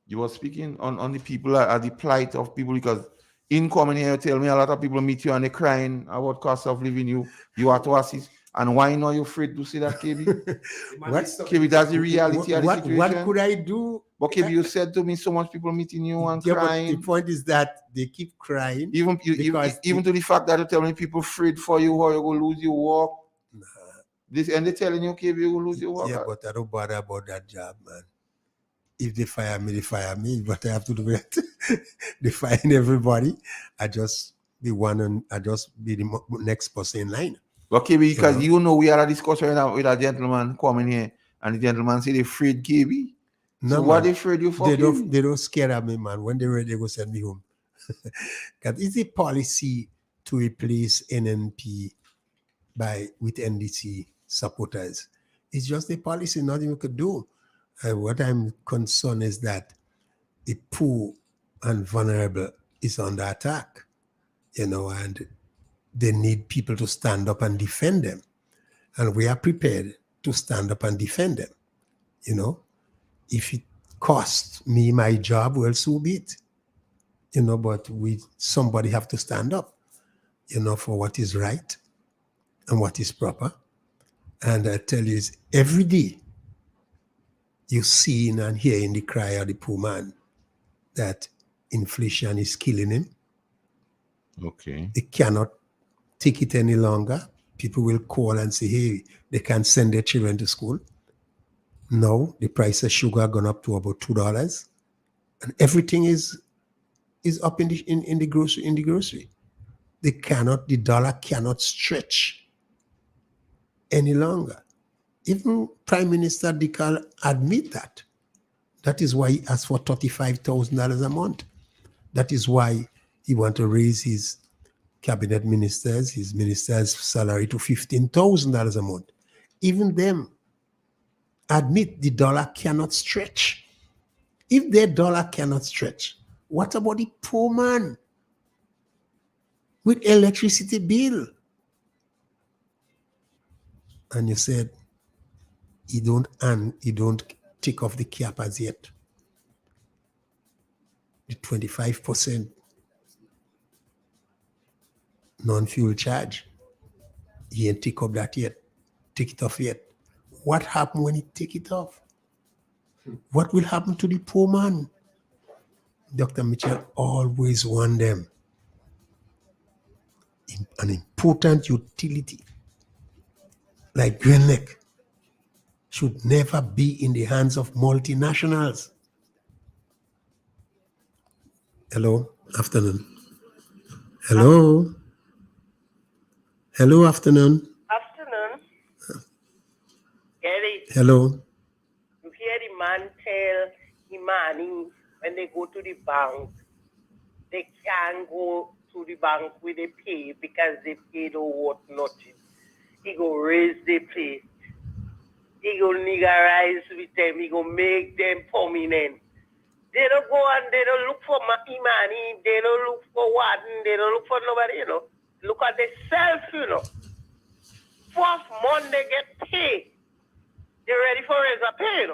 You were speaking on the people, at the plight of people, because incoming here, you tell me a lot of people meet you and they're crying about cost of living. You have to assist. And why not you afraid to see that, KB? KB, that's the reality of the situation. What could I do? But KB, you said to me so much people meeting you and crying. But the point is that they keep crying. Even to the fact that you tell me people afraid for you or you're going to lose your work. And they're telling you, KB, you're going to lose your work. Yeah, but I don't bother about that job, man. If they fire me, they fire me. But I have to do it. They firing everybody. I just be one and I just be the next person in line. Okay, because we had a discussion with a gentleman coming here, and the gentleman said they afraid KB. No, so what they afraid you for? They don't scare at me, man. When they're ready, they go send me home. Because it's a policy to replace NNP with NDC supporters. It's just a policy, nothing we could do. What I'm concerned is that the poor and vulnerable is under attack, and they need people to stand up and defend them. And we are prepared to stand up and defend them. If cost me my job, well, so be it. But somebody have to stand up, for what is right and what is proper. And I tell you, it's every day you seeing and hearing the cry of the poor man that inflation is killing him. Okay. They cannot take it any longer. People will call and say, hey, they can't send their children to school. No, the price of sugar gone up to about $2. And everything is up in the grocery. The dollar cannot stretch any longer. Even Prime Minister Dikal admit that. That is why he asked for $35,000 a month. That is why he want to raise his cabinet ministers, his ministers' salary to $15,000 a month. Even them admit the dollar cannot stretch. If their dollar cannot stretch, what about the poor man with electricity bill? And you said he don't take off the cap as yet. The 25% non-fuel charge. He ain't take up that yet. Take it off yet. What happened when he take it off? What will happen to the poor man? Dr. Mitchell always warned them. An important utility like Grenlec should never be in the hands of multinationals. Hello, afternoon. Hello. Hello, afternoon. Afternoon. Gary, Hello. you hear the man tell Imani when they go to the bank, they can't go to the bank with a pay because they pay don't worth nothing. He go raise the plate. He go niggerize with them. He go make them permanent. They don't go and they don't look for Imani. They don't look for Warden. They don't look for nobody, Look at themselves, Fourth month they get paid. They're ready for raise a pay,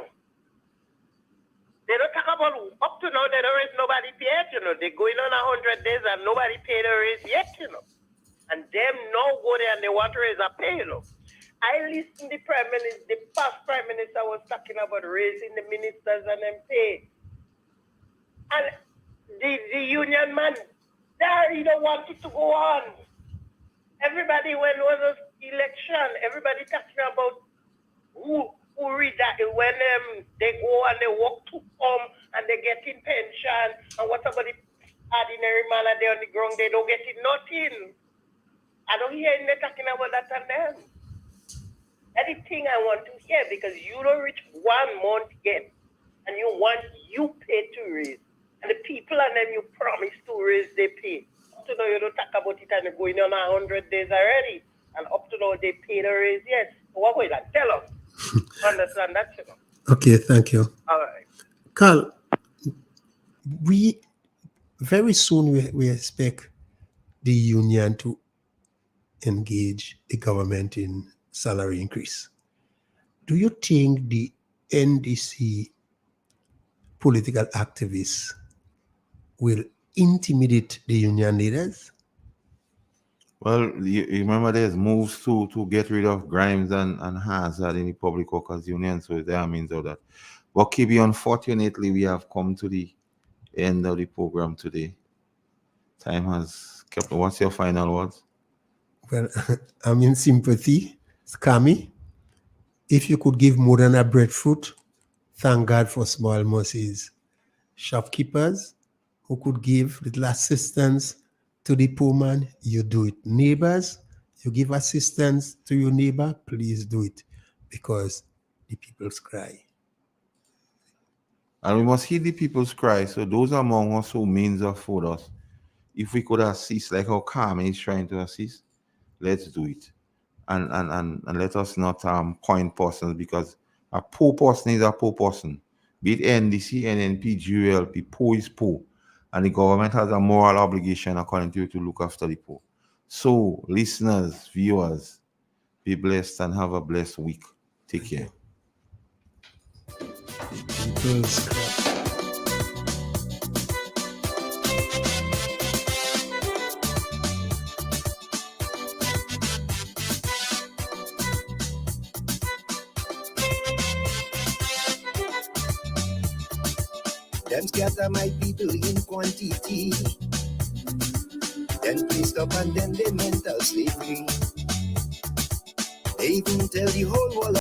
They don't talk about up to now, they don't raise nobody pay yet, They're going on 100 days and nobody paid a raise yet, And them now go there and they want to raise a pay, I listened to the past Prime Minister was talking about raising the ministers and them pay. And the union man, there he don't want it to go on. Everybody, when was an election, everybody talking about who read that when they go and they walk to home and they get in pension and what about the ordinary man and they on the ground, they don't get it nothing. I don't hear them talking about that and them. That's the thing I want to hear because you don't reach 1 month yet and you want you pay to raise. And the people and them you promise to raise they pay. Up to now you don't talk about it and they're going on 100 days already. And up to now they pay the raise yet. So what was that? Tell us. Understand that, Okay, thank you. All right. Carl, we very soon we expect the union to engage the government in salary increase. Do you think the NDC political activists will intimidate the union leaders? Well, you remember there's moves to get rid of Grimes and Hazard in the Public Workers Union, so there are means of that. But KB, unfortunately, we have come to the end of the program today. Time has kept. What's your final words? Well, I'm in sympathy, Scammy. If you could give more than a breadfruit, thank God for small mercies. Shopkeepers who could give little assistance to the poor man, you do it. Neighbors, you give assistance to your neighbor, please do it because the people's cry. And we must heed the people's cry. So those among us who means afford us, if we could assist, like how Carmen is trying to assist, let's do it. And let us not point persons because a poor person is a poor person. Be it NDC, NNP, GULP, poor is poor. And the government has a moral obligation, according to you, to look after the poor. So, listeners, viewers, be blessed and have a blessed week. Take care. people's cry. Them scatter my people in quantity. Then placed up and then they mental slavery. They even tell the whole world